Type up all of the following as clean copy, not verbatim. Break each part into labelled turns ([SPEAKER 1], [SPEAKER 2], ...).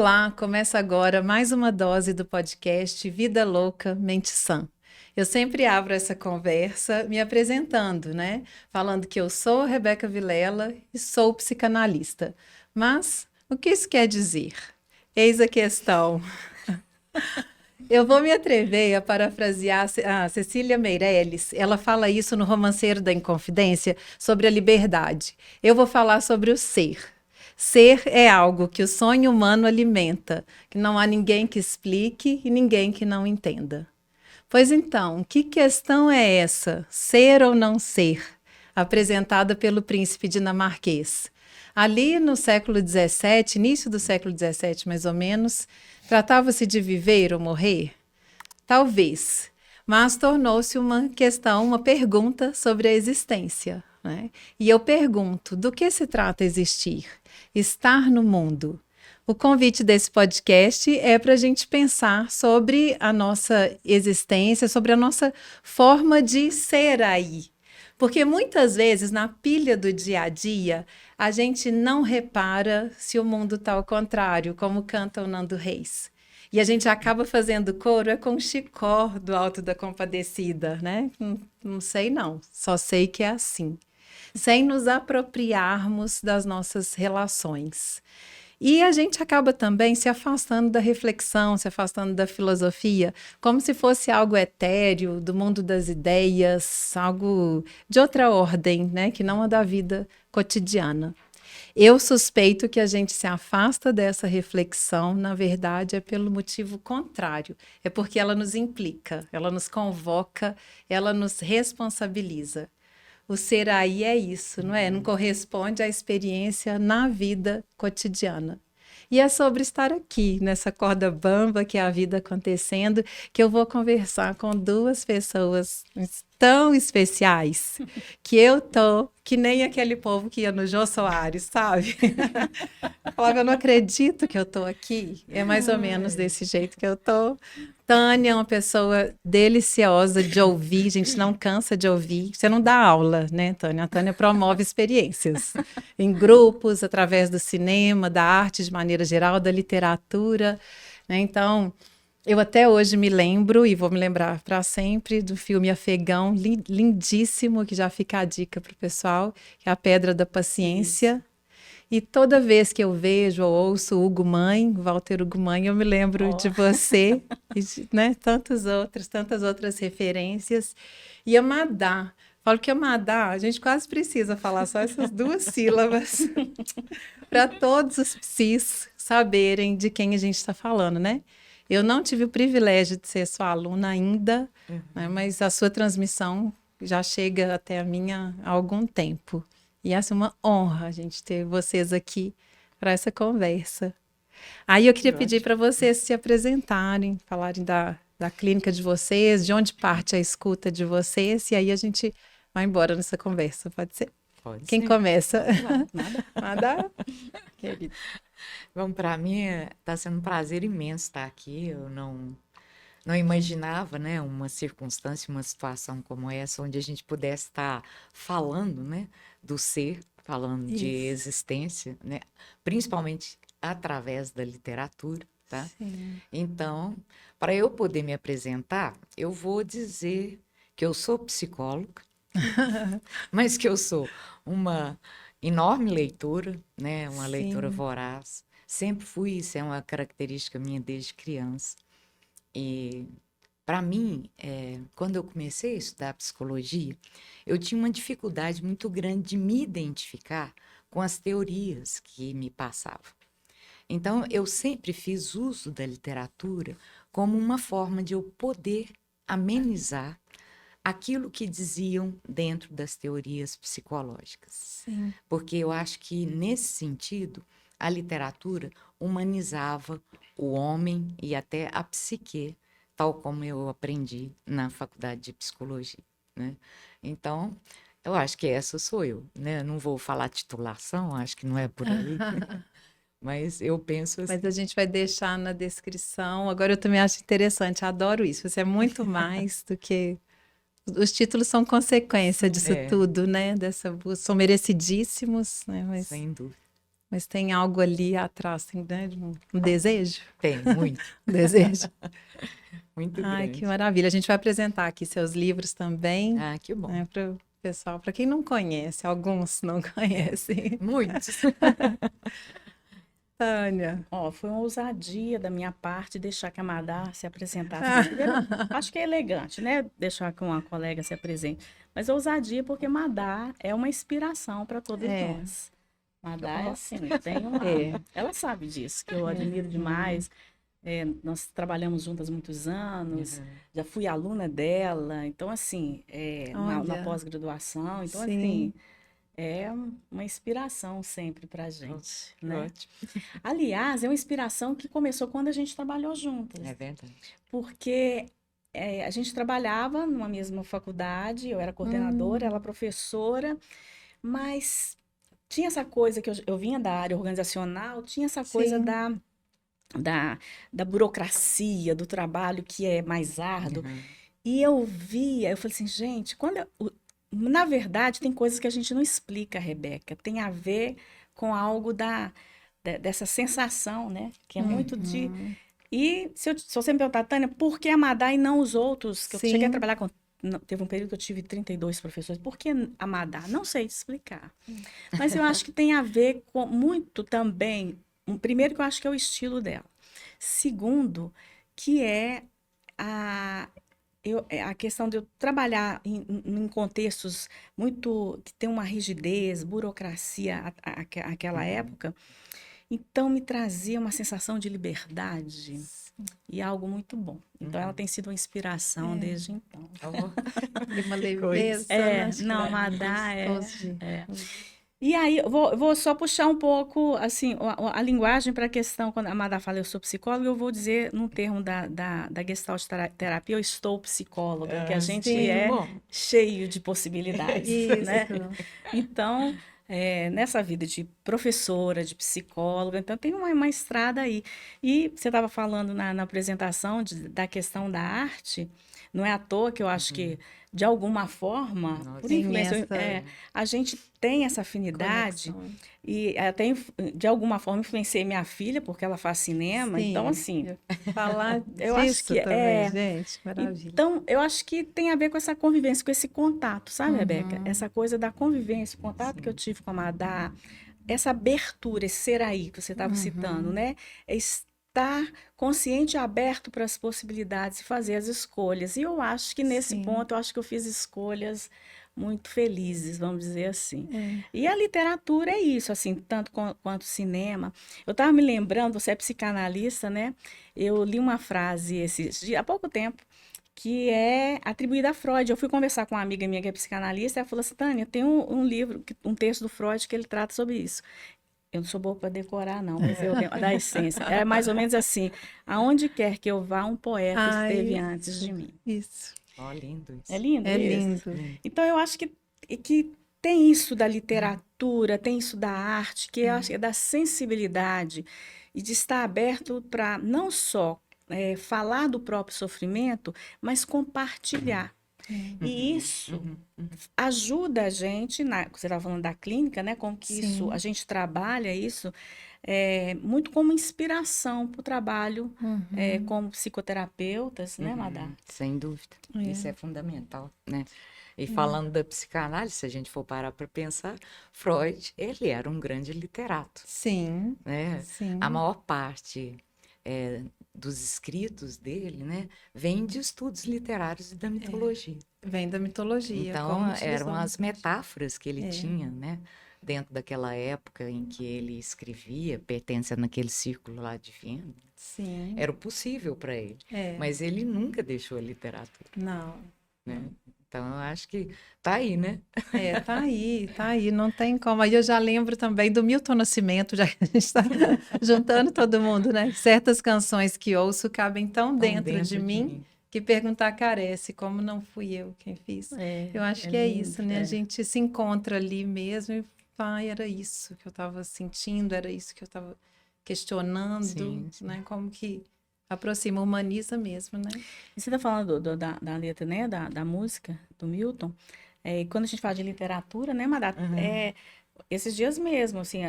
[SPEAKER 1] Olá, começa agora mais uma dose do podcast Vida Louca, Mente Sã. Eu sempre abro essa conversa me apresentando, né? Falando que eu sou Rebeca Vilela e sou psicanalista. Mas o que isso quer dizer? Eis a questão. Eu vou me atrever a parafrasear a Cecília Meirelles. Ela fala isso no Romanceiro da Inconfidência sobre a liberdade. Eu vou falar sobre o ser. Ser é algo que o sonho humano alimenta, que não há ninguém que explique e ninguém que não entenda. Pois então, que questão é essa, ser ou não ser, apresentada pelo príncipe dinamarquês? Ali no século XVII, início do século XVII mais ou menos, tratava-se de viver ou morrer? Talvez, mas tornou-se uma questão, uma pergunta sobre a existência, né? E eu pergunto, do que se trata existir? Estar no mundo? O convite desse podcast é para a gente pensar sobre a nossa existência, sobre a nossa forma de ser aí. Porque muitas vezes, na pilha do dia a dia, a gente não repara se o mundo está ao contrário, como canta o Nando Reis. E a gente acaba fazendo coro com o Chicó do Alto da Compadecida, né? Não sei não, só sei que é assim. Sem nos apropriarmos das nossas relações. E a gente acaba também se afastando da reflexão, se afastando da filosofia, como se fosse algo etéreo, do mundo das ideias, algo de outra ordem, né? Que não a da vida cotidiana. Eu suspeito que a gente se afasta dessa reflexão, na verdade, é pelo motivo contrário. É porque ela nos implica, ela nos convoca, ela nos responsabiliza. O ser aí é isso, não é? Não corresponde à experiência na vida cotidiana. E é sobre estar aqui, nessa corda bamba que é a vida acontecendo, que eu vou conversar com duas pessoas tão especiais, que eu tô que nem aquele povo que ia no Jô Soares, sabe? Falava, eu não acredito que eu tô aqui. É mais ou menos desse jeito que eu tô. Tânia é uma pessoa deliciosa de ouvir, a gente não cansa de ouvir. Você não dá aula, né, Tânia? A Tânia promove experiências em grupos, através do cinema, da arte de maneira geral, da literatura, né? Então, eu até hoje me lembro, e vou me lembrar para sempre, do filme Afegão, lindíssimo, que já fica a dica para o pessoal, que é A Pedra da Paciência. Isso. E toda vez que eu vejo ou ouço Hugo Mãe, Walter Hugo Mãe, eu me lembro de você, e de, né, tantas outras referências. E Amadá. Falo que Amadá, a gente quase precisa falar só essas duas sílabas para todos os psis saberem de quem a gente está falando, né? Eu não tive o privilégio de ser sua aluna ainda, né, mas a sua transmissão já chega até a minha há algum tempo. E essa é uma honra a gente ter vocês aqui para essa conversa. Aí eu queria pedir para vocês se apresentarem, falarem da clínica de vocês, de onde parte a escuta de vocês, e aí a gente vai embora nessa conversa, pode ser?
[SPEAKER 2] Pode
[SPEAKER 1] Quem
[SPEAKER 2] ser.
[SPEAKER 1] começa?
[SPEAKER 2] Nada.
[SPEAKER 1] Nada? Querido.
[SPEAKER 2] Bom, para mim está sendo um prazer imenso estar aqui. Eu não imaginava, né, uma circunstância, uma situação como essa, onde a gente pudesse estar falando, né, do ser, falando de existência, né, principalmente através da literatura, tá?
[SPEAKER 1] Sim.
[SPEAKER 2] Então, para eu poder me apresentar, eu vou dizer que eu sou psicóloga, mas que eu sou uma enorme leitora, né, uma leitora voraz. Sempre fui, isso é uma característica minha desde criança. E para mim, quando eu comecei a estudar psicologia, eu tinha uma dificuldade muito grande de me identificar com as teorias que me passavam. Então, eu sempre fiz uso da literatura como uma forma de eu poder amenizar aquilo que diziam dentro das teorias psicológicas.
[SPEAKER 1] Sim.
[SPEAKER 2] Porque eu acho que, nesse sentido, a literatura humanizava o homem e até a psique, tal como eu aprendi na faculdade de psicologia, né? Então, eu acho que essa sou eu, né? Não vou falar titulação, acho que não é por aí, mas eu penso assim.
[SPEAKER 1] Mas a gente vai deixar na descrição. Agora eu também acho interessante, adoro isso. Você é muito mais do que... Os títulos são consequência disso tudo, né? Dessa busca. São merecidíssimos, né? Mas
[SPEAKER 2] sem dúvida.
[SPEAKER 1] Mas tem algo ali atrás, assim, né? Um desejo?
[SPEAKER 2] Tem, muito,
[SPEAKER 1] Um desejo.
[SPEAKER 2] muito
[SPEAKER 1] Ai, que
[SPEAKER 2] grande.
[SPEAKER 1] maravilha. A gente vai apresentar aqui seus livros também,
[SPEAKER 2] Ah, que bom.
[SPEAKER 1] né, para o pessoal, para quem não conhece, alguns não conhecem.
[SPEAKER 2] Muitos.
[SPEAKER 1] Tânia.
[SPEAKER 3] Ó, foi uma ousadia da minha parte deixar que a Madá se apresentasse aqui. Primeiro, acho que é elegante, né? Deixar que uma colega se apresente. Mas ousadia porque Madá é uma inspiração para todos
[SPEAKER 1] É.
[SPEAKER 3] nós. Madá é assim, tem uma...
[SPEAKER 1] É.
[SPEAKER 3] Ela sabe disso, que eu admiro demais. É, nós trabalhamos juntas muitos anos, já fui aluna dela. Então, assim, na
[SPEAKER 1] Olha.
[SPEAKER 3] pós-graduação. Então,
[SPEAKER 1] Sim.
[SPEAKER 3] assim, é uma inspiração sempre para a gente, né?
[SPEAKER 2] Ótimo.
[SPEAKER 3] Aliás, é uma inspiração que começou quando a gente trabalhou juntas.
[SPEAKER 2] É verdade.
[SPEAKER 3] Porque a gente trabalhava numa mesma faculdade, eu era coordenadora, ela professora, mas tinha essa coisa que eu vinha da área organizacional, tinha essa coisa
[SPEAKER 1] Sim.
[SPEAKER 3] da burocracia, do trabalho que é mais árduo.
[SPEAKER 2] Uhum.
[SPEAKER 3] E eu falei assim, gente, na verdade, tem coisas que a gente não explica, Rebeca, tem a ver com algo dessa sensação, né? Que é muito de. E se você me perguntar, Tânia, por que a Madá e não os outros? Que eu cheguei a
[SPEAKER 1] Sim.
[SPEAKER 3] trabalhar com. Teve um período que eu tive 32 professores. Por que a Madá? Não sei te explicar. Mas eu acho que tem a ver com muito também. Primeiro, que eu acho que é o estilo dela. Segundo, que é a questão de eu trabalhar em contextos muito que tem uma rigidez, burocracia aquela época, então me trazia uma sensação de liberdade e algo muito bom. Então ela tem sido uma inspiração desde então.
[SPEAKER 1] De uma leveza,
[SPEAKER 3] Não, Madá
[SPEAKER 1] gostoso de-
[SPEAKER 3] E aí, eu vou só puxar um pouco, assim, a linguagem para a questão, quando a Madá fala, eu sou psicóloga, eu vou dizer, num termo da Gestalt terapia, eu estou psicóloga, que a gente
[SPEAKER 1] sim.
[SPEAKER 3] é
[SPEAKER 2] Bom.
[SPEAKER 3] cheio de possibilidades,
[SPEAKER 1] Isso.
[SPEAKER 3] né? Então, nessa vida de professora, de psicóloga, então tem uma estrada aí. E você estava falando na apresentação da questão da arte, não é à toa que eu acho que, de alguma forma,
[SPEAKER 2] Nossa.
[SPEAKER 3] por
[SPEAKER 1] Tem
[SPEAKER 3] influência,
[SPEAKER 1] essa
[SPEAKER 3] a gente tem essa afinidade
[SPEAKER 1] conexão.
[SPEAKER 3] e até, de alguma forma, influenciei minha filha, porque ela faz cinema. Então, assim,
[SPEAKER 1] Falar
[SPEAKER 3] eu acho
[SPEAKER 1] disso
[SPEAKER 3] que
[SPEAKER 1] também, gente, maravilha.
[SPEAKER 3] então, eu acho que tem a ver com essa convivência, com esse contato, sabe, Rebeca? Essa coisa da convivência, o contato que eu tive com a Madá, essa abertura, esse ser aí que você estava citando, né? É estar consciente e aberto para as possibilidades e fazer as escolhas. E eu acho que nesse
[SPEAKER 1] Sim.
[SPEAKER 3] ponto, eu acho que eu fiz escolhas muito felizes, vamos dizer assim. E a literatura é isso, assim, tanto quanto o cinema. Eu estava me lembrando, você é psicanalista, né? Eu li uma frase há pouco tempo, que é atribuída a Freud. Eu fui conversar com uma amiga minha que é psicanalista, e ela falou assim, Tânia, tem um livro, um texto do Freud que ele trata sobre isso. Eu não sou boa para decorar, não, mas eu lembro da essência. É mais ou menos assim, aonde quer que eu vá, um poeta esteve antes de mim.
[SPEAKER 1] Isso.
[SPEAKER 2] Ó, lindo isso.
[SPEAKER 3] É lindo
[SPEAKER 1] É
[SPEAKER 3] isso?
[SPEAKER 1] lindo.
[SPEAKER 3] Então, eu acho que tem isso da literatura, tem isso da arte, que eu acho que é da sensibilidade e de estar aberto para não só falar do próprio sofrimento, mas compartilhar. E isso ajuda a gente, você estava falando da clínica, né? Como que isso, a gente trabalha isso muito como inspiração para o trabalho como psicoterapeutas, né, Madá?
[SPEAKER 2] Sem dúvida. Isso é fundamental, né? E falando da psicanálise, se a gente for parar para pensar, Freud, ele era um grande literato,
[SPEAKER 1] Sim.
[SPEAKER 2] né?
[SPEAKER 1] Sim.
[SPEAKER 2] A maior parte dos escritos dele, né, vem de estudos literários e da mitologia.
[SPEAKER 1] Vem da mitologia.
[SPEAKER 2] Então,
[SPEAKER 1] como utilizou
[SPEAKER 2] eram as
[SPEAKER 1] mitologia.
[SPEAKER 2] metáforas que ele tinha, né? Dentro daquela época em que ele escrevia, pertence naquele círculo lá de Viena.
[SPEAKER 1] Sim.
[SPEAKER 2] Era o possível para ele.
[SPEAKER 1] É.
[SPEAKER 2] Mas ele nunca deixou a literatura,
[SPEAKER 1] Não.
[SPEAKER 2] né? Então, eu acho que tá aí, né?
[SPEAKER 1] Tá aí, não tem como. Aí eu já lembro também do Milton Nascimento, já que a gente está juntando todo mundo, né? Certas canções que ouço cabem tão dentro de mim que perguntar carece, como não fui eu quem fiz. Eu acho que é
[SPEAKER 3] lindo,
[SPEAKER 1] isso, né? A gente se encontra ali mesmo e fala, era isso que eu estava sentindo, era isso que eu estava questionando,
[SPEAKER 2] Sim.
[SPEAKER 1] né? Como que aproxima, humaniza mesmo, né?
[SPEAKER 3] E você está falando da letra, né? Da música, do Milton. Quando a gente fala de literatura, né, Madá? esses dias mesmo, assim,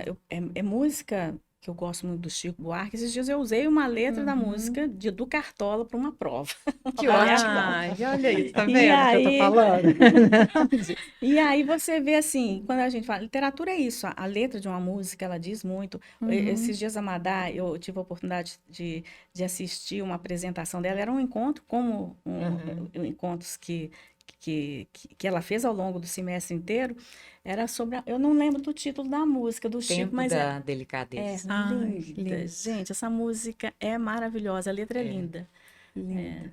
[SPEAKER 3] é música que eu gosto muito do Chico Buarque. Esses dias eu usei uma letra da música do Cartola para uma prova.
[SPEAKER 2] Que
[SPEAKER 1] Ai, olha isso, tá
[SPEAKER 3] E
[SPEAKER 1] vendo o que eu tô
[SPEAKER 3] aí,
[SPEAKER 1] falando?
[SPEAKER 3] e aí você vê assim, quando a gente fala, literatura é isso, a letra de uma música, ela diz muito. Esses dias a Madá, eu tive a oportunidade de assistir uma apresentação dela, era um encontro, como encontros que ela fez ao longo do semestre inteiro, era sobre, eu não lembro do título da música do Chico,
[SPEAKER 2] Tempo
[SPEAKER 3] mas
[SPEAKER 2] da
[SPEAKER 3] é
[SPEAKER 2] delicadeza.
[SPEAKER 1] Ai, que
[SPEAKER 3] linda,
[SPEAKER 1] lindo.
[SPEAKER 3] gente, essa música é maravilhosa, a letra é linda.
[SPEAKER 1] Lindo.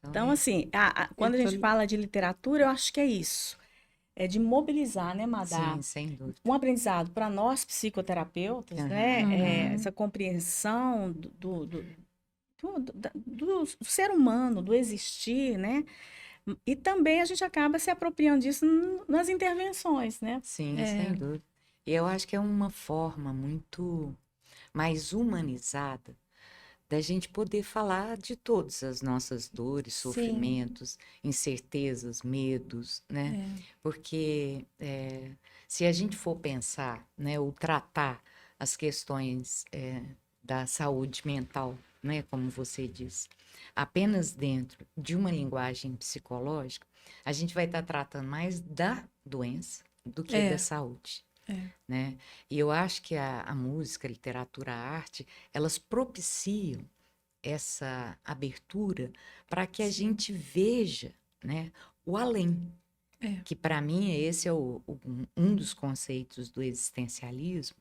[SPEAKER 3] Então, assim,
[SPEAKER 1] Eu
[SPEAKER 3] quando a
[SPEAKER 1] tô...
[SPEAKER 3] gente fala de literatura, eu acho que é isso. É de mobilizar, né, Madá?
[SPEAKER 2] Sim, sem dúvida.
[SPEAKER 3] Um aprendizado para nós psicoterapeutas, né? Essa compreensão do ser humano, do existir, né? E também a gente acaba se apropriando disso nas intervenções, né?
[SPEAKER 2] Sim,
[SPEAKER 1] É,
[SPEAKER 2] sem dúvida. E eu acho que é uma forma muito mais humanizada da gente poder falar de todas as nossas dores,
[SPEAKER 1] sim,
[SPEAKER 2] sofrimentos, incertezas, medos, né?
[SPEAKER 1] é,
[SPEAKER 2] Porque se a gente for pensar, né, ou tratar as questões da saúde mental, né, como você disse, apenas dentro de uma linguagem psicológica, a gente vai estar tratando mais da doença do que da
[SPEAKER 1] é,
[SPEAKER 2] saúde,
[SPEAKER 1] é.
[SPEAKER 2] né? E eu acho que a música, a literatura, a arte, elas propiciam essa abertura para que a gente veja, né, o além.
[SPEAKER 1] É.
[SPEAKER 2] Que para mim esse é um dos conceitos do existencialismo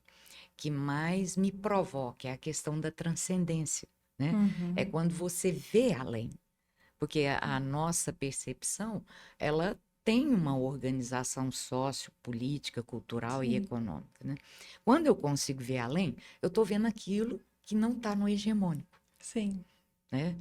[SPEAKER 2] que mais me provoca, é a questão da transcendência, né? É
[SPEAKER 1] Uhum.
[SPEAKER 2] quando você vê além, porque a nossa percepção, ela tem uma organização sociopolítica, cultural e
[SPEAKER 1] Sim,
[SPEAKER 2] econômica, né? Quando eu consigo ver além, eu estou vendo aquilo que não está no hegemônico,
[SPEAKER 1] sim.
[SPEAKER 2] né?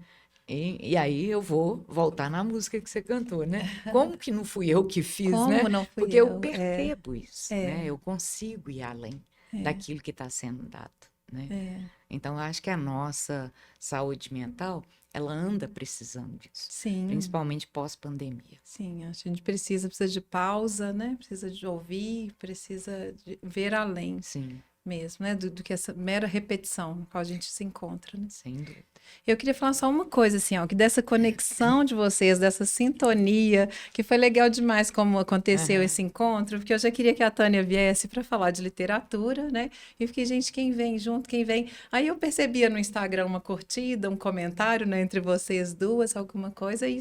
[SPEAKER 2] E aí eu vou voltar na música que você cantou, né? Como que não fui eu que fiz,
[SPEAKER 1] Como
[SPEAKER 2] né?
[SPEAKER 1] não fui
[SPEAKER 2] Porque eu
[SPEAKER 1] eu?
[SPEAKER 2] percebo isso, né?
[SPEAKER 1] É,
[SPEAKER 2] Eu consigo ir além
[SPEAKER 1] é,
[SPEAKER 2] daquilo que está sendo dado, né?
[SPEAKER 1] é.
[SPEAKER 2] Então, eu acho que a nossa saúde mental, ela anda precisando disso,
[SPEAKER 1] Sim,
[SPEAKER 2] principalmente pós-pandemia.
[SPEAKER 1] sim. Acho que a gente precisa de pausa, né? Precisa de ouvir, precisa de ver além
[SPEAKER 2] Sim,
[SPEAKER 1] mesmo, né? Do que essa mera repetição no qual a gente se encontra, né?
[SPEAKER 2] sem dúvida.
[SPEAKER 1] Eu queria falar só uma coisa, assim, ó, que dessa conexão de vocês, dessa sintonia, que foi legal demais como aconteceu
[SPEAKER 2] Aham.
[SPEAKER 1] esse encontro, porque eu já queria que a Tânia viesse para falar de literatura, né? E fiquei, gente, quem vem junto, quem vem. Aí eu percebia no Instagram uma curtida, um comentário, né, entre vocês duas, alguma coisa, e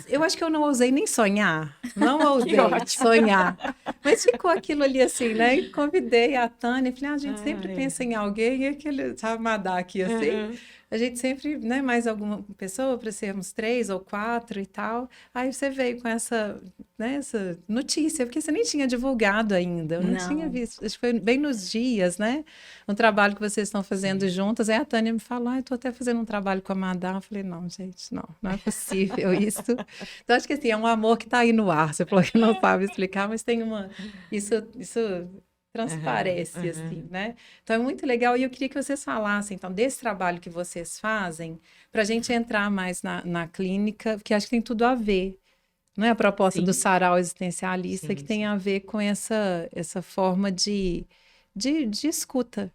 [SPEAKER 1] eu acho que eu não ousei nem sonhar, não
[SPEAKER 2] Que
[SPEAKER 1] ousei
[SPEAKER 2] ótimo!
[SPEAKER 1] sonhar, mas ficou aquilo ali assim, né? E convidei a Tânia, falei, a gente sempre
[SPEAKER 2] Ai,
[SPEAKER 1] pensa em alguém, e aquele, sabe, Madá aqui assim,
[SPEAKER 2] aham.
[SPEAKER 1] a gente sempre, né, mais alguma pessoa para sermos 3 ou 4 e tal. Aí você veio com essa, né, essa notícia, porque você nem tinha divulgado ainda, eu não tinha
[SPEAKER 3] Não.
[SPEAKER 1] visto, acho que foi bem nos dias, né? Um trabalho que vocês estão fazendo
[SPEAKER 2] Sim,
[SPEAKER 1] juntas. Aí a Tânia me falou, eu tô até fazendo um trabalho com a Madá. Eu falei, não, gente, não é possível isso. Então, acho que assim, é um amor que está aí no ar. Você falou que não sabe explicar, mas tem uma. Isso
[SPEAKER 2] aham,
[SPEAKER 1] transparece,
[SPEAKER 2] aham.
[SPEAKER 1] assim, né? Então, é muito legal. E eu queria que vocês falassem, então, desse trabalho que vocês fazem, para a gente entrar mais na clínica, porque acho que tem tudo a ver. Não é a proposta do
[SPEAKER 3] Sim,
[SPEAKER 1] sarau existencialista que
[SPEAKER 2] Sim,
[SPEAKER 1] tem
[SPEAKER 2] sim.
[SPEAKER 1] a ver com essa forma de escuta,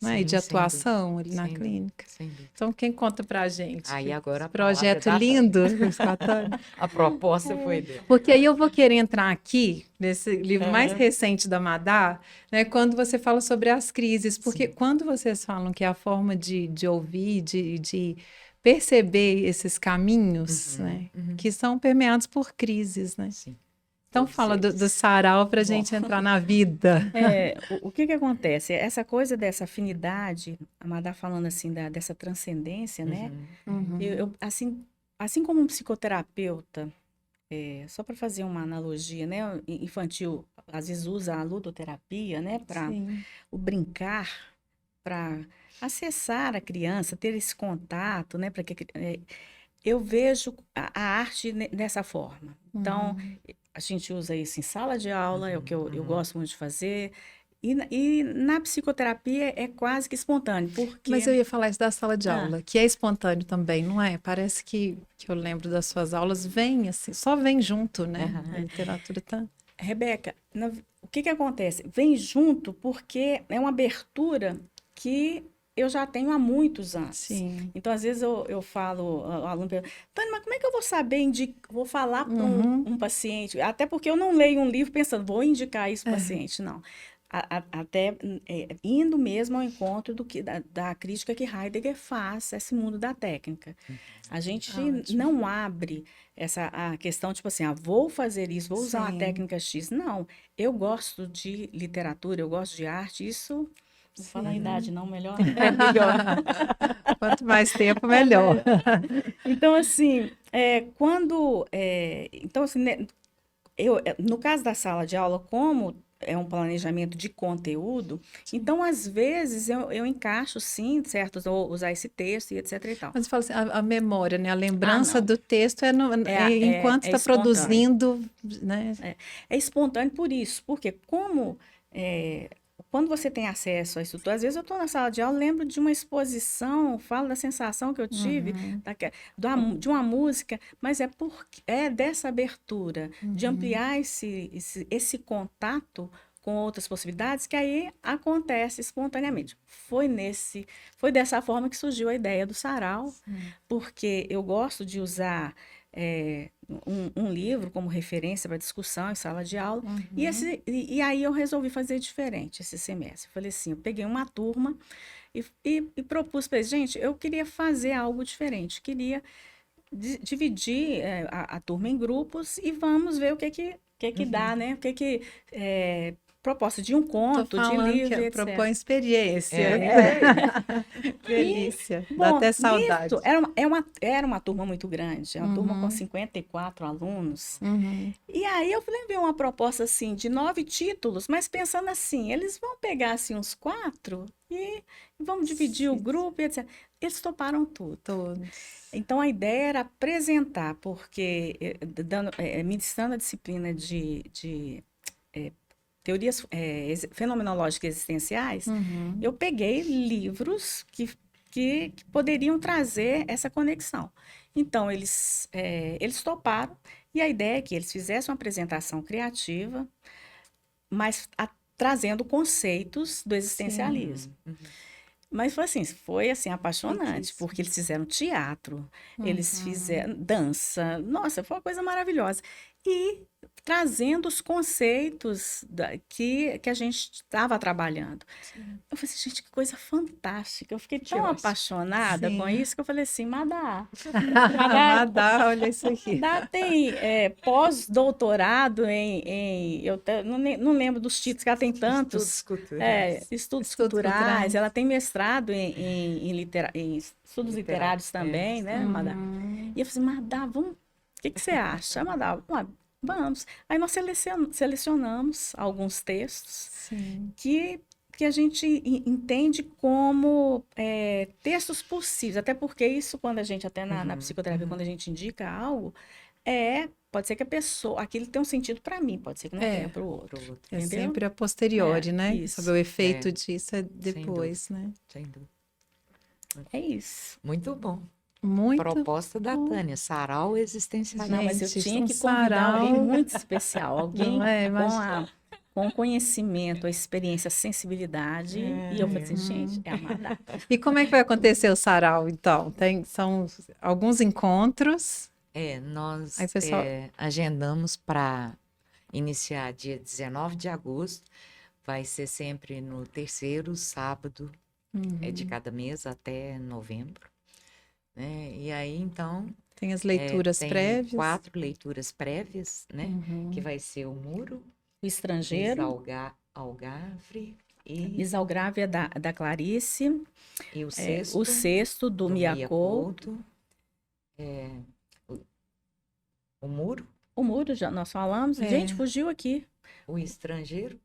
[SPEAKER 1] né? E de
[SPEAKER 2] Sim, sem dúvida.
[SPEAKER 1] atuação ali na
[SPEAKER 2] Sem dúvida,
[SPEAKER 1] clínica.
[SPEAKER 2] sem dúvida.
[SPEAKER 1] Então, quem conta pra gente
[SPEAKER 2] Aí agora
[SPEAKER 1] esse
[SPEAKER 2] a palavra é
[SPEAKER 1] projeto
[SPEAKER 2] da Tânia.
[SPEAKER 1] lindo, Escatane?
[SPEAKER 2] A proposta foi dele.
[SPEAKER 1] Porque aí eu vou querer entrar aqui, nesse livro mais
[SPEAKER 2] Aham.
[SPEAKER 1] recente da Madá, né, quando você fala sobre as crises, porque
[SPEAKER 2] Sim.
[SPEAKER 1] quando vocês falam que é a forma de ouvir, de perceber esses caminhos,
[SPEAKER 2] Uhum,
[SPEAKER 1] né,
[SPEAKER 2] uhum.
[SPEAKER 1] que são permeados por crises, né?
[SPEAKER 2] Sim,
[SPEAKER 1] Então
[SPEAKER 2] todos
[SPEAKER 1] fala do
[SPEAKER 2] eles.
[SPEAKER 1] sarau para a
[SPEAKER 3] bom.
[SPEAKER 1] gente entrar na vida.
[SPEAKER 3] O que que acontece? Essa coisa dessa afinidade, a Madá falando assim, dessa transcendência, né?
[SPEAKER 2] Uhum, uhum.
[SPEAKER 1] Uhum.
[SPEAKER 3] Assim como um psicoterapeuta, só para fazer uma analogia, né? Infantil, às vezes usa a ludoterapia, né? Para
[SPEAKER 1] Sim.
[SPEAKER 3] o brincar, para acessar a criança, ter esse contato, né? Eu vejo a arte dessa forma. Então,
[SPEAKER 1] Uhum.
[SPEAKER 3] a gente usa isso em sala de aula, é o que
[SPEAKER 2] Uhum,
[SPEAKER 3] eu
[SPEAKER 2] uhum.
[SPEAKER 3] gosto muito de fazer. E na psicoterapia é quase que espontâneo,
[SPEAKER 1] Mas
[SPEAKER 3] porque...
[SPEAKER 1] eu ia falar isso da sala de
[SPEAKER 3] Ah,
[SPEAKER 1] aula, que é espontâneo também, não é? Parece que eu lembro das suas aulas, vem assim, só vem junto, né? A
[SPEAKER 2] Aham.
[SPEAKER 1] literatura tá.
[SPEAKER 3] Rebeca, o que que acontece? Vem junto porque é uma abertura que eu já tenho há muitos anos.
[SPEAKER 1] Sim.
[SPEAKER 3] Então, às vezes eu falo, o aluno pergunta, Tânia, mas como é que eu vou saber, vou falar para
[SPEAKER 1] Uhum.
[SPEAKER 3] um paciente? Até porque eu não leio um livro pensando, vou indicar isso para o paciente, não. Até indo mesmo ao encontro da crítica que Heidegger faz a esse mundo da técnica. A gente
[SPEAKER 1] Ótimo.
[SPEAKER 3] não abre a questão, tipo assim, vou fazer isso, vou usar uma
[SPEAKER 1] Sim.
[SPEAKER 3] técnica X. Não, eu gosto de literatura, eu gosto de arte, isso, não vou falar a
[SPEAKER 1] Sim.
[SPEAKER 3] idade não, melhor, é melhor.
[SPEAKER 1] Quanto mais tempo, melhor.
[SPEAKER 3] Então, assim, então, assim, né, no caso da sala de aula, como é um planejamento de conteúdo, então, às vezes, eu encaixo, sim, certo, ou usar esse texto e etc e tal.
[SPEAKER 1] Mas fala assim, a memória, né? A lembrança
[SPEAKER 3] Não.
[SPEAKER 1] do texto enquanto está
[SPEAKER 3] Espontâneo.
[SPEAKER 1] produzindo, né?
[SPEAKER 3] É espontâneo por isso, porque quando você tem acesso a isso tudo, às vezes eu estou na sala de aula, lembro de uma exposição, falo da sensação que eu tive, de uma música, mas é dessa abertura, de ampliar esse contato com outras possibilidades, que aí acontece espontaneamente. Foi dessa forma que surgiu a ideia do sarau, porque eu gosto de usar um livro como referência para discussão em sala de aula. E aí eu resolvi fazer diferente esse semestre. Eu falei assim, eu peguei uma turma e propus para eles, gente, eu queria fazer algo diferente, queria dividir a turma em grupos e vamos ver o que dá, né? Proposta de um
[SPEAKER 1] Tô
[SPEAKER 3] conto, de
[SPEAKER 1] falando
[SPEAKER 3] livro,
[SPEAKER 1] que
[SPEAKER 3] etc.
[SPEAKER 1] propõe experiência. Delícia. Dá
[SPEAKER 3] Bom,
[SPEAKER 1] até saudade.
[SPEAKER 3] nisso, era uma turma muito grande, uma turma com 54 alunos. E aí eu levei uma proposta assim de 9 títulos, mas pensando assim, eles vão pegar assim uns 4 e vamos dividir o grupo, etc. Eles toparam tudo.
[SPEAKER 1] Todos.
[SPEAKER 3] Então a ideia era apresentar, porque ministrando a disciplina de teorias fenomenológicas existenciais, eu peguei livros que poderiam trazer essa conexão. Então, eles toparam, e a ideia é que eles fizessem uma apresentação criativa, mas trazendo conceitos do existencialismo. Mas foi assim, apaixonante, porque eles fizeram teatro, eles fizeram dança, nossa, foi uma coisa maravilhosa. E trazendo os conceitos que a gente estava trabalhando. Eu falei assim, gente, que coisa fantástica. Eu fiquei tão apaixonada com isso que eu falei assim, Madá.
[SPEAKER 1] Madá, olha isso aqui.
[SPEAKER 3] Madá tem pós-doutorado eu não lembro dos títulos, que ela tem tantos.
[SPEAKER 2] Estudos culturais.
[SPEAKER 3] Estudos culturais. Ela tem mestrado em estudos literários também, né, Madá? E eu falei assim, Madá, vamos. O que você acha? Madá, vamos. Aí nós selecionamos alguns textos que a gente entende como textos possíveis. Até porque isso, quando a gente, até na psicoterapia, quando a gente indica algo, pode ser que a pessoa, aquilo tenha um sentido para mim, pode ser que não tenha para o outro.
[SPEAKER 1] É
[SPEAKER 3] entendeu?
[SPEAKER 1] sempre a posteriori, né?
[SPEAKER 3] Isso.
[SPEAKER 1] Saber o efeito disso depois, né?
[SPEAKER 2] Sem dúvida.
[SPEAKER 3] É isso.
[SPEAKER 2] Muito bom.
[SPEAKER 1] Muito
[SPEAKER 2] Proposta da Tânia, sarau existencialista.
[SPEAKER 3] Não, mas eu
[SPEAKER 1] Gente,
[SPEAKER 3] tinha
[SPEAKER 1] um
[SPEAKER 3] que convidar
[SPEAKER 1] sarau.
[SPEAKER 3] alguém muito especial, alguém
[SPEAKER 1] Não é? Imagina.
[SPEAKER 3] com conhecimento, a experiência, a sensibilidade. E eu falei assim, gente, é a Madá.
[SPEAKER 1] E como é que vai acontecer o sarau, então? São alguns encontros.
[SPEAKER 2] Nós
[SPEAKER 1] Aí, pessoal...
[SPEAKER 2] agendamos para iniciar dia 19 de agosto. Vai ser sempre no terceiro sábado de cada mês até novembro. Né? E aí, então...
[SPEAKER 1] Tem as leituras prévias.
[SPEAKER 2] 4 leituras prévias, né? Que vai ser o Muro,
[SPEAKER 3] O Estrangeiro,
[SPEAKER 2] Algarve
[SPEAKER 3] Misalgrávia da Clarice,
[SPEAKER 2] e
[SPEAKER 3] o Sexto do Mia Couto.
[SPEAKER 2] O Muro.
[SPEAKER 3] O Muro, nós falamos. Gente, fugiu aqui.
[SPEAKER 2] O Estrangeiro.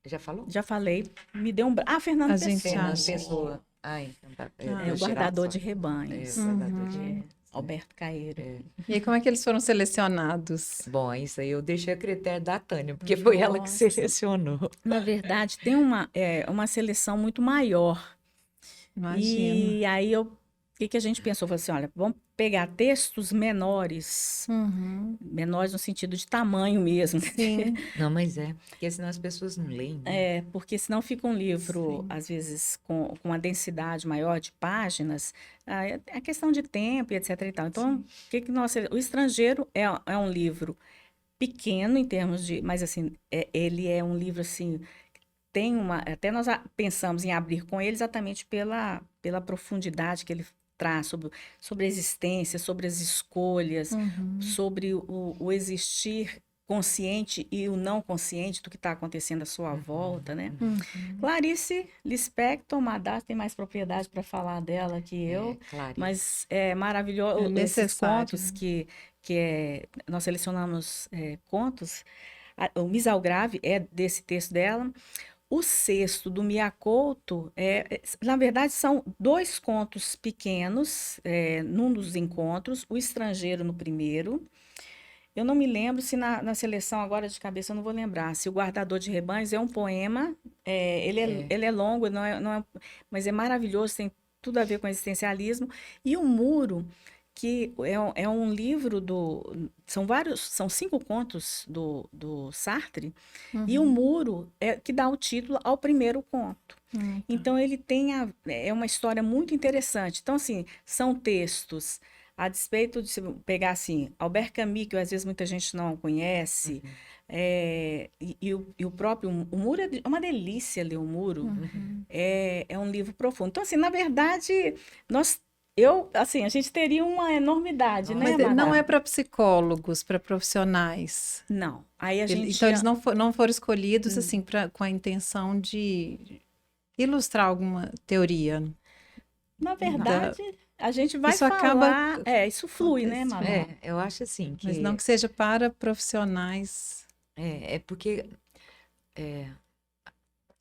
[SPEAKER 2] Já falou?
[SPEAKER 3] Já falei. Me deu um... Fernando Pessoa.
[SPEAKER 2] Fernando Pessoa. Então tá.
[SPEAKER 3] O Guardador de Rebanhos.
[SPEAKER 2] O Guardador de
[SPEAKER 3] Alberto Caeiro.
[SPEAKER 1] E aí, como é que eles foram selecionados?
[SPEAKER 2] Bom, isso aí eu deixei a critério da Tânia, porque foi ela que selecionou.
[SPEAKER 3] Na verdade, tem uma seleção muito maior.
[SPEAKER 1] Imagino.
[SPEAKER 3] E aí que a gente pensou? Falou assim, olha, vamos pegar textos menores, menores no sentido de tamanho mesmo.
[SPEAKER 1] Sim.
[SPEAKER 2] Não, mas porque senão as pessoas não leem, né?
[SPEAKER 3] Porque senão fica um livro,
[SPEAKER 1] Sim.
[SPEAKER 3] às vezes, com uma densidade maior de páginas, a questão de tempo e etc e tal. Então, o Estrangeiro é um livro pequeno em termos de, mas assim, ele é um livro assim, tem até nós pensamos em abrir com ele exatamente pela profundidade que ele traz sobre a existência, sobre as escolhas, sobre o existir consciente e o não consciente do que está acontecendo à sua volta, né? Clarice Lispector, Madá, tem mais propriedade para falar dela que eu,
[SPEAKER 2] Clarice.
[SPEAKER 3] mas é maravilhoso
[SPEAKER 1] É
[SPEAKER 3] esses
[SPEAKER 1] necessário,
[SPEAKER 3] contos
[SPEAKER 1] né?
[SPEAKER 3] nós selecionamos contos. O Misal Grave é desse texto dela. O sexto do Mia Couto, na verdade, são dois contos pequenos, num dos encontros, O Estrangeiro no primeiro. Eu não me lembro se na seleção agora de cabeça eu não vou lembrar. Se o Guardador de Rebanhos é um poema, ele é longo, mas é maravilhoso, tem tudo a ver com existencialismo. E o Muro, que é um livro são 5 contos do Sartre, e o Muro é que dá o título ao primeiro conto.
[SPEAKER 1] Tá.
[SPEAKER 3] Então ele é uma história muito interessante. Então assim, são textos a despeito de se pegar assim, Albert Camus, que às vezes muita gente não conhece, e o próprio o Muro é uma delícia ler o Muro. É um livro profundo. Então assim, na verdade, a gente teria uma enormidade, né,
[SPEAKER 1] Mas não
[SPEAKER 3] Madá?
[SPEAKER 1] é para psicólogos, para profissionais.
[SPEAKER 3] Não. Aí a gente
[SPEAKER 1] Então, eles não foram escolhidos assim com a intenção de ilustrar alguma teoria.
[SPEAKER 3] Na verdade, a gente vai
[SPEAKER 1] Isso acaba
[SPEAKER 3] falar. Isso flui, né, Madá?
[SPEAKER 2] Eu acho assim que
[SPEAKER 1] Mas não que seja para profissionais.
[SPEAKER 2] é porque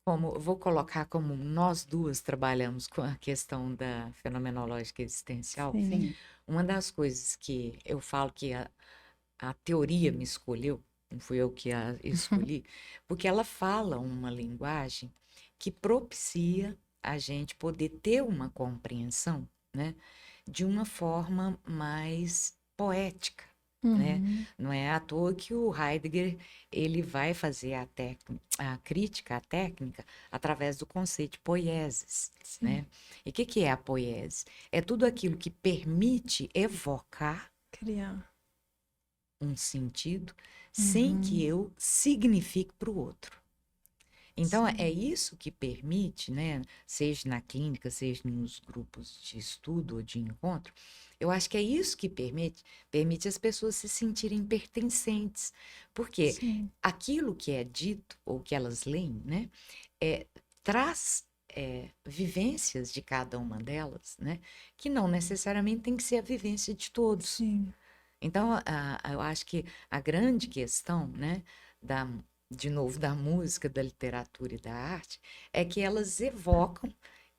[SPEAKER 2] como eu vou colocar como nós duas trabalhamos com a questão da fenomenológica existencial,
[SPEAKER 1] Sim.
[SPEAKER 2] uma das coisas que eu falo que a teoria me escolheu, não fui eu que a escolhi, porque ela fala uma linguagem que propicia a gente poder ter uma compreensão, né, de uma forma mais poética. Né? Não é à toa que o Heidegger ele vai fazer a crítica à técnica através do conceito de poieses, né? E o que é a poiese? É tudo aquilo que permite evocar
[SPEAKER 1] Criar.
[SPEAKER 2] um sentido sem que eu signifique para o outro. Então, é isso que permite, né, seja na clínica, seja nos grupos de estudo ou de encontro, eu acho que é isso que permite as pessoas se sentirem pertencentes. Porque aquilo que é dito, ou que elas leem, né, traz vivências de cada uma delas, né, que não necessariamente tem que ser a vivência de todos.
[SPEAKER 1] Sim.
[SPEAKER 2] Então, eu acho que a grande questão, né, de novo, da música, da literatura e da arte, é que elas evocam,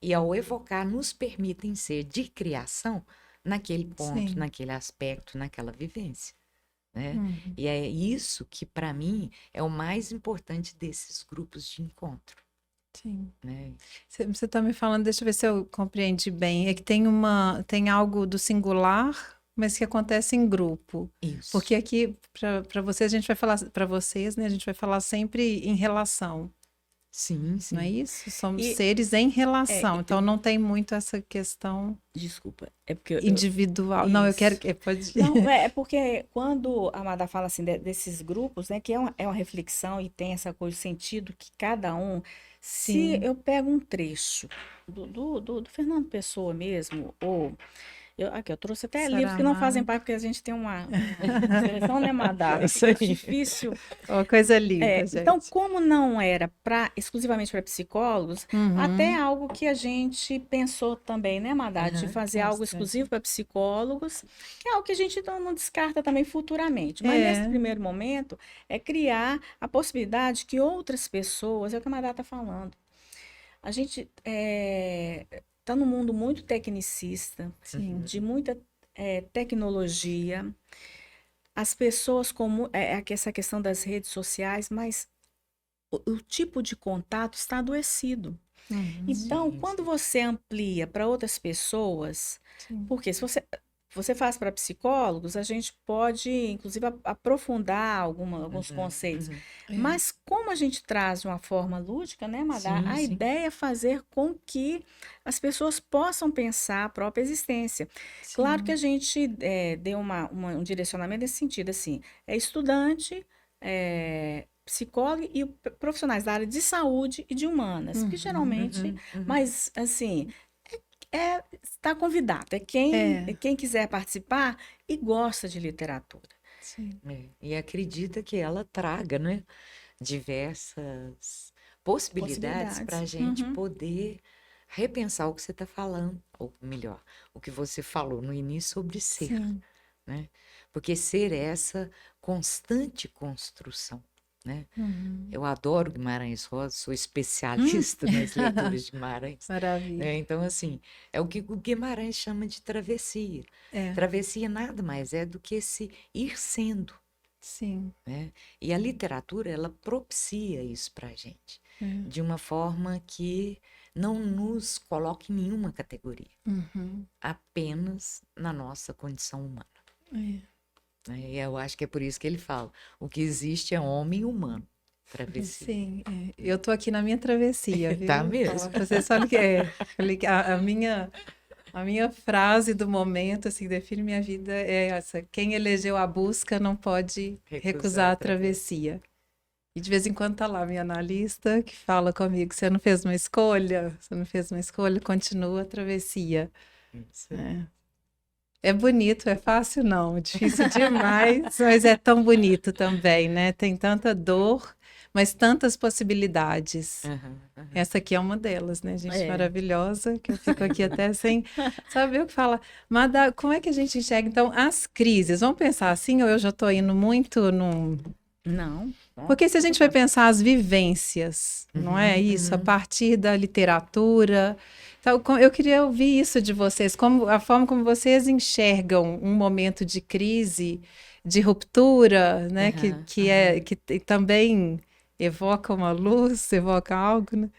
[SPEAKER 2] e ao evocar, nos permitem ser de criação naquele ponto, naquele aspecto, naquela vivência. Né? E é isso que, para mim, é o mais importante desses grupos de encontro.
[SPEAKER 1] Sim.
[SPEAKER 2] Né?
[SPEAKER 1] Você está me falando, deixa eu ver se eu compreendi bem, é que tem algo do singular, mas que acontece em grupo.
[SPEAKER 2] Isso.
[SPEAKER 1] Porque aqui, para vocês, a gente vai falar, para vocês, né, a gente vai falar sempre em relação.
[SPEAKER 2] Sim, sim.
[SPEAKER 1] Não é isso? Somos seres em relação, então não tem muito essa questão.
[SPEAKER 3] Desculpa, é porque
[SPEAKER 1] individual. Não, eu quero que pode.
[SPEAKER 3] Não, é porque quando a Amada fala assim desses grupos, né, que é uma reflexão e tem essa coisa, o sentido que cada um. Se eu pego um trecho do Fernando Pessoa mesmo, ou eu trouxe até livros que não fazem parte, porque a gente tem uma seleção, né, Madá? É difícil.
[SPEAKER 1] Uma coisa linda, gente.
[SPEAKER 3] Então, como não era exclusivamente para psicólogos, até algo que a gente pensou também, né, Madá? De fazer algo exclusivo para psicólogos, que é algo que a gente não descarta também futuramente. Mas nesse primeiro momento, é criar a possibilidade que outras pessoas, é o que a Madá está falando. A gente está num mundo muito tecnicista, de muita tecnologia. As pessoas, essa questão das redes sociais, mas o tipo de contato está adoecido. Então,
[SPEAKER 2] Sim,
[SPEAKER 3] quando
[SPEAKER 2] sim.
[SPEAKER 3] você amplia para outras pessoas,
[SPEAKER 1] sim.
[SPEAKER 3] porque se você faz para psicólogos, a gente pode, inclusive, aprofundar alguns
[SPEAKER 2] Uhum,
[SPEAKER 3] conceitos.
[SPEAKER 2] uhum.
[SPEAKER 1] É,
[SPEAKER 3] Mas como a gente traz de uma forma lúdica, né, Madá,
[SPEAKER 2] Sim,
[SPEAKER 3] a
[SPEAKER 2] sim.
[SPEAKER 3] ideia é fazer com que as pessoas possam pensar a própria existência. Claro que a
[SPEAKER 1] sim.
[SPEAKER 3] gente deu um direcionamento nesse sentido, assim, é estudante, psicólogo e profissionais da área de saúde e de humanas, que
[SPEAKER 1] Uhum.
[SPEAKER 3] geralmente,
[SPEAKER 2] Uhum, uhum.
[SPEAKER 3] mas assim, está convidado, é
[SPEAKER 1] É,
[SPEAKER 3] quem quiser participar e gosta de literatura.
[SPEAKER 1] sim.
[SPEAKER 2] É, e acredita que ela traga, né, diversas possibilidades para a
[SPEAKER 3] Possibilidades.
[SPEAKER 2] gente
[SPEAKER 3] Uhum.
[SPEAKER 2] poder repensar o que você está falando, ou melhor, o que você falou no início sobre ser,
[SPEAKER 1] Sim.
[SPEAKER 2] né? Porque ser é essa constante construção, né?
[SPEAKER 1] Uhum.
[SPEAKER 2] Eu adoro Guimarães Rosa, sou
[SPEAKER 3] Hum.
[SPEAKER 2] especialista nas leituras de Guimarães, né?
[SPEAKER 1] Maravilha.
[SPEAKER 2] Então, assim, é o que o Guimarães chama de travessia.
[SPEAKER 1] É,
[SPEAKER 2] Travessia nada mais é do que esse ir sendo,
[SPEAKER 1] sim.
[SPEAKER 2] né? E a literatura, ela propicia isso para a gente,
[SPEAKER 1] É.
[SPEAKER 2] de uma forma que não nos coloque em nenhuma categoria,
[SPEAKER 1] Uhum.
[SPEAKER 2] apenas na nossa condição humana,
[SPEAKER 1] É.
[SPEAKER 2] né? E eu acho que é por isso que ele fala, o que existe é homem humano, travessia.
[SPEAKER 1] Sim, é. Eu tô aqui na minha travessia,
[SPEAKER 2] Tá
[SPEAKER 1] viu?
[SPEAKER 2] mesmo?
[SPEAKER 1] Falar pra você, sabe o que é? Falei que a minha frase do momento, assim, define minha vida é essa: quem elegeu a busca não pode
[SPEAKER 2] Recusar
[SPEAKER 1] recusar
[SPEAKER 2] a
[SPEAKER 1] a
[SPEAKER 2] travessia.
[SPEAKER 1] travessia. E de vez em quando tá lá minha analista que fala comigo: você não fez uma escolha, você não fez uma escolha, continua a travessia.
[SPEAKER 2] Isso aí.
[SPEAKER 1] É. É bonito, é fácil não, é difícil demais, mas é tão bonito também, né? Tem tanta dor, mas tantas possibilidades.
[SPEAKER 2] Aham, aham.
[SPEAKER 1] Essa aqui é uma delas, né, gente?
[SPEAKER 3] É.
[SPEAKER 1] Maravilhosa, que eu fico aqui até sem saber o que falar. Mas como é que a gente enxerga, então, as crises? Vamos pensar assim, ou eu já estou indo muito num.
[SPEAKER 3] Não, ó,
[SPEAKER 1] Porque se a
[SPEAKER 3] fica à
[SPEAKER 1] gente vai
[SPEAKER 3] vontade.
[SPEAKER 1] pensar as vivências, não é
[SPEAKER 2] Uhum,
[SPEAKER 1] isso? A
[SPEAKER 2] uhum.
[SPEAKER 1] partir da literatura. Então, eu queria ouvir isso de vocês, como a forma como vocês enxergam um momento de crise, de ruptura, né? Que,
[SPEAKER 2] Aham,
[SPEAKER 1] que é
[SPEAKER 2] aham.
[SPEAKER 1] que também evoca uma luz, evoca algo, né?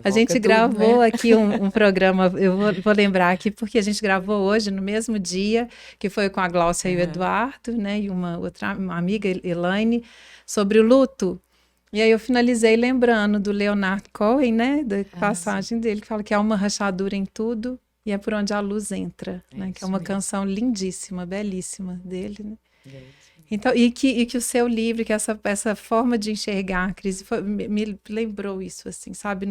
[SPEAKER 1] A
[SPEAKER 2] Evoca
[SPEAKER 1] gente
[SPEAKER 2] tudo,
[SPEAKER 1] gravou
[SPEAKER 2] né?
[SPEAKER 1] aqui um programa, eu vou lembrar aqui, porque a gente gravou hoje, no mesmo dia, que foi com a Gláucia e o
[SPEAKER 2] Aham,
[SPEAKER 1] Eduardo, né? E uma outra uma amiga, Elaine, sobre o luto. E aí eu finalizei lembrando do Leonard Cohen, né? Da
[SPEAKER 2] ah, sim.
[SPEAKER 1] passagem dele, que fala que há uma rachadura em tudo e é por onde a luz entra,
[SPEAKER 2] É
[SPEAKER 1] né? Que é
[SPEAKER 2] isso
[SPEAKER 1] uma
[SPEAKER 2] mesmo.
[SPEAKER 1] canção lindíssima, belíssima dele, né?
[SPEAKER 2] É isso mesmo.
[SPEAKER 1] Então, e que o seu livro, que essa forma de enxergar a crise me lembrou isso, assim, sabe?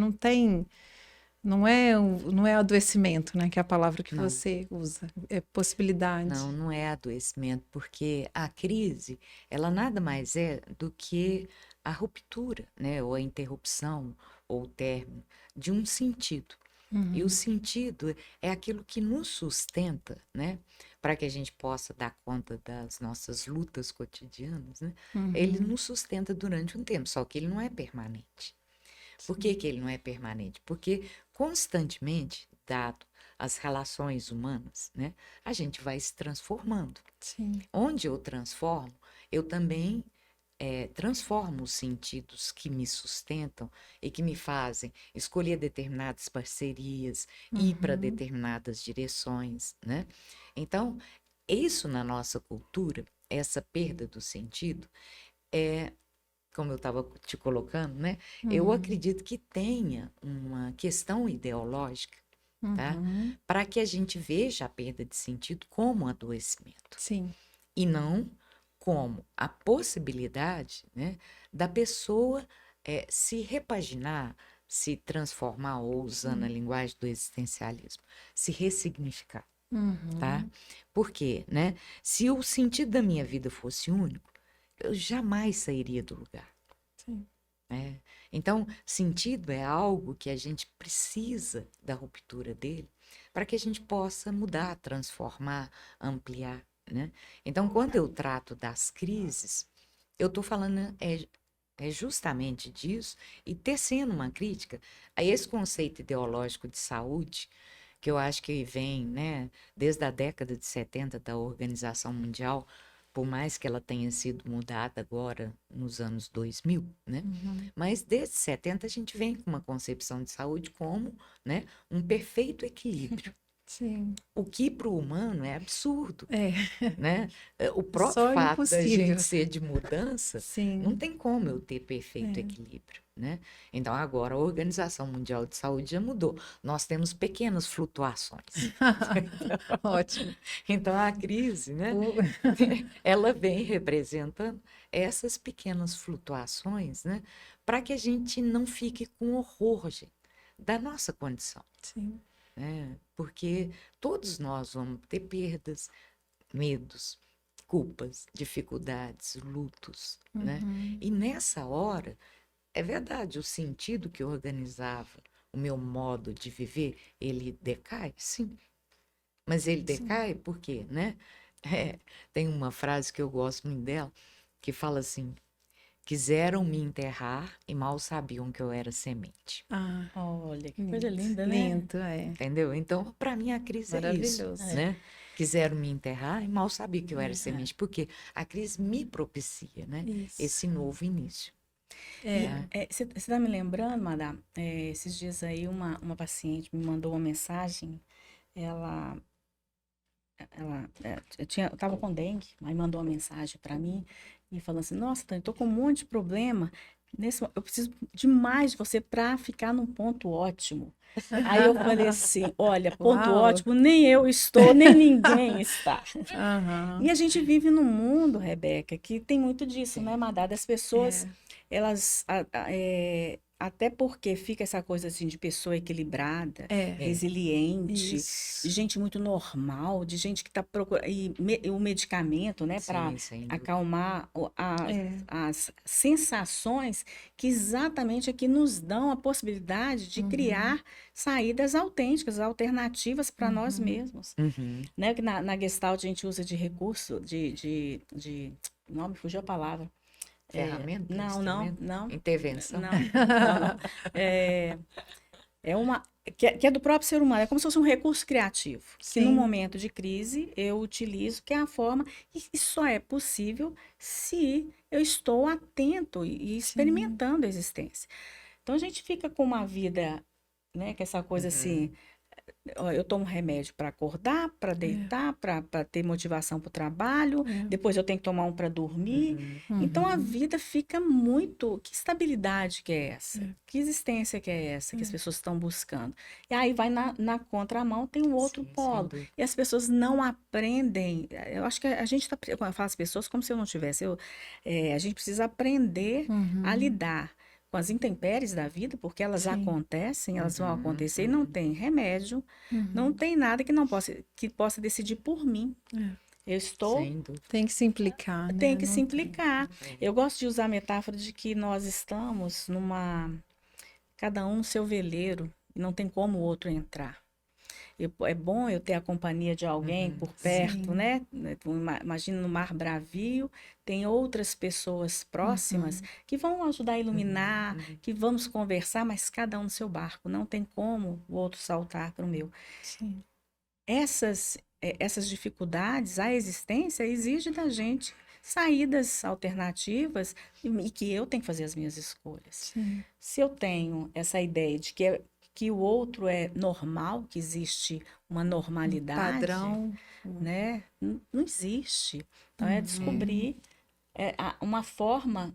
[SPEAKER 1] Não é adoecimento, né? Que é a palavra que
[SPEAKER 2] Não,
[SPEAKER 1] você usa, é possibilidade.
[SPEAKER 2] não é adoecimento, porque a crise, ela nada mais é do que a ruptura, né? Ou a interrupção, ou o término de um sentido. E o
[SPEAKER 1] Uhum,
[SPEAKER 2] sentido é aquilo que nos sustenta, né? Para que a gente possa dar conta das nossas lutas cotidianas, né? Ele
[SPEAKER 1] uhum,
[SPEAKER 2] nos sustenta durante um tempo, só que ele não é permanente. Por que que ele não é permanente? Porque constantemente, dado as relações humanas, né? A gente vai se transformando.
[SPEAKER 1] sim,
[SPEAKER 2] Onde eu transformo, eu também transformo os sentidos que me sustentam e que me fazem escolher determinadas parcerias, ir para
[SPEAKER 1] uhum,
[SPEAKER 2] determinadas direções, né? Então, isso na nossa cultura, essa perda do sentido, é, como eu estava te colocando, né? Eu
[SPEAKER 1] uhum,
[SPEAKER 2] acredito que tenha uma questão ideológica, tá?
[SPEAKER 1] uhum,
[SPEAKER 2] Para que a gente veja a perda de sentido como um adoecimento
[SPEAKER 1] sim,
[SPEAKER 2] e não como a possibilidade, né, da pessoa se repaginar, se transformar, ou usando a
[SPEAKER 1] sim,
[SPEAKER 2] linguagem do existencialismo, se ressignificar, tá?
[SPEAKER 1] uhum,
[SPEAKER 2] Por quê, né? Se o sentido da minha vida fosse único, eu jamais sairia do lugar,
[SPEAKER 1] sim,
[SPEAKER 2] né? Então, sentido é algo que a gente precisa da ruptura dele para que a gente possa mudar, transformar, ampliar, né? Então, quando eu trato das crises, eu estou falando justamente disso e tecendo uma crítica a esse conceito ideológico de saúde, que eu acho que vem, né, desde a década de 70 da Organização Mundial, por mais que ela tenha sido mudada agora nos anos 2000, né? Mas desde 70 a gente vem com uma concepção de saúde como, né, um perfeito equilíbrio.
[SPEAKER 1] Sim.
[SPEAKER 2] O que para o humano é absurdo,
[SPEAKER 1] É,
[SPEAKER 2] né? O próprio
[SPEAKER 1] só
[SPEAKER 2] fato da
[SPEAKER 1] impossível.
[SPEAKER 2] gente ser de mudança, não
[SPEAKER 1] Sim.
[SPEAKER 2] tem como eu ter perfeito equilíbrio, né? Então agora a Organização Mundial de Saúde já mudou. Nós temos pequenas flutuações.
[SPEAKER 1] Ótimo.
[SPEAKER 2] Então a crise, né?
[SPEAKER 1] O-
[SPEAKER 2] Ela vem representando essas pequenas flutuações, né? Para que a gente não fique com horror, gente, da nossa condição,
[SPEAKER 1] Sim.
[SPEAKER 2] né? Porque todos nós vamos ter perdas, medos, culpas, dificuldades, lutos, né? E nessa hora, é verdade, o sentido que organizava o meu modo de viver, ele decai? Sim. Mas ele decai por quê, né? Tem uma frase que eu gosto muito dela, que fala assim: quiseram me enterrar e mal sabiam que eu era semente.
[SPEAKER 1] Ah,
[SPEAKER 3] Olha, que coisa linda, né?
[SPEAKER 1] lindo, é.
[SPEAKER 2] Entendeu? Então, para mim, a crise é isso,
[SPEAKER 1] Maravilhoso.
[SPEAKER 2] né? Quiseram me enterrar e mal sabiam que eu era semente, porque a crise me propicia, né?
[SPEAKER 1] Isso.
[SPEAKER 2] Esse novo início.
[SPEAKER 3] Você está me lembrando, Madá, esses dias aí uma paciente me mandou uma mensagem, ela, eu tava com dengue, aí mandou uma mensagem para mim e falando assim, nossa, Tânia, tô com um monte de problema, eu preciso demais de você para ficar num ponto ótimo. Aí eu falei assim, olha, ponto
[SPEAKER 1] Uau.
[SPEAKER 3] ótimo, nem eu estou, nem ninguém está.
[SPEAKER 1] Aham.
[SPEAKER 3] E a gente vive num mundo, Rebeca, que tem muito disso, né, Madá? Das pessoas, elas, até porque fica essa coisa assim de pessoa equilibrada,
[SPEAKER 1] É.
[SPEAKER 3] resiliente,
[SPEAKER 1] Isso.
[SPEAKER 3] de gente muito normal, de gente que está procurando. E o medicamento, né, para
[SPEAKER 2] Sim, sem dúvida.
[SPEAKER 3] acalmar
[SPEAKER 1] É.
[SPEAKER 3] as sensações que exatamente aqui nos dão a possibilidade de criar saídas autênticas, alternativas para nós mesmos.
[SPEAKER 2] Uhum.
[SPEAKER 3] Né? Que na Gestalt a gente usa de recurso, nome, fugiu a palavra.
[SPEAKER 2] Ferramenta,
[SPEAKER 3] Não,
[SPEAKER 2] instrumento,
[SPEAKER 3] não.
[SPEAKER 2] intervenção.
[SPEAKER 3] Não. É uma que é do próprio ser humano, é como se fosse um recurso criativo, que no
[SPEAKER 1] Sim.
[SPEAKER 3] momento de crise eu utilizo, que é a forma, e só é possível se eu estou atento e experimentando a existência. Então a gente fica com uma vida, né, que essa coisa assim, ó, eu tomo remédio para acordar, para deitar, para ter motivação para o trabalho, depois eu tenho que tomar um para dormir. Então a vida fica muito. Que estabilidade que é essa? Que existência que é essa que as pessoas estão buscando? E aí vai na contramão, tem um outro
[SPEAKER 2] Sim, sem
[SPEAKER 3] polo.
[SPEAKER 2] dúvida.
[SPEAKER 3] E as pessoas não aprendem. Eu acho que a gente está. Quando eu falo as pessoas, como se eu não tivesse. A gente precisa aprender a lidar com as intempéries da vida, porque elas
[SPEAKER 1] Sim.
[SPEAKER 3] acontecem, elas vão acontecer e não tem remédio, não tem nada que possa decidir por mim. Eu estou,
[SPEAKER 2] Sem dúvida.
[SPEAKER 1] Tem que se implicar, né?
[SPEAKER 3] tem que
[SPEAKER 1] Não
[SPEAKER 3] se implicar. Eu gosto de usar a metáfora de que nós estamos cada um no seu veleiro, e não tem como o outro entrar. É bom eu ter a companhia de alguém por perto,
[SPEAKER 1] Sim.
[SPEAKER 3] né? Imagina no mar bravio, tem outras pessoas próximas que vão ajudar a iluminar, que vamos conversar, mas cada um no seu barco. Não tem como o outro saltar para o meu.
[SPEAKER 1] Sim.
[SPEAKER 3] Essas dificuldades, a existência exige da gente saídas alternativas e que eu tenho que fazer as minhas escolhas.
[SPEAKER 1] Sim.
[SPEAKER 3] Se eu tenho essa ideia de que o outro é normal, que existe uma normalidade,
[SPEAKER 1] Padrão.
[SPEAKER 3] né? Não existe. Então, é descobrir uma forma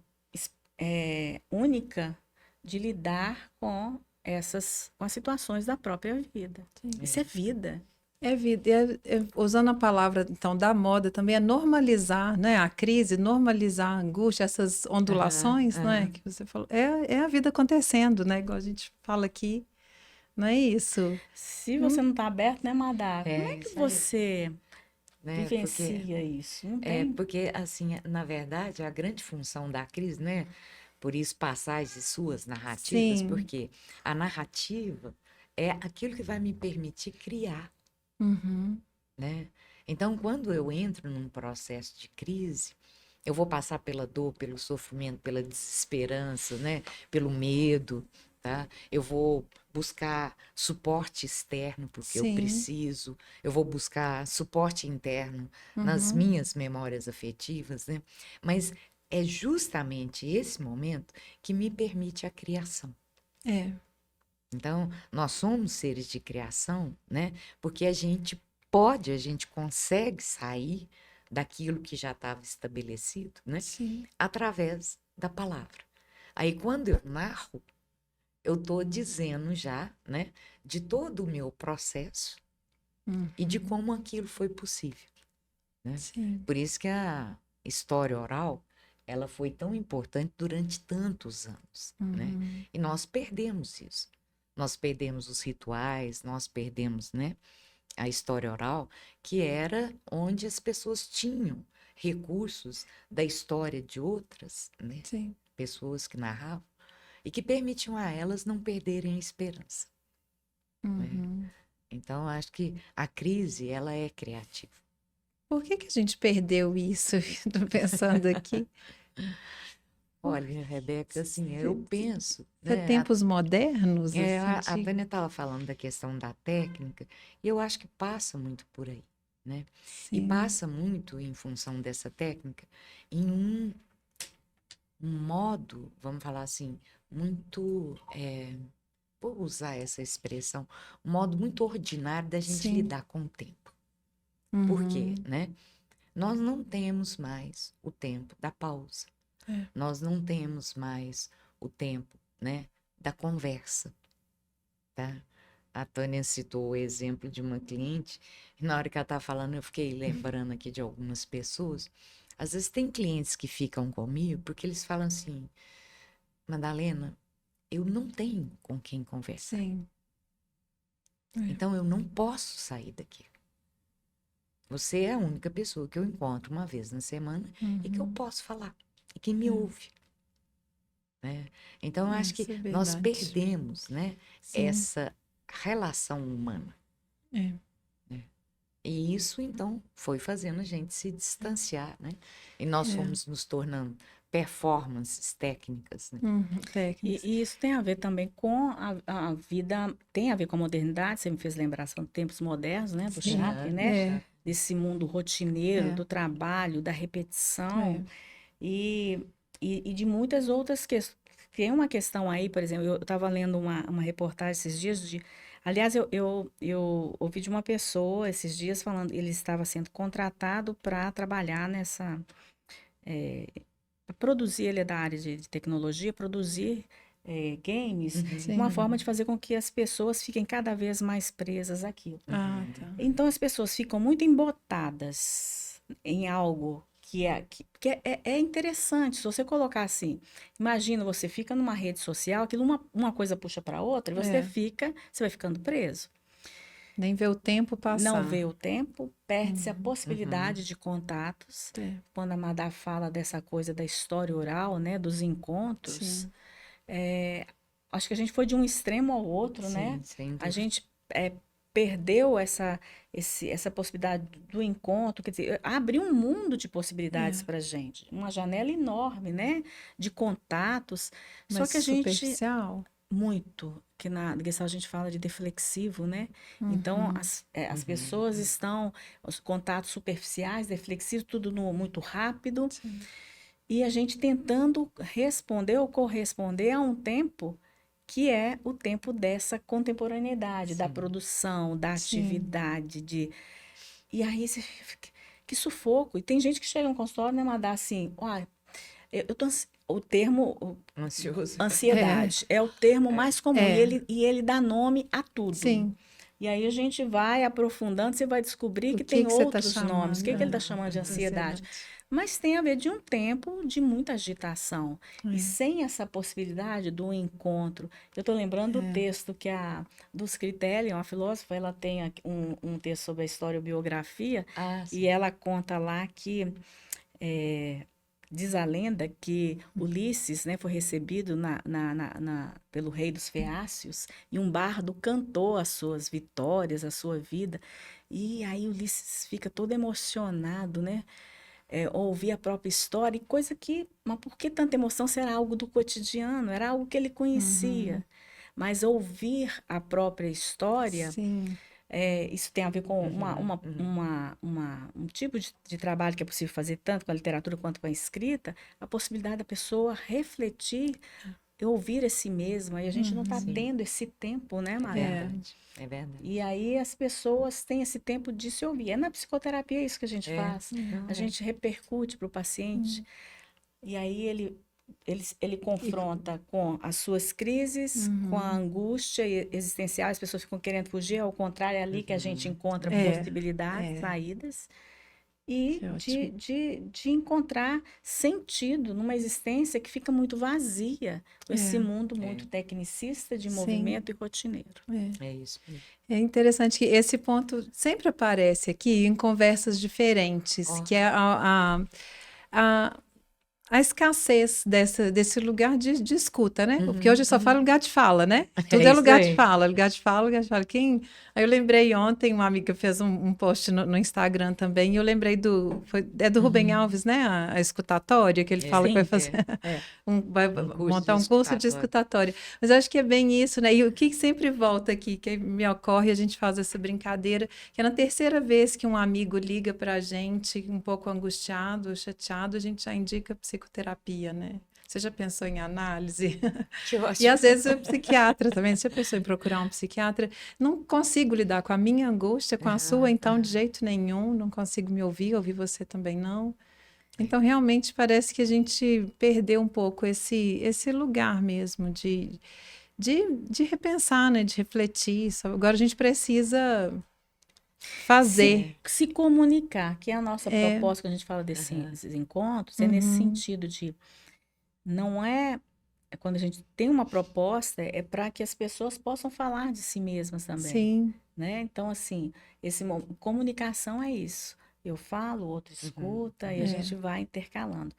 [SPEAKER 3] única de lidar com com as situações da própria vida. Isso é vida.
[SPEAKER 1] É vida. Usando a palavra, então, da moda também, é normalizar, né? A crise, normalizar a angústia, essas ondulações, né? Que você falou. É a vida acontecendo, né? Igual a gente fala aqui. Não é isso?
[SPEAKER 3] Se você não está aberto, né, Madá? Como é que
[SPEAKER 2] isso aí.
[SPEAKER 3] você
[SPEAKER 2] Né?
[SPEAKER 3] vivencia isso? Não
[SPEAKER 2] É,
[SPEAKER 3] tem.
[SPEAKER 2] porque, assim, na verdade, a grande função da crise, né? Por isso, passagens suas narrativas,
[SPEAKER 1] Sim.
[SPEAKER 2] porque a narrativa é aquilo que vai me permitir criar,
[SPEAKER 1] Uhum.
[SPEAKER 2] né? Então, quando eu entro num processo de crise, eu vou passar pela dor, pelo sofrimento, pela desesperança, né? Pelo medo, tá? Eu vou buscar suporte externo porque eu
[SPEAKER 1] Sim.
[SPEAKER 2] preciso, eu vou buscar suporte interno nas
[SPEAKER 1] Uhum.
[SPEAKER 2] minhas memórias afetivas, né? Mas é justamente esse momento que me permite a criação.
[SPEAKER 1] É.
[SPEAKER 2] Então, nós somos seres de criação, né? Porque a gente pode, a gente consegue sair daquilo que já estava estabelecido, né?
[SPEAKER 1] Sim.
[SPEAKER 2] Através da palavra. Aí, quando eu narro, eu estou dizendo já, né? De todo o meu processo e de como aquilo foi possível, né?
[SPEAKER 1] Sim.
[SPEAKER 2] Por isso que a história oral, ela foi tão importante durante tantos anos, né? E nós perdemos isso. Nós perdemos os rituais, nós perdemos, né, a história oral, que era onde as pessoas tinham recursos da história de outras, né,
[SPEAKER 1] Sim.
[SPEAKER 2] pessoas que narravam, e que permitiam a elas não perderem a esperança, né?
[SPEAKER 1] Uhum.
[SPEAKER 2] Então, acho que a crise, ela é criativa.
[SPEAKER 1] Por que que a gente perdeu isso? Estou pensando aqui.
[SPEAKER 2] Olha, Rebeca, assim, eu penso,
[SPEAKER 1] É
[SPEAKER 2] né,
[SPEAKER 1] tempos modernos, assim,
[SPEAKER 2] a Tânia estava falando da questão da técnica, e eu acho que passa muito por aí, né? E
[SPEAKER 1] sim.
[SPEAKER 2] passa muito em função dessa técnica em um modo, vamos falar assim, muito, vou usar essa expressão, um modo muito ordinário da gente
[SPEAKER 1] Sim.
[SPEAKER 2] lidar com o tempo. Por quê,
[SPEAKER 1] Uhum.
[SPEAKER 2] né? Nós não temos mais o tempo da pausa.
[SPEAKER 1] É.
[SPEAKER 2] Nós não temos mais o tempo, né, da conversa, tá? A Tânia citou o exemplo de uma cliente, e na hora que ela estava falando, eu fiquei lembrando aqui de algumas pessoas. Às vezes tem clientes que ficam comigo porque eles falam assim: Madalena, eu não tenho com quem conversar,
[SPEAKER 1] Sim.
[SPEAKER 2] então eu não posso sair daqui. Você é a única pessoa que eu encontro uma vez na semana e que eu posso falar, e que me ouve, né? Então, eu acho que
[SPEAKER 1] Isso é
[SPEAKER 2] nós
[SPEAKER 1] verdade.
[SPEAKER 2] perdemos, né,
[SPEAKER 1] Sim.
[SPEAKER 2] essa relação humana.
[SPEAKER 1] É.
[SPEAKER 2] E isso, então, foi fazendo a gente se distanciar, né? E nós
[SPEAKER 1] É.
[SPEAKER 2] fomos nos tornando performances técnicas, né?
[SPEAKER 1] Técnicas.
[SPEAKER 3] E isso tem a ver também com a vida, tem a ver com a modernidade, você me fez lembrar, são tempos modernos, né, do
[SPEAKER 1] Sim.
[SPEAKER 3] Chaplin, né?
[SPEAKER 1] É.
[SPEAKER 3] Desse mundo rotineiro,
[SPEAKER 1] É.
[SPEAKER 3] do trabalho, da repetição
[SPEAKER 1] É.
[SPEAKER 3] e, e de muitas outras questões. Tem uma questão aí, por exemplo, eu estava lendo uma reportagem esses dias de. Aliás, eu ouvi de uma pessoa esses dias falando, ele estava sendo contratado para trabalhar nessa. Pra produzir, ele é da área de tecnologia, produzir games, uma
[SPEAKER 1] Sim.
[SPEAKER 3] forma de fazer com que as pessoas fiquem cada vez mais presas àquilo.
[SPEAKER 1] Ah, tá.
[SPEAKER 3] Então as pessoas ficam muito embotadas em algo que é interessante. Se você colocar assim, imagina você fica numa rede social, aquilo uma coisa puxa para outra, e você
[SPEAKER 1] É.
[SPEAKER 3] vai ficando preso.
[SPEAKER 1] Nem ver o tempo
[SPEAKER 3] Não
[SPEAKER 1] passar.
[SPEAKER 3] vê o tempo, perde-se a possibilidade de contatos.
[SPEAKER 1] É.
[SPEAKER 3] Quando a Madá fala dessa coisa da história oral, né, dos encontros,
[SPEAKER 1] Sim.
[SPEAKER 3] acho que a gente foi de um extremo ao outro, né?
[SPEAKER 2] Sim, sem
[SPEAKER 3] A
[SPEAKER 2] dúvida.
[SPEAKER 3] gente perdeu essa possibilidade do encontro, quer dizer, abriu um mundo de possibilidades
[SPEAKER 1] É.
[SPEAKER 3] para a gente, uma janela enorme, né, de contatos. Só
[SPEAKER 1] Mas
[SPEAKER 3] que a gente
[SPEAKER 1] superficial.
[SPEAKER 3] muito, que na Gestalt a gente fala de deflexivo, né? Então,
[SPEAKER 1] Uhum.
[SPEAKER 3] as pessoas estão, os contatos superficiais, reflexivos, tudo muito rápido,
[SPEAKER 1] Sim.
[SPEAKER 3] e a gente tentando responder ou corresponder a um tempo que é o tempo dessa contemporaneidade, da
[SPEAKER 2] Sim.
[SPEAKER 3] produção, da
[SPEAKER 1] Sim.
[SPEAKER 3] atividade, E aí você fica, que sufoco. E tem gente que chega no consultório, né, Madá, assim, olha, eu tô o termo
[SPEAKER 2] Ansioso.
[SPEAKER 3] ansiedade é o termo mais comum
[SPEAKER 1] É.
[SPEAKER 3] e ele dá nome a tudo.
[SPEAKER 1] Sim.
[SPEAKER 3] E aí a gente vai aprofundando, você vai descobrir
[SPEAKER 1] O
[SPEAKER 3] que
[SPEAKER 1] que
[SPEAKER 3] tem
[SPEAKER 1] que você está
[SPEAKER 3] outros nomes. O
[SPEAKER 1] chamando?
[SPEAKER 3] que ele está chamando de ansiedade?
[SPEAKER 1] Ansiedade.
[SPEAKER 3] Mas tem a ver de um tempo de muita agitação. E
[SPEAKER 1] É.
[SPEAKER 3] sem essa possibilidade do encontro. Eu estou lembrando do texto que do Scritelli, uma filósofa, ela tem um texto sobre a historiobiografia,
[SPEAKER 2] Ah,
[SPEAKER 3] e
[SPEAKER 2] sim.
[SPEAKER 3] ela conta lá que diz a lenda que Ulisses, né, foi recebido pelo rei dos Feácios e um bardo cantou as suas vitórias, a sua vida. E aí Ulisses fica todo emocionado, né? Ouvir a própria história, e coisa que. Mas por que tanta emoção? Se era algo do cotidiano, era algo que ele conhecia. mas ouvir a própria história,
[SPEAKER 1] Sim.
[SPEAKER 3] isso tem a ver com um tipo de trabalho que é possível fazer tanto com a literatura quanto com a escrita, a possibilidade da pessoa refletir e ouvir a si mesma, e a gente não está
[SPEAKER 2] Sim.
[SPEAKER 3] tendo esse tempo, né,
[SPEAKER 2] É
[SPEAKER 3] Maria?
[SPEAKER 2] verdade. É verdade.
[SPEAKER 3] E aí as pessoas têm esse tempo de se ouvir. É na psicoterapia isso que a gente faz.
[SPEAKER 2] Não,
[SPEAKER 3] A gente repercute para o paciente, e aí ele confronta com as suas crises, com a angústia existencial, as pessoas ficam querendo fugir, ao contrário, é ali que a gente encontra possibilidades, saídas, e
[SPEAKER 1] Que ótimo.
[SPEAKER 3] de encontrar sentido numa existência que fica muito vazia, com esse mundo muito tecnicista de
[SPEAKER 1] Sim.
[SPEAKER 3] movimento e rotineiro.
[SPEAKER 2] É isso mesmo.
[SPEAKER 1] É interessante que esse ponto sempre aparece aqui em conversas diferentes, que é a escassez desse lugar de escuta, né? Porque hoje só fala lugar de fala, né? Tudo é
[SPEAKER 2] isso
[SPEAKER 1] lugar
[SPEAKER 2] aí.
[SPEAKER 1] de fala, lugar de fala, lugar de fala. Aí eu lembrei ontem, uma amiga fez um post no Instagram também, e eu lembrei é do Rubem Alves, né? A escutatória, que ele fala que vai fazer, vai montar um curso de escutatória. Mas eu acho que é bem isso, né? E o que sempre volta aqui, que me ocorre, a gente faz essa brincadeira, que é na terceira vez que um amigo liga pra gente, um pouco angustiado, chateado, a gente já indica psicoterapia, né? Você já pensou em análise?
[SPEAKER 2] Que ótimo.
[SPEAKER 1] E às vezes o psiquiatra também, você já pensou em procurar um psiquiatra? Não consigo lidar com a minha angústia, com a sua, então de jeito nenhum, não consigo me ouvir você também não. Então realmente parece que a gente perdeu um pouco esse lugar mesmo de repensar, né? De refletir. Agora a gente precisa fazer.
[SPEAKER 3] Se comunicar, que é a nossa proposta, quando a gente fala desses encontros, é nesse sentido de não quando a gente tem uma proposta, é para que as pessoas possam falar de si mesmas também.
[SPEAKER 1] Sim.
[SPEAKER 3] Né? Então, assim, comunicação é isso. Eu falo, o outro escuta e a gente vai intercalando.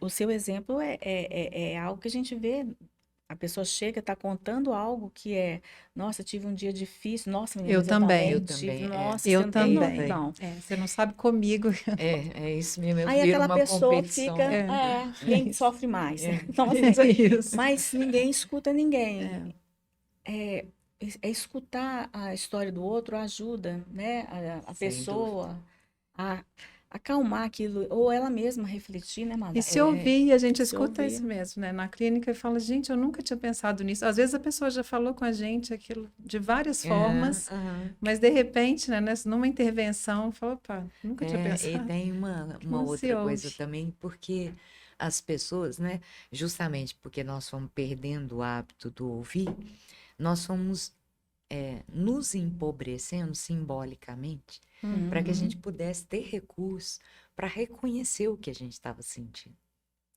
[SPEAKER 3] O seu exemplo é algo que a gente vê. A pessoa chega, está contando algo que nossa, tive um dia difícil, nossa, menina,
[SPEAKER 1] Eu
[SPEAKER 3] mas
[SPEAKER 1] também.
[SPEAKER 3] eu tive, nossa,
[SPEAKER 1] Eu
[SPEAKER 3] você não tem
[SPEAKER 1] também.
[SPEAKER 3] noção.
[SPEAKER 1] Você não sabe comigo.
[SPEAKER 2] É isso mesmo.
[SPEAKER 3] Aí
[SPEAKER 2] Vira
[SPEAKER 3] aquela
[SPEAKER 2] uma
[SPEAKER 3] pessoa
[SPEAKER 2] competição.
[SPEAKER 3] fica, quem sofre mais. Então, assim,
[SPEAKER 1] Isso.
[SPEAKER 3] mas ninguém escuta ninguém. Escutar a história do outro ajuda, né, a
[SPEAKER 2] Sem
[SPEAKER 3] pessoa a acalmar aquilo, ou ela mesma refletir, né,
[SPEAKER 1] E
[SPEAKER 3] Madá?
[SPEAKER 1] se ouvir, a gente
[SPEAKER 3] se
[SPEAKER 1] escuta
[SPEAKER 3] ouvir.
[SPEAKER 1] isso mesmo, né? Na clínica e fala, gente, eu nunca tinha pensado nisso. Às vezes a pessoa já falou com a gente aquilo de várias formas, mas de repente, né, numa intervenção, falou, opa, nunca tinha pensado.
[SPEAKER 2] E tem uma
[SPEAKER 1] Não se
[SPEAKER 2] outra coisa
[SPEAKER 1] ouve.
[SPEAKER 2] também, porque as pessoas, né, justamente porque nós fomos perdendo o hábito do ouvir, nós fomos nos empobrecendo simbolicamente para que a gente pudesse ter recursos para reconhecer o que a gente estava sentindo,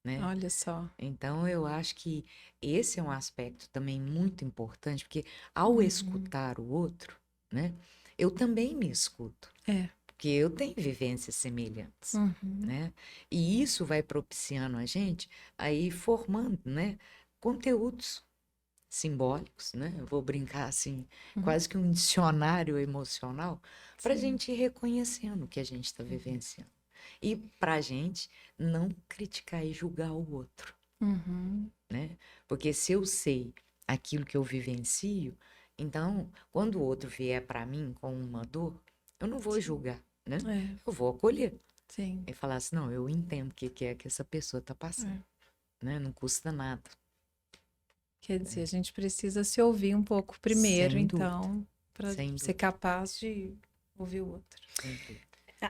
[SPEAKER 2] né?
[SPEAKER 1] Olha só.
[SPEAKER 2] Então, eu acho que esse é um aspecto também muito importante, porque ao escutar o outro, né, eu também me escuto. Porque eu tenho vivências semelhantes, né? E isso vai propiciando a gente a ir formando, né, conteúdos simbólicos, né? Eu vou brincar assim, quase que um dicionário emocional, para a gente ir reconhecendo o que a gente está vivenciando. E para a gente não criticar e julgar o outro, né? Porque se eu sei aquilo que eu vivencio, então, quando o outro vier para mim com uma dor, eu não vou julgar, né? Eu vou acolher.
[SPEAKER 1] Sim.
[SPEAKER 2] E falar assim, não, eu entendo o que é que essa pessoa está passando, né? Não custa nada.
[SPEAKER 1] Quer dizer, a gente precisa se ouvir um pouco primeiro,
[SPEAKER 2] Sem dúvida.
[SPEAKER 1] então, para
[SPEAKER 2] Sem
[SPEAKER 1] ser
[SPEAKER 2] dúvida.
[SPEAKER 1] capaz de ouvir o outro.
[SPEAKER 2] Sem dúvida.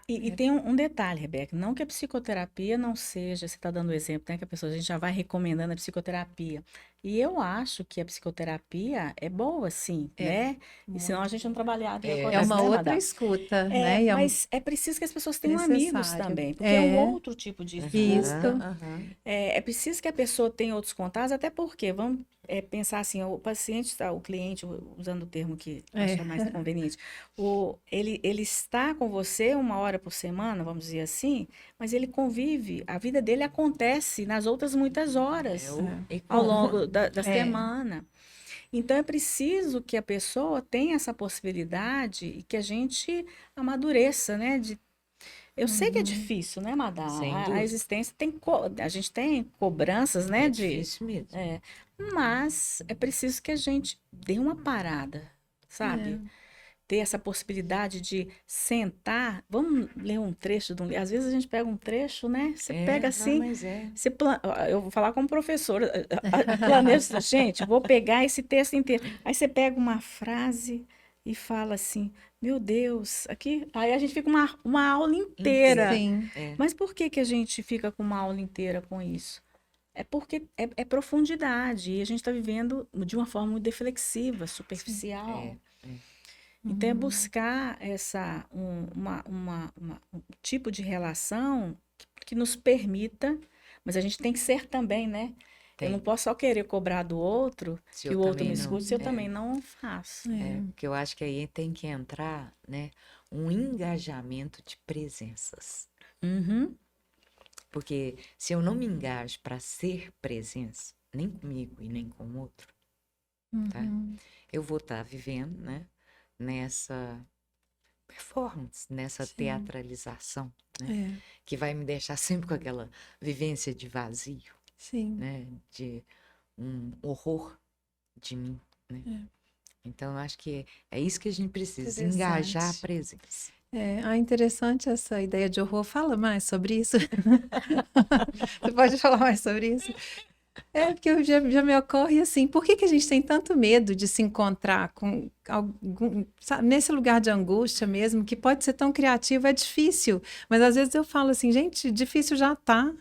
[SPEAKER 3] E tem um detalhe, Rebeca, não que a psicoterapia não seja, você está dando o exemplo, né, que a gente já vai recomendando a psicoterapia. E eu acho que a psicoterapia é boa, sim, né? E senão a gente não trabalharia.
[SPEAKER 1] É uma outra escuta, né?
[SPEAKER 3] Mas é preciso que as pessoas tenham amigos
[SPEAKER 1] necessário.
[SPEAKER 3] também, porque é um outro tipo de escuta.
[SPEAKER 1] Isso.
[SPEAKER 3] É preciso que a pessoa tenha outros contatos, até porque, vamos pensar assim, o paciente, o cliente, usando o termo que acho mais conveniente, ele está com você 1 hora por semana, vamos dizer assim, mas ele convive, a vida dele acontece nas outras muitas horas ao longo da semana. Então, é preciso que a pessoa tenha essa possibilidade e que a gente amadureça, né? Eu sei que é difícil, né, Madá?
[SPEAKER 2] Sem
[SPEAKER 3] A
[SPEAKER 2] dúvida.
[SPEAKER 3] existência a gente tem cobranças, né?
[SPEAKER 2] É difícil mesmo.
[SPEAKER 3] mas é preciso que a gente dê uma parada, sabe? Ter essa possibilidade de sentar. Vamos ler um trecho de um livro. Às vezes a gente pega um trecho, né? Você pega
[SPEAKER 2] Não,
[SPEAKER 3] assim,
[SPEAKER 2] mas é.
[SPEAKER 3] eu vou falar como professora, planeja, gente, vou pegar esse texto inteiro. Aí você pega uma frase e fala assim, meu Deus, aqui. Aí a gente fica uma aula inteira.
[SPEAKER 1] Sim.
[SPEAKER 2] É.
[SPEAKER 3] Mas por que que a gente fica com uma aula inteira com isso? É porque é profundidade e a gente está vivendo de uma forma muito deflexiva, superficial.
[SPEAKER 2] É.
[SPEAKER 3] Então é buscar um tipo de relação que nos permita, mas a gente tem que ser também, né? Eu não
[SPEAKER 2] Tem.
[SPEAKER 3] posso só querer cobrar do outro,
[SPEAKER 2] Se
[SPEAKER 3] que
[SPEAKER 2] eu
[SPEAKER 3] o outro
[SPEAKER 2] também
[SPEAKER 3] me
[SPEAKER 2] não.
[SPEAKER 3] escute, se eu
[SPEAKER 2] É.
[SPEAKER 3] também não faço.
[SPEAKER 2] Porque eu acho que aí tem que entrar, né, um engajamento de presenças.
[SPEAKER 3] Uhum,
[SPEAKER 2] Porque se eu não me engajo para ser presença, nem comigo e nem com o outro, tá? Eu vou estar vivendo, né, nessa performance, nessa teatralização, né, que vai me deixar sempre com aquela vivência de vazio,
[SPEAKER 1] Sim.
[SPEAKER 2] né, de um horror de mim, né? Então, eu acho que é isso que a gente precisa, engajar a
[SPEAKER 1] Interessante.
[SPEAKER 2] presença.
[SPEAKER 1] Interessante essa ideia de horror. Fala mais sobre isso. Você pode falar mais sobre isso? Porque já me ocorre assim, por que que a gente tem tanto medo de se encontrar com algum, sabe, nesse lugar de angústia mesmo, que pode ser tão criativo, é difícil. Mas às vezes eu falo assim, gente, difícil já tá,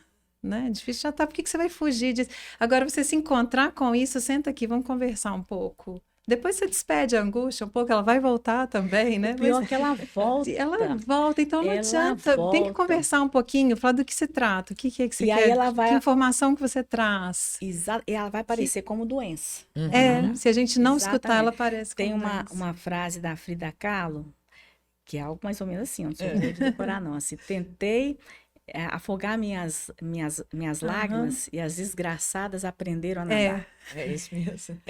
[SPEAKER 1] né? Difícil já tá, por que que você vai fugir disso? Agora você se encontrar com isso, senta aqui, vamos conversar um pouco. Depois você despede a angústia um pouco, ela vai voltar também, né?
[SPEAKER 3] O pior
[SPEAKER 1] Mas
[SPEAKER 3] é que ela volta.
[SPEAKER 1] ela volta, então não
[SPEAKER 3] Ela
[SPEAKER 1] adianta. Tem que
[SPEAKER 3] volta.
[SPEAKER 1] conversar um pouquinho, falar do que se trata, o que é que você
[SPEAKER 3] E aí
[SPEAKER 1] quer,
[SPEAKER 3] ela
[SPEAKER 1] que
[SPEAKER 3] vai,
[SPEAKER 1] informação que você traz.
[SPEAKER 3] e ela vai
[SPEAKER 1] Que,
[SPEAKER 3] aparecer como doença.
[SPEAKER 1] se a gente não escutar, ela
[SPEAKER 3] Exatamente.
[SPEAKER 1] parece
[SPEAKER 3] Tem
[SPEAKER 1] como doença.
[SPEAKER 3] uma frase da Frida Kahlo, que é algo mais ou menos assim, eu não sou boa de decorar, não. Assim, tentei afogar minhas lágrimas e as desgraçadas aprenderam a nadar.
[SPEAKER 2] É isso mesmo.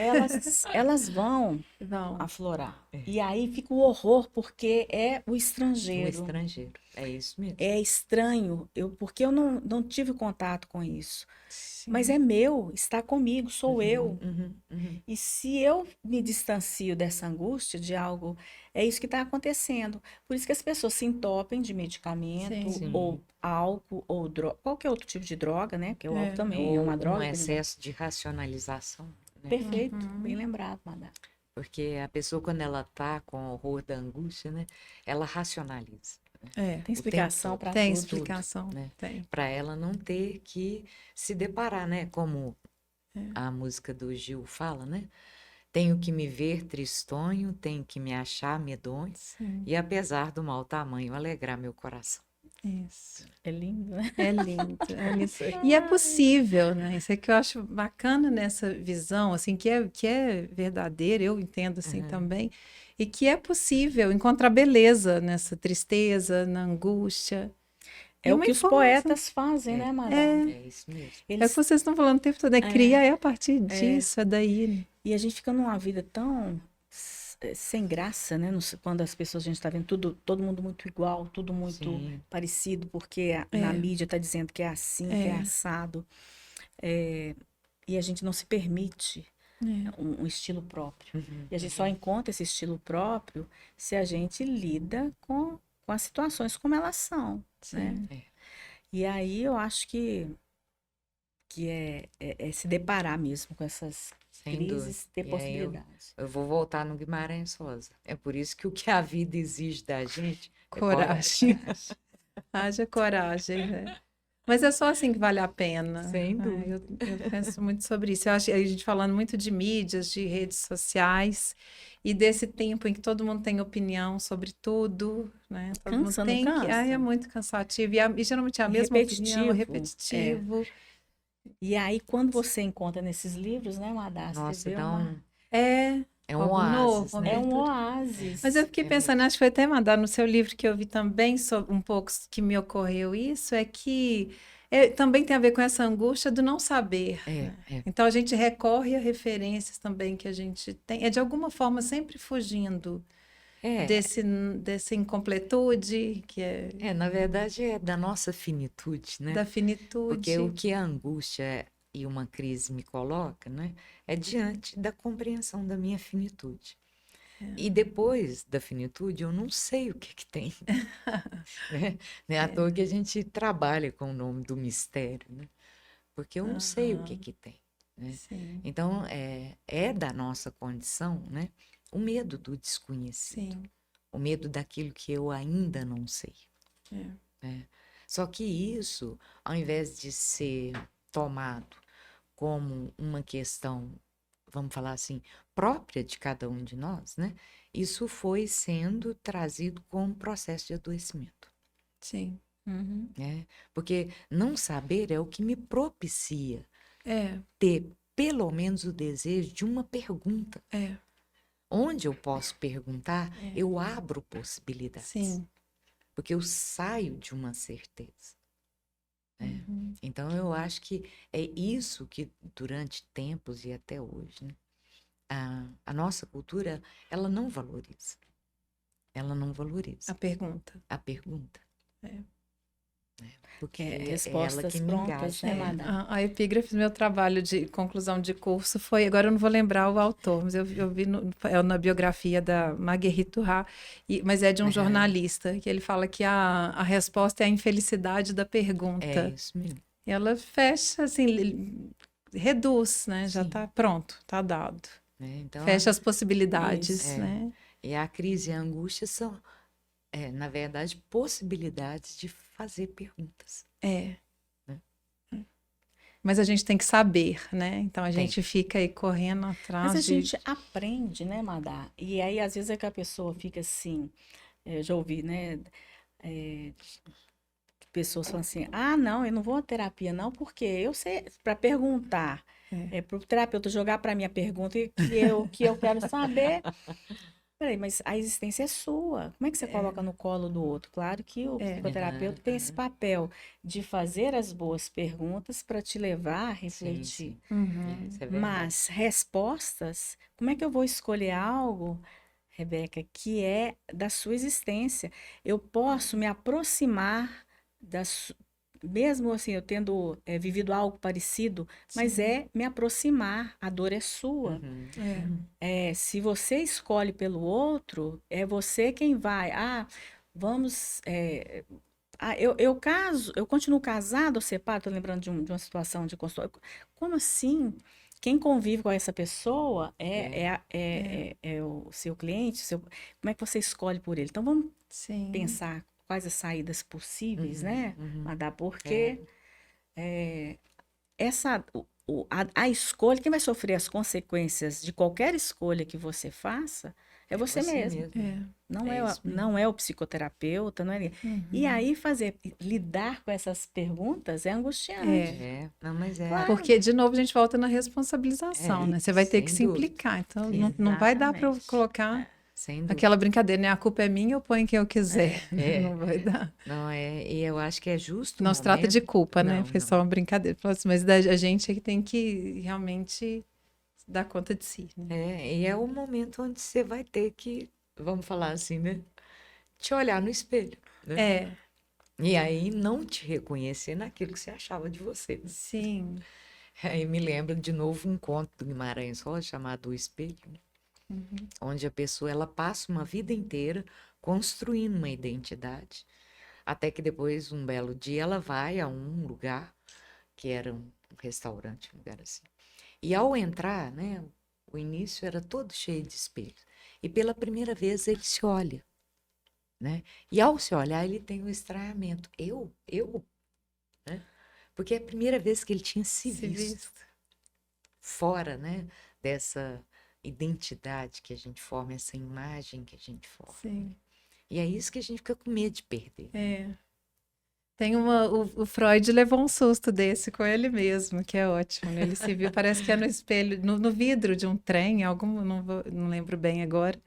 [SPEAKER 3] Elas vão
[SPEAKER 1] Vão.
[SPEAKER 3] aflorar. E aí fica o horror, porque é o
[SPEAKER 2] Um
[SPEAKER 3] estrangeiro.
[SPEAKER 2] estrangeiro. É isso mesmo.
[SPEAKER 3] É estranho, porque eu não tive contato com isso.
[SPEAKER 1] Sim.
[SPEAKER 3] Mas é meu, está comigo, sou eu.
[SPEAKER 2] Uhum.
[SPEAKER 3] E se eu me distancio dessa angústia de algo, é isso que está acontecendo. Por isso que as pessoas se entopem de medicamento,
[SPEAKER 1] Sim.
[SPEAKER 3] ou álcool, ou droga, qualquer outro tipo de droga, né? Porque o álcool também é
[SPEAKER 2] Ou
[SPEAKER 3] uma droga.
[SPEAKER 2] um excesso de racionalização, né?
[SPEAKER 3] Perfeito, bem lembrado, Madá.
[SPEAKER 2] Porque a pessoa, quando ela tá com o horror da angústia, né, ela racionaliza.
[SPEAKER 3] Tem explicação para
[SPEAKER 1] Tem
[SPEAKER 3] tudo.
[SPEAKER 1] explicação,
[SPEAKER 2] né?
[SPEAKER 1] tem.
[SPEAKER 2] Para ela não ter que se deparar, né? Como a música do Gil fala, né? Tenho que me ver tristonho, tenho que me achar medonho, e apesar do mau tamanho, alegrar meu coração.
[SPEAKER 1] Isso.
[SPEAKER 3] É lindo, né?
[SPEAKER 1] É lindo, é lindo. E é possível, né? Isso é que eu acho bacana nessa visão, assim, que é verdadeira, eu entendo assim também, e que é possível encontrar beleza nessa tristeza, na angústia.
[SPEAKER 3] É
[SPEAKER 1] E
[SPEAKER 3] o
[SPEAKER 1] uma
[SPEAKER 3] que os
[SPEAKER 1] informação.
[SPEAKER 3] poetas fazem, né, Madá?
[SPEAKER 2] É isso mesmo.
[SPEAKER 1] É o que vocês estão falando o tempo todo, né? Cria é a partir disso, é daí.
[SPEAKER 3] E a gente fica numa vida tão sem graça, né? Quando as pessoas, a gente está vendo todo mundo muito igual, tudo muito parecido, porque na mídia está dizendo que é assim, que é assado. E a gente não se permite um estilo próprio. E a gente só encontra esse estilo próprio se a gente lida com as situações como elas são, né? E aí eu acho que é se deparar mesmo com essas
[SPEAKER 2] Sem
[SPEAKER 3] crises, ter
[SPEAKER 2] dúvida. E aí
[SPEAKER 3] possibilidades.
[SPEAKER 2] eu vou voltar no Guimarães Rosa. É por isso que o que a vida exige da gente é
[SPEAKER 1] Coragem. Haja coragem, né? Mas é só assim que vale a pena.
[SPEAKER 2] Sem dúvida.
[SPEAKER 1] Eu penso muito sobre isso. Eu acho a gente falando muito de mídias, de redes sociais e desse tempo em que todo mundo tem opinião sobre tudo, né? Todo mundo
[SPEAKER 3] Cansa,
[SPEAKER 1] tem
[SPEAKER 3] não
[SPEAKER 1] que.
[SPEAKER 3] cansa?
[SPEAKER 1] É muito cansativo. E geralmente é a mesma opinião, repetitivo.
[SPEAKER 3] E aí, quando você encontra nesses livros, né, Madá?
[SPEAKER 2] Nossa,
[SPEAKER 3] Você vê
[SPEAKER 2] então é um
[SPEAKER 1] algo
[SPEAKER 2] oásis,
[SPEAKER 1] novo,
[SPEAKER 2] né?
[SPEAKER 3] É um oásis.
[SPEAKER 1] Mas eu fiquei pensando, acho que foi até mandado no seu livro que eu vi também, sobre, um pouco que me ocorreu isso, é que também tem a ver com essa angústia do não saber. Né? Então a gente recorre a referências também que a gente tem, de alguma forma sempre fugindo dessa incompletude, que
[SPEAKER 2] na verdade é da nossa finitude, né?
[SPEAKER 1] da finitude.
[SPEAKER 2] Porque o que é angústia e uma crise me coloca, né, é diante da compreensão da minha finitude. E depois da finitude, eu não sei o que que tem. Né? Não é à toa que a gente trabalha com o nome do mistério, né? Porque eu não sei o que que tem. Né?
[SPEAKER 1] Sim,
[SPEAKER 2] Então, é da nossa condição, né, o medo do desconhecido,
[SPEAKER 1] sim.
[SPEAKER 2] o medo daquilo que eu ainda não sei.
[SPEAKER 1] É.
[SPEAKER 2] Né? Só que isso, ao invés de ser tomado como uma questão, vamos falar assim, própria de cada um de nós, né? Isso foi sendo trazido como processo de adoecimento,
[SPEAKER 1] Sim. Uhum.
[SPEAKER 2] né? Porque não saber é o que me propicia
[SPEAKER 1] É,
[SPEAKER 2] ter pelo menos o desejo de uma pergunta.
[SPEAKER 1] é,
[SPEAKER 2] Onde eu posso perguntar, eu abro possibilidades.
[SPEAKER 1] sim.
[SPEAKER 2] Porque eu saio de uma certeza. Né?
[SPEAKER 1] Uhum.
[SPEAKER 2] Então, eu acho que é isso que, durante tempos e até hoje, né, a nossa cultura, ela não valoriza. Ela não valoriza
[SPEAKER 1] A pergunta.
[SPEAKER 2] a pergunta.
[SPEAKER 1] É.
[SPEAKER 2] Porque
[SPEAKER 3] É,
[SPEAKER 2] é ela
[SPEAKER 3] respostas
[SPEAKER 2] que me
[SPEAKER 3] prontas,
[SPEAKER 2] engaja.
[SPEAKER 3] né,
[SPEAKER 1] É,
[SPEAKER 3] Madá?
[SPEAKER 1] a epígrafe do meu trabalho de conclusão de curso foi, agora eu não vou lembrar o autor, mas eu vi na biografia da Marguerite Duras, mas é de um
[SPEAKER 2] Aham.
[SPEAKER 1] jornalista, que ele fala que a resposta é a infelicidade da
[SPEAKER 2] É
[SPEAKER 1] pergunta.
[SPEAKER 2] isso mesmo.
[SPEAKER 1] E ela fecha, assim, reduz, né? Já
[SPEAKER 2] Sim.
[SPEAKER 1] está pronto, está dado.
[SPEAKER 2] Né? Então,
[SPEAKER 1] Fecha as possibilidades,
[SPEAKER 3] Isso.
[SPEAKER 1] né?
[SPEAKER 2] e a crise e a angústia são, na verdade, possibilidades de fazer perguntas.
[SPEAKER 1] É.
[SPEAKER 2] Né?
[SPEAKER 1] Mas a gente tem que saber, né? Então a
[SPEAKER 2] Tem.
[SPEAKER 1] gente fica aí correndo
[SPEAKER 3] Mas
[SPEAKER 1] atrás
[SPEAKER 3] a
[SPEAKER 1] de.
[SPEAKER 3] gente aprende, né, Madá? E aí, às vezes, é que a pessoa fica assim, já ouvi, né? é, pessoas falam assim, ah, não, eu não vou à terapia, não, porque eu sei, para perguntar, para o terapeuta jogar para mim a pergunta que eu quero saber. Peraí, mas a existência é sua. Como é que você coloca no colo do outro? Claro que o psicoterapeuta tem esse papel de fazer as boas perguntas para te levar a
[SPEAKER 2] Sim,
[SPEAKER 3] refletir.
[SPEAKER 2] sim.
[SPEAKER 1] Uhum.
[SPEAKER 2] Isso é verdade.
[SPEAKER 3] Mas respostas, como é que eu vou escolher algo, Rebeca, que é da sua existência? Eu posso me aproximar mesmo assim, eu tendo vivido algo parecido, mas
[SPEAKER 1] Sim.
[SPEAKER 3] me aproximar, a dor é sua.
[SPEAKER 2] Uhum.
[SPEAKER 3] Se você escolhe pelo outro, é você quem vai. Ah, vamos. Eu caso, eu continuo casado ou separo? Estou lembrando de uma situação de consultório. Como assim? Quem convive com essa pessoa é o seu cliente, como é que você escolhe por ele? Então vamos
[SPEAKER 1] Sim.
[SPEAKER 3] pensar quais as saídas possíveis,
[SPEAKER 2] Uhum,
[SPEAKER 3] né,
[SPEAKER 2] uhum.
[SPEAKER 3] Madá? Porque a escolha, quem vai sofrer as consequências de qualquer escolha que você faça é você mesmo.
[SPEAKER 1] É.
[SPEAKER 3] Não
[SPEAKER 2] É
[SPEAKER 3] é,
[SPEAKER 2] isso mesmo.
[SPEAKER 3] não é o psicoterapeuta, não é ninguém. E aí lidar com essas perguntas é angustiante.
[SPEAKER 2] Não, mas
[SPEAKER 3] Claro.
[SPEAKER 1] Porque, de novo, a gente volta na responsabilização, né? Você vai ter
[SPEAKER 2] sem
[SPEAKER 1] que se
[SPEAKER 2] dúvida.
[SPEAKER 1] implicar. Então,
[SPEAKER 3] Sim.
[SPEAKER 1] não vai dar para
[SPEAKER 3] Exatamente.
[SPEAKER 1] colocar
[SPEAKER 2] sem dúvida.
[SPEAKER 1] aquela brincadeira, né? A culpa é minha, eu ponho quem eu quiser.
[SPEAKER 2] É.
[SPEAKER 1] Não vai dar.
[SPEAKER 2] Não, e eu acho que é justo o
[SPEAKER 1] Não se trata de
[SPEAKER 2] momento.
[SPEAKER 1] culpa, né?
[SPEAKER 2] Não,
[SPEAKER 1] Foi
[SPEAKER 2] não.
[SPEAKER 1] só uma brincadeira. Fala assim, mas a gente é que tem que realmente dar conta de si, né?
[SPEAKER 2] E é o momento onde você vai ter que, vamos falar assim, né? Te olhar no espelho, né?
[SPEAKER 1] É,
[SPEAKER 2] E aí não te reconhecer naquilo que você achava de você.
[SPEAKER 1] sim.
[SPEAKER 2] Aí me lembra de novo um conto do Guimarães Rosa chamado O Espelho, né? Onde a pessoa ela passa uma vida inteira construindo uma identidade, até que depois, um belo dia, ela vai a um lugar que era um restaurante, um lugar assim. E ao entrar, né, o início era todo cheio de espelhos. E pela primeira vez ele se olha, né? E ao se olhar, ele tem um estranhamento. Eu? Né? Porque é a primeira vez que ele tinha se visto fora, né, dessa identidade que a gente forma, essa imagem que a gente forma.
[SPEAKER 1] Sim.
[SPEAKER 2] E é isso que a gente fica com medo de perder.
[SPEAKER 1] Tem o Freud levou um susto desse com ele mesmo, que é ótimo, né? Ele se viu, parece que é no espelho, no vidro de um trem, não lembro bem agora,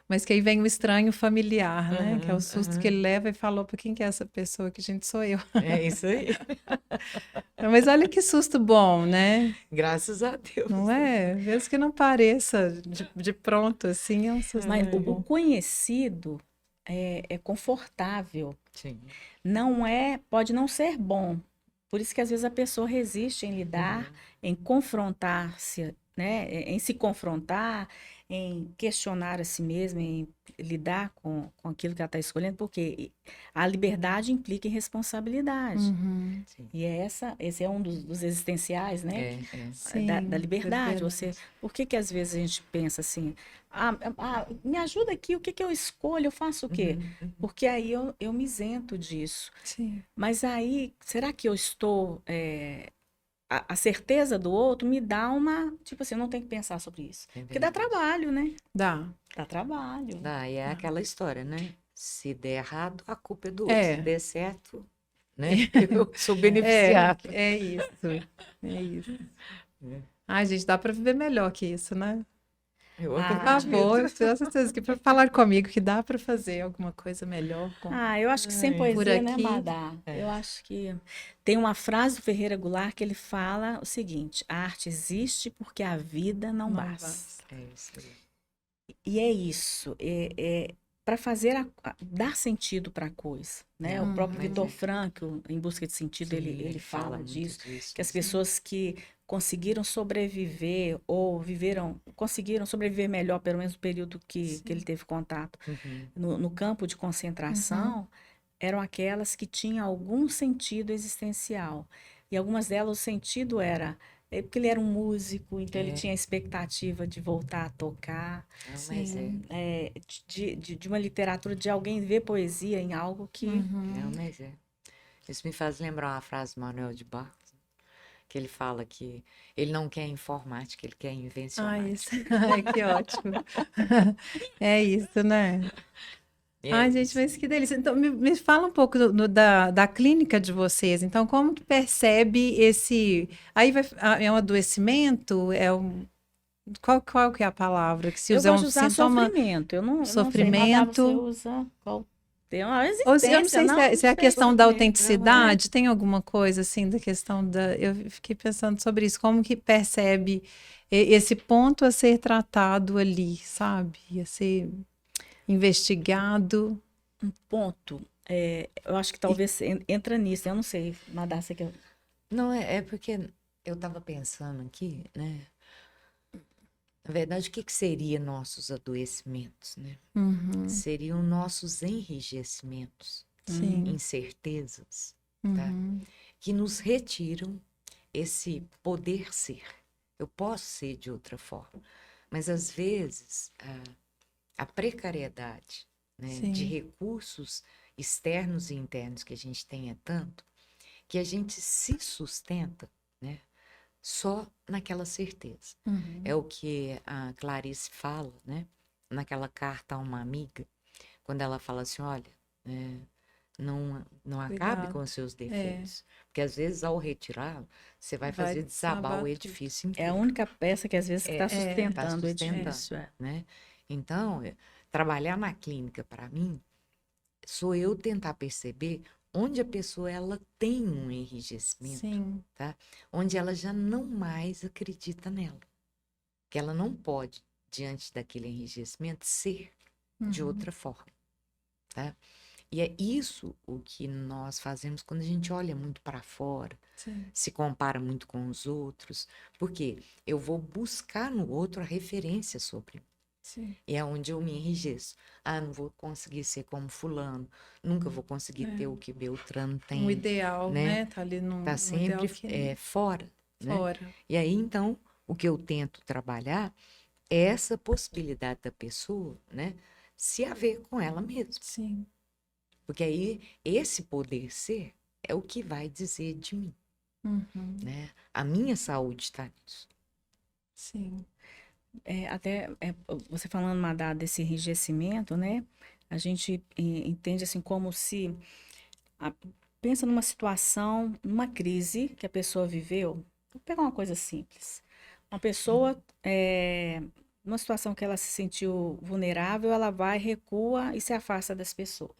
[SPEAKER 1] mas que aí vem um estranho familiar, né? Que é o susto que ele leva e falou, para quem que é essa pessoa? Que gente sou eu.
[SPEAKER 2] É isso aí.
[SPEAKER 1] Mas olha que susto bom, né?
[SPEAKER 2] Graças a Deus.
[SPEAKER 1] Não é? Mesmo que não pareça de pronto, assim, é um susto
[SPEAKER 3] Mas
[SPEAKER 1] muito
[SPEAKER 3] o
[SPEAKER 1] bom.
[SPEAKER 3] conhecido é confortável.
[SPEAKER 2] Sim.
[SPEAKER 3] Não é, pode não ser bom, Por isso que às vezes a pessoa resiste em lidar, em confrontar-se, né? Em se confrontar, em questionar a si mesma, em lidar com aquilo que ela está escolhendo, porque a liberdade implica em responsabilidade.
[SPEAKER 1] Uhum.
[SPEAKER 2] Sim.
[SPEAKER 3] E esse é um dos existenciais, né?
[SPEAKER 2] É.
[SPEAKER 3] Da
[SPEAKER 1] Sim,
[SPEAKER 3] liberdade. Por que que às vezes a gente pensa assim, me ajuda aqui, o que que eu escolho, eu faço o quê? Porque aí eu me isento disso.
[SPEAKER 1] sim.
[SPEAKER 3] Mas aí, será que eu estou. A certeza do outro me dá uma. Tipo assim, eu não tenho que pensar sobre isso.
[SPEAKER 2] É
[SPEAKER 3] Porque dá
[SPEAKER 2] verdade.
[SPEAKER 3] trabalho, né?
[SPEAKER 1] Dá.
[SPEAKER 3] Dá trabalho.
[SPEAKER 2] E é aquela história, né? Se der errado, a culpa é do outro. Se
[SPEAKER 1] É.
[SPEAKER 2] der certo, né? Eu sou beneficiada.
[SPEAKER 1] É isso. É isso.
[SPEAKER 2] É.
[SPEAKER 1] Ai, gente, dá para viver melhor que isso, né?
[SPEAKER 2] Eu
[SPEAKER 3] Ah,
[SPEAKER 1] Por
[SPEAKER 2] acredito.
[SPEAKER 1] favor, eu tenho certeza que para falar comigo que dá para fazer alguma coisa melhor
[SPEAKER 3] eu acho que sem
[SPEAKER 1] por
[SPEAKER 3] poesia, né,
[SPEAKER 1] aqui.
[SPEAKER 3] Madá?
[SPEAKER 2] É.
[SPEAKER 3] Eu acho que tem uma frase do Ferreira Goulart que ele fala o seguinte: a arte existe porque a vida não
[SPEAKER 1] Não
[SPEAKER 3] basta.
[SPEAKER 1] basta.
[SPEAKER 2] É isso aí.
[SPEAKER 3] E é isso, para fazer dar sentido para a coisa, né? O próprio
[SPEAKER 2] Mas
[SPEAKER 3] Viktor
[SPEAKER 2] é.
[SPEAKER 3] Frankl, em Busca de Sentido,
[SPEAKER 2] Sim,
[SPEAKER 3] ele fala
[SPEAKER 2] muito
[SPEAKER 3] disso,
[SPEAKER 2] disso.
[SPEAKER 3] que as
[SPEAKER 2] Sim.
[SPEAKER 3] pessoas que conseguiram sobreviver ou conseguiram sobreviver melhor, pelo menos no período que ele teve contato no campo de concentração, eram aquelas que tinham algum sentido existencial. E algumas delas o sentido era porque ele era um músico, então ele tinha a expectativa de voltar a tocar,
[SPEAKER 2] Não, mas é.
[SPEAKER 3] de uma literatura, de alguém ver poesia em algo que...
[SPEAKER 2] Não, mas é. Isso me faz lembrar uma frase do Manuel de Barros, que ele fala que ele não quer informática, ele quer
[SPEAKER 1] Ah,
[SPEAKER 2] invencionática.
[SPEAKER 1] isso. Ai, que ótimo. É isso, né?
[SPEAKER 2] E é
[SPEAKER 1] Ai, gente,
[SPEAKER 2] isso.
[SPEAKER 1] mas que delícia. Então, me fala um pouco da clínica de vocês. Então, como que percebe esse... Aí é um adoecimento? Qual que é a palavra que se
[SPEAKER 3] Eu
[SPEAKER 1] usa? É um
[SPEAKER 3] gosto de usar
[SPEAKER 1] sintoma,
[SPEAKER 3] sofrimento. Eu não sei, Madá, você
[SPEAKER 1] sofrimento?
[SPEAKER 3] usa qual? Tem uma
[SPEAKER 1] Ou eu não
[SPEAKER 3] existência,
[SPEAKER 1] sei
[SPEAKER 3] não? Não
[SPEAKER 1] se é a
[SPEAKER 3] sei.
[SPEAKER 1] questão da
[SPEAKER 2] Sofrimento, não,
[SPEAKER 1] autenticidade, tem alguma coisa assim da questão da... Eu fiquei pensando sobre isso, como que percebe esse ponto a ser tratado ali, sabe? A ser investigado.
[SPEAKER 3] Ponto. Eu acho que talvez entra nisso. Eu não sei, Madá, você quer...
[SPEAKER 2] Não, é porque eu estava pensando aqui, né? Na verdade, o que seria nossos adoecimentos, né?
[SPEAKER 1] Uhum,
[SPEAKER 2] Seriam nossos enrijecimentos,
[SPEAKER 1] sim.
[SPEAKER 2] incertezas, tá?
[SPEAKER 1] Uhum,
[SPEAKER 2] Que nos retiram esse poder ser. Eu posso ser de outra forma, mas às vezes a precariedade, né, de
[SPEAKER 1] sim.
[SPEAKER 2] recursos externos e internos que a gente tem é tanto que a gente se sustenta, né, só naquela certeza.
[SPEAKER 1] Uhum.
[SPEAKER 2] É o que a Clarice fala, né, naquela carta a uma amiga, quando ela fala assim, olha, não acabe com
[SPEAKER 1] Cuidado.
[SPEAKER 2] os seus defeitos, porque às vezes ao retirá-lo, você vai
[SPEAKER 1] Vai
[SPEAKER 2] fazer desabar
[SPEAKER 1] desabar
[SPEAKER 2] o
[SPEAKER 1] tudo.
[SPEAKER 2] edifício
[SPEAKER 3] É a
[SPEAKER 2] inteiro.
[SPEAKER 3] única peça que às vezes está
[SPEAKER 2] Tá
[SPEAKER 3] sustentando o
[SPEAKER 2] sustentando,
[SPEAKER 3] edifício.
[SPEAKER 2] né? Então, trabalhar na clínica, para mim, sou eu tentar perceber onde a pessoa ela tem um enrijecimento,
[SPEAKER 1] Sim.
[SPEAKER 2] tá? Onde ela já não mais acredita nela. Que ela não pode, diante daquele enrijecimento, ser de outra forma, tá? E é isso o que nós fazemos quando a gente olha muito para fora,
[SPEAKER 1] Sim.
[SPEAKER 2] se compara muito com os outros, porque eu vou buscar no outro a referência sobre mim.
[SPEAKER 1] Sim.
[SPEAKER 2] E é onde eu me enrijeço. Não vou conseguir ser como fulano, nunca vou conseguir ter o que Beltrano tem,
[SPEAKER 1] Um ideal,
[SPEAKER 2] né?
[SPEAKER 1] né? Tá ali num
[SPEAKER 2] Tá sempre
[SPEAKER 1] ideal que
[SPEAKER 2] fora, né?
[SPEAKER 1] fora.
[SPEAKER 2] E aí, então, o que eu tento trabalhar é essa possibilidade da pessoa, né? Se haver com ela mesma.
[SPEAKER 1] Sim.
[SPEAKER 2] Porque aí, esse poder ser é o que vai dizer de mim,
[SPEAKER 1] Uhum.
[SPEAKER 2] né? A minha saúde está nisso.
[SPEAKER 1] Sim.
[SPEAKER 3] Você falando, Madá, desse enrijecimento, né? A gente entende assim como se... pensa numa situação, numa crise que a pessoa viveu. Vou pegar uma coisa simples. Uma pessoa, numa situação que ela se sentiu vulnerável, ela vai, recua e se afasta das pessoas.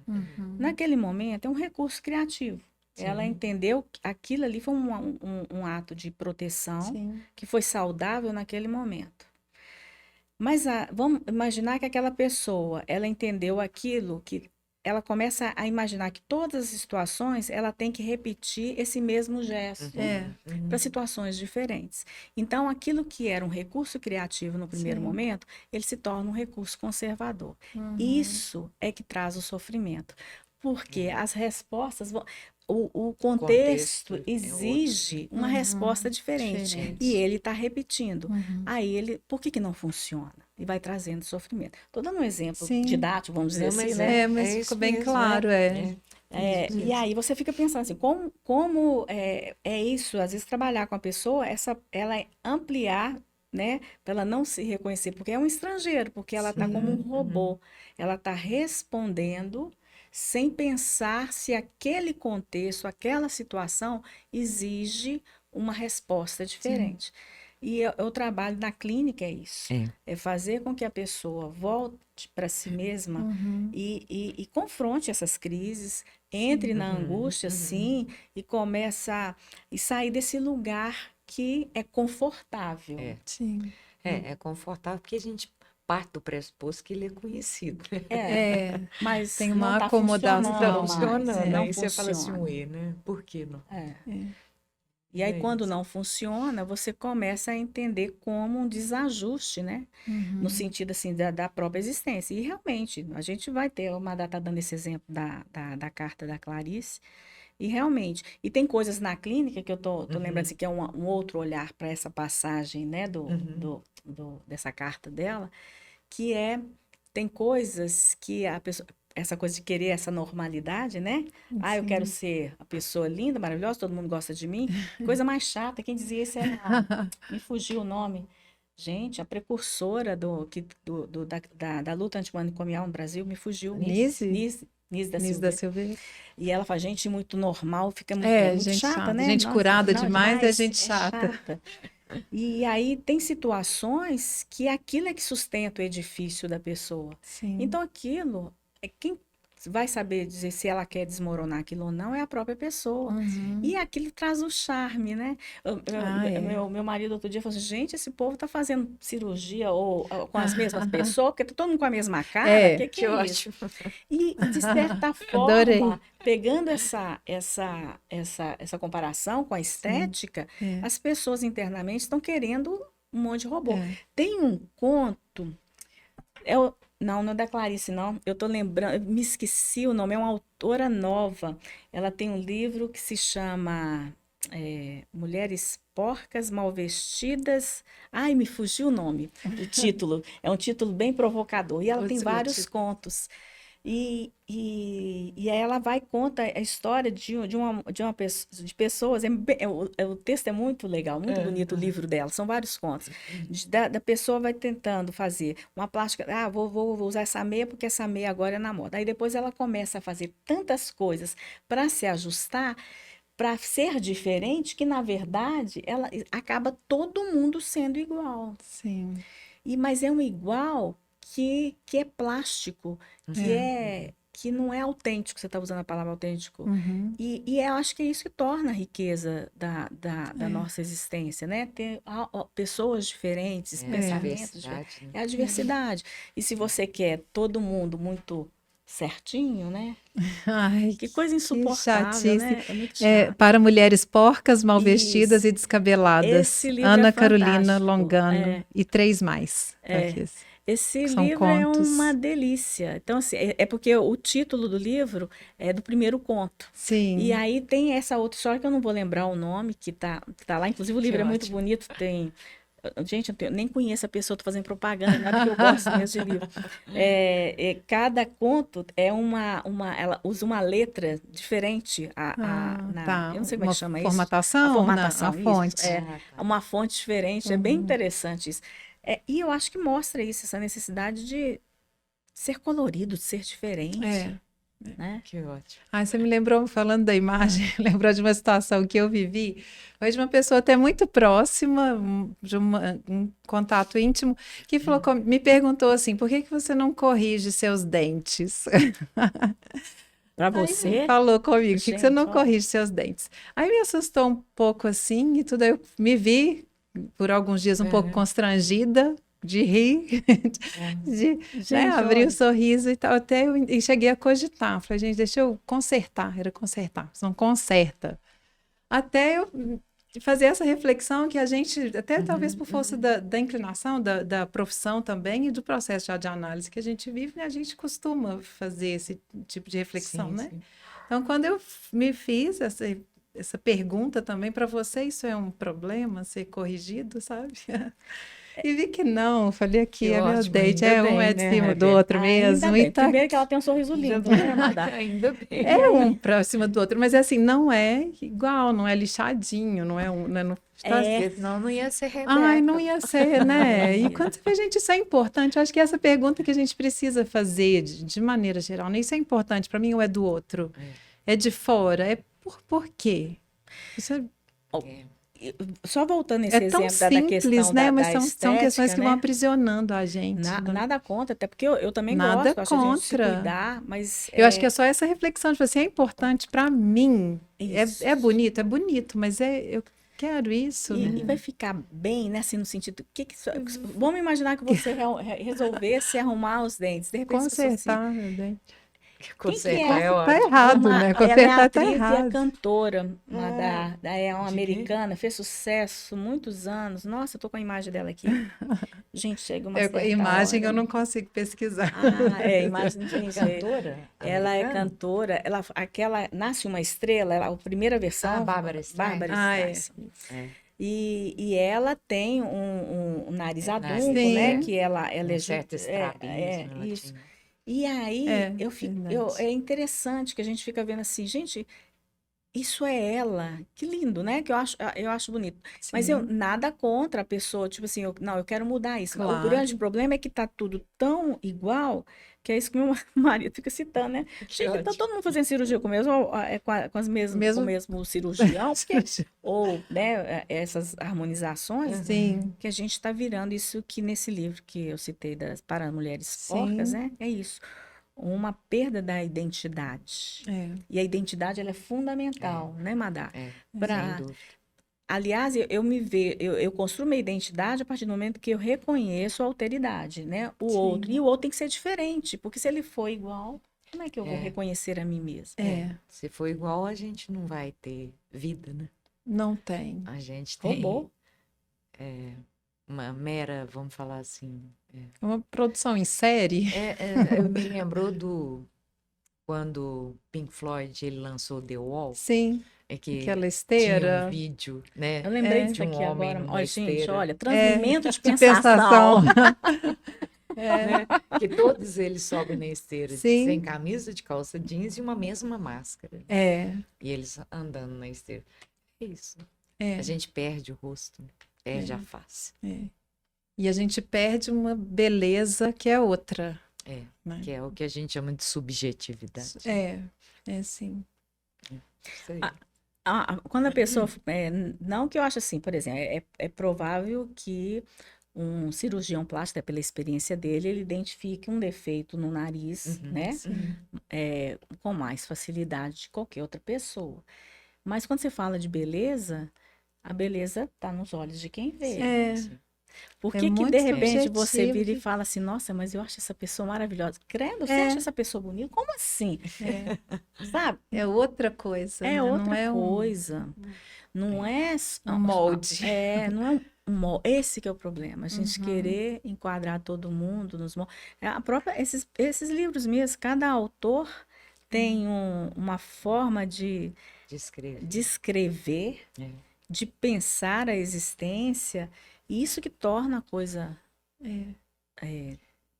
[SPEAKER 1] Uhum.
[SPEAKER 3] Naquele momento, é um recurso criativo. Ela
[SPEAKER 2] Sim.
[SPEAKER 3] entendeu que aquilo ali foi um ato de proteção
[SPEAKER 1] Sim.
[SPEAKER 3] que foi saudável naquele momento. Mas vamos imaginar que aquela pessoa, ela entendeu aquilo que ela começa a imaginar que todas as situações ela tem que repetir esse mesmo gesto para situações diferentes. Então, aquilo que era um recurso criativo no primeiro momento, ele se torna um recurso conservador. Isso é que traz o sofrimento. Porque as respostas o contexto exige uma resposta diferente. E ele está repetindo. Aí ele, por que não funciona? E vai trazendo sofrimento. Estou dando um exemplo didático, vamos dizer assim, né?
[SPEAKER 1] Mas ficou bem claro,
[SPEAKER 3] E aí você fica pensando assim, como é isso, às vezes trabalhar com a pessoa, ela ampliar, né, para ela não se reconhecer, porque é um estrangeiro, porque ela está como um robô, ela está respondendo sem pensar se aquele contexto, aquela situação exige uma resposta diferente. E o trabalho na clínica é isso, é fazer com que a pessoa volte para si mesma e confronte essas crises, entre na angústia, sim, e começa e sair desse lugar que é confortável.
[SPEAKER 2] É confortável porque a gente parte do pressuposto que ele é conhecido.
[SPEAKER 3] Mas
[SPEAKER 1] tem
[SPEAKER 3] não
[SPEAKER 1] uma
[SPEAKER 3] tá
[SPEAKER 1] acomodação.
[SPEAKER 3] funcionando mais,
[SPEAKER 2] Não
[SPEAKER 3] não
[SPEAKER 2] você fala assim,
[SPEAKER 3] funciona.
[SPEAKER 2] ué, né? Por que não?
[SPEAKER 3] E aí, quando não funciona, você começa a entender como um desajuste, né? No sentido, assim, da própria existência. E, realmente, a gente vai ter, uma data dando esse exemplo da carta da Clarice, e realmente, e tem coisas na clínica que eu tô lembrando, assim, que é um outro olhar para essa passagem, né, dessa carta dela, que tem coisas que a pessoa, essa coisa de querer essa normalidade, né? Eu quero ser a pessoa linda, maravilhosa, todo mundo gosta de mim. Coisa mais chata, quem dizia isso me fugiu o nome. Gente, a precursora da luta antimanicomial no Brasil, me fugiu. Nise da Silveira. E ela fala, gente muito normal, fica muito
[SPEAKER 1] gente
[SPEAKER 3] chata, né?
[SPEAKER 1] Gente curada demais é gente chata.
[SPEAKER 3] E aí tem situações que aquilo é que sustenta o edifício da pessoa. Então aquilo, quem vai saber dizer se ela quer desmoronar aquilo ou não é a própria pessoa. E aquilo traz o charme, né? Meu marido outro dia falou assim, gente, esse povo tá fazendo cirurgia ou com as mesmas pessoas, porque tá todo mundo com a mesma cara, que é
[SPEAKER 2] ótimo.
[SPEAKER 3] isso? E, de certa forma, pegando essa comparação com a estética, as pessoas internamente estão querendo um monte de robô. Tem um conto, não é da Clarice, não. Eu tô lembrando, eu me esqueci o nome, é uma autora nova. Ela tem um livro que se chama Mulheres Porcas, Mal Vestidas. Ai, me fugiu o nome, o título. É um título bem provocador. E ela tem vários contos. E aí ela vai conta a história de pessoas. O texto é muito legal, muito bonito o livro dela. São vários contos. Da pessoa vai tentando fazer uma plástica. Vou usar essa meia porque essa meia agora é na moda. Aí depois ela começa a fazer tantas coisas para se ajustar, para ser diferente, que na verdade ela acaba todo mundo sendo igual. Mas é um igual que é plástico, que não é autêntico, você está usando a palavra autêntico. E eu acho que é isso que torna a riqueza da nossa existência, né? Ter pessoas diferentes, pensamentos diferentes. É a diversidade. E se você quer todo mundo muito certinho, né? Que coisa insuportável, né? É muito chato.
[SPEAKER 1] Para mulheres porcas, mal vestidas e descabeladas.
[SPEAKER 3] Esse livro
[SPEAKER 1] Ana
[SPEAKER 3] é
[SPEAKER 1] Carolina Longano e 3 mais.
[SPEAKER 3] Esse livro é uma delícia. Então, assim, é porque o título do livro é do primeiro conto. E aí tem essa outra história que eu não vou lembrar o nome, que tá lá. Inclusive, o livro é muito bonito, tem... Gente, eu nem conheço a pessoa, estou fazendo propaganda, nada que eu gosto mesmo de livro. Cada conto ela usa uma letra diferente. Eu não sei como é que chama isso.
[SPEAKER 1] Formatação?
[SPEAKER 3] A formatação,
[SPEAKER 1] a fonte.
[SPEAKER 3] Uma fonte diferente, é bem interessante isso. E eu acho que mostra isso, essa necessidade de ser colorido, de ser diferente. Né?
[SPEAKER 2] Que ótimo.
[SPEAKER 1] Você me lembrou, falando da imagem, lembrou de uma situação que eu vivi. Foi de uma pessoa até muito próxima, de um contato íntimo, que me perguntou assim, por que você não corrige seus dentes?
[SPEAKER 3] Para você?
[SPEAKER 1] Falou comigo, por que você não corrige seus dentes? Aí me assustou um pouco assim, e tudo, aí eu me vi por alguns dias um pouco constrangida, de rir, de
[SPEAKER 3] Gente,
[SPEAKER 1] abrir
[SPEAKER 3] olha,
[SPEAKER 1] o sorriso e tal. Até eu cheguei a cogitar. Falei, gente, deixa eu consertar. Era consertar, você não conserta. Até eu fazer essa reflexão que a gente, até talvez por força da inclinação, da profissão também e do processo já de análise que a gente vive, né, a gente costuma fazer esse tipo de reflexão,
[SPEAKER 2] Sim,
[SPEAKER 1] né?
[SPEAKER 2] sim.
[SPEAKER 1] Então, quando eu me fiz essa pergunta também para você, isso é um problema ser corrigido, sabe? E vi que não, falei aqui,
[SPEAKER 2] Que
[SPEAKER 1] é meu
[SPEAKER 2] ótimo,
[SPEAKER 1] date,
[SPEAKER 2] ainda
[SPEAKER 1] um
[SPEAKER 2] bem,
[SPEAKER 1] é de
[SPEAKER 2] né,
[SPEAKER 1] cima do
[SPEAKER 2] Rebeca?
[SPEAKER 1] outro
[SPEAKER 3] ainda
[SPEAKER 1] mesmo, e
[SPEAKER 3] bem.
[SPEAKER 1] tá
[SPEAKER 3] Primeiro que ela tem um sorriso
[SPEAKER 2] Ainda
[SPEAKER 3] lindo,
[SPEAKER 2] bem,
[SPEAKER 3] né, Madá?
[SPEAKER 2] ainda bem.
[SPEAKER 3] E
[SPEAKER 1] é
[SPEAKER 3] aí,
[SPEAKER 1] um pra cima do outro, mas é assim, não é igual, não é lixadinho, não é um, não está
[SPEAKER 3] é,
[SPEAKER 2] Senão não ia ser
[SPEAKER 1] ai, não
[SPEAKER 2] Rebeca.
[SPEAKER 1] ia ser,
[SPEAKER 3] não
[SPEAKER 1] né? E
[SPEAKER 3] ia.
[SPEAKER 1] quando você vê, gente, isso é importante. Eu acho que essa pergunta que a gente precisa fazer de maneira geral, né? Isso é importante para mim ou é do outro? É de fora? É por quê? Isso
[SPEAKER 3] Ó, só voltando
[SPEAKER 1] é
[SPEAKER 3] nesse
[SPEAKER 1] tão
[SPEAKER 3] exemplo da
[SPEAKER 1] simples,
[SPEAKER 3] questão
[SPEAKER 1] né? Mas
[SPEAKER 3] da
[SPEAKER 1] são questões
[SPEAKER 3] estética,
[SPEAKER 1] que vão
[SPEAKER 3] né?
[SPEAKER 1] aprisionando a gente.
[SPEAKER 3] Nada contra, até porque eu também
[SPEAKER 1] Nada
[SPEAKER 3] gosto a gente se
[SPEAKER 1] contra.
[SPEAKER 3] cuidar, mas
[SPEAKER 1] Eu acho que é só essa reflexão de você, é importante para mim.
[SPEAKER 3] isso.
[SPEAKER 1] É bonito, mas eu quero isso,
[SPEAKER 3] E
[SPEAKER 1] né?
[SPEAKER 3] vai ficar bem, né? Assim, no sentido, vamos imaginar que você resolvesse arrumar os dentes. De repente, você pensou assim,
[SPEAKER 1] Consertar, meu bem.
[SPEAKER 3] quem que
[SPEAKER 2] Consertar é
[SPEAKER 1] Tá
[SPEAKER 2] ótimo.
[SPEAKER 1] errado, né?
[SPEAKER 3] ela é a
[SPEAKER 1] Consertar tá
[SPEAKER 3] atriz e a
[SPEAKER 1] errado.
[SPEAKER 3] cantora, é uma
[SPEAKER 2] De quê?
[SPEAKER 3] americana, fez sucesso muitos anos. Nossa, eu tô com a imagem dela aqui. Gente, chega uma certa
[SPEAKER 1] Imagem eu
[SPEAKER 3] hora.
[SPEAKER 1] não consigo pesquisar.
[SPEAKER 3] Imagem não tem jeito.
[SPEAKER 2] Cantora
[SPEAKER 3] Ela é
[SPEAKER 2] americana?
[SPEAKER 3] cantora, aquela Nasce uma Estrela, a primeira
[SPEAKER 2] Ah,
[SPEAKER 3] versão,
[SPEAKER 2] Bárbara Streisand.
[SPEAKER 3] Bárbara
[SPEAKER 1] Ah, é.
[SPEAKER 3] Streisand.
[SPEAKER 2] É,
[SPEAKER 3] E ela tem um nariz adunco,
[SPEAKER 2] nariz,
[SPEAKER 3] né?
[SPEAKER 1] Sim,
[SPEAKER 3] Que ela
[SPEAKER 2] um
[SPEAKER 3] é,
[SPEAKER 2] certo estrabismo ela
[SPEAKER 3] isso.
[SPEAKER 2] tinha.
[SPEAKER 3] E aí
[SPEAKER 1] é,
[SPEAKER 3] é
[SPEAKER 1] verdade.
[SPEAKER 3] interessante que a gente fica vendo assim, gente, isso é ela. Que lindo, né? Que eu acho bonito. Mas eu
[SPEAKER 1] Sim,
[SPEAKER 3] nada contra a pessoa, tipo assim, não, eu quero mudar isso. O grande
[SPEAKER 1] claro.
[SPEAKER 3] problema é que tá tudo tão igual, que é isso que meu marido fica citando, né?
[SPEAKER 2] Que
[SPEAKER 3] Gente, tá
[SPEAKER 2] ótimo.
[SPEAKER 3] todo mundo fazendo cirurgia com o mesmo, com o
[SPEAKER 1] Mesmo.
[SPEAKER 3] mesmo cirurgião, porque, ou, né, essas harmonizações,
[SPEAKER 2] Uhum.
[SPEAKER 1] Sim,
[SPEAKER 3] que a gente está virando isso que nesse livro que eu citei para mulheres porcas,
[SPEAKER 1] sim.
[SPEAKER 3] né? É isso, uma perda da identidade.
[SPEAKER 1] É,
[SPEAKER 3] E a identidade ela é fundamental, né, Madá?
[SPEAKER 2] Sem
[SPEAKER 3] Para,
[SPEAKER 2] dúvida.
[SPEAKER 3] aliás, eu construo minha identidade a partir do momento que eu reconheço a alteridade, né? O outro.
[SPEAKER 1] sim.
[SPEAKER 3] E o outro tem que ser diferente, porque se ele for igual, como é que eu vou
[SPEAKER 2] É,
[SPEAKER 3] reconhecer a mim mesma?
[SPEAKER 2] se for igual, a gente não vai ter vida, né?
[SPEAKER 1] Não tem.
[SPEAKER 2] A gente
[SPEAKER 3] Robô.
[SPEAKER 2] tem uma mera, vamos falar assim.
[SPEAKER 1] É uma produção em série.
[SPEAKER 2] Eu me lembrou quando Pink Floyd ele lançou The Wall,
[SPEAKER 1] Sim,
[SPEAKER 2] é que
[SPEAKER 1] aquela
[SPEAKER 2] tinha um
[SPEAKER 1] esteira.
[SPEAKER 2] vídeo, né,
[SPEAKER 3] Eu lembrei
[SPEAKER 2] de
[SPEAKER 3] disso
[SPEAKER 2] um
[SPEAKER 3] aqui
[SPEAKER 2] homem
[SPEAKER 3] agora.
[SPEAKER 2] numa
[SPEAKER 3] Olha, gente,
[SPEAKER 2] esteira,
[SPEAKER 3] olha,
[SPEAKER 1] É,
[SPEAKER 3] transmimento de
[SPEAKER 1] de
[SPEAKER 3] pensação.
[SPEAKER 1] pensação. É,
[SPEAKER 2] né? Que todos eles sobem na esteira sem
[SPEAKER 1] sim,
[SPEAKER 2] camisa, de calça jeans e uma mesma máscara.
[SPEAKER 1] é,
[SPEAKER 2] E eles andando na esteira. É isso. A
[SPEAKER 1] é,
[SPEAKER 2] gente perde o rosto, né? Perde a face.
[SPEAKER 1] é. E a gente perde uma beleza que é outra,
[SPEAKER 2] É,
[SPEAKER 1] né?
[SPEAKER 2] que é o que a gente chama de subjetividade.
[SPEAKER 1] É sim.
[SPEAKER 2] Isso aí.
[SPEAKER 3] Quando a pessoa. Não que eu acho assim, por exemplo, é provável que um cirurgião plástico, pela experiência dele, ele identifique um defeito no nariz, né?
[SPEAKER 1] Sim.
[SPEAKER 3] Com mais facilidade de qualquer outra pessoa. Mas quando você fala de beleza, a beleza está nos olhos de quem vê.
[SPEAKER 1] É,
[SPEAKER 2] Sim.
[SPEAKER 3] Por
[SPEAKER 1] é
[SPEAKER 3] que que
[SPEAKER 1] muito
[SPEAKER 3] de repente você
[SPEAKER 1] subjetivo.
[SPEAKER 3] vira e fala assim, nossa, mas eu acho essa pessoa maravilhosa. Credo, você
[SPEAKER 1] É,
[SPEAKER 3] acha essa pessoa bonita? Como assim? Sabe?
[SPEAKER 1] é outra coisa,
[SPEAKER 3] É
[SPEAKER 1] né? Não
[SPEAKER 3] outra
[SPEAKER 1] é
[SPEAKER 3] coisa. Não é,
[SPEAKER 1] um molde.
[SPEAKER 3] não é esse que é o problema. A gente
[SPEAKER 1] Uhum.
[SPEAKER 3] querer enquadrar todo mundo nos moldes. Esses livros mesmo, cada autor tem uma forma de
[SPEAKER 2] Descrever.
[SPEAKER 3] descrever,
[SPEAKER 2] É.
[SPEAKER 3] de pensar a existência, e isso que torna a coisa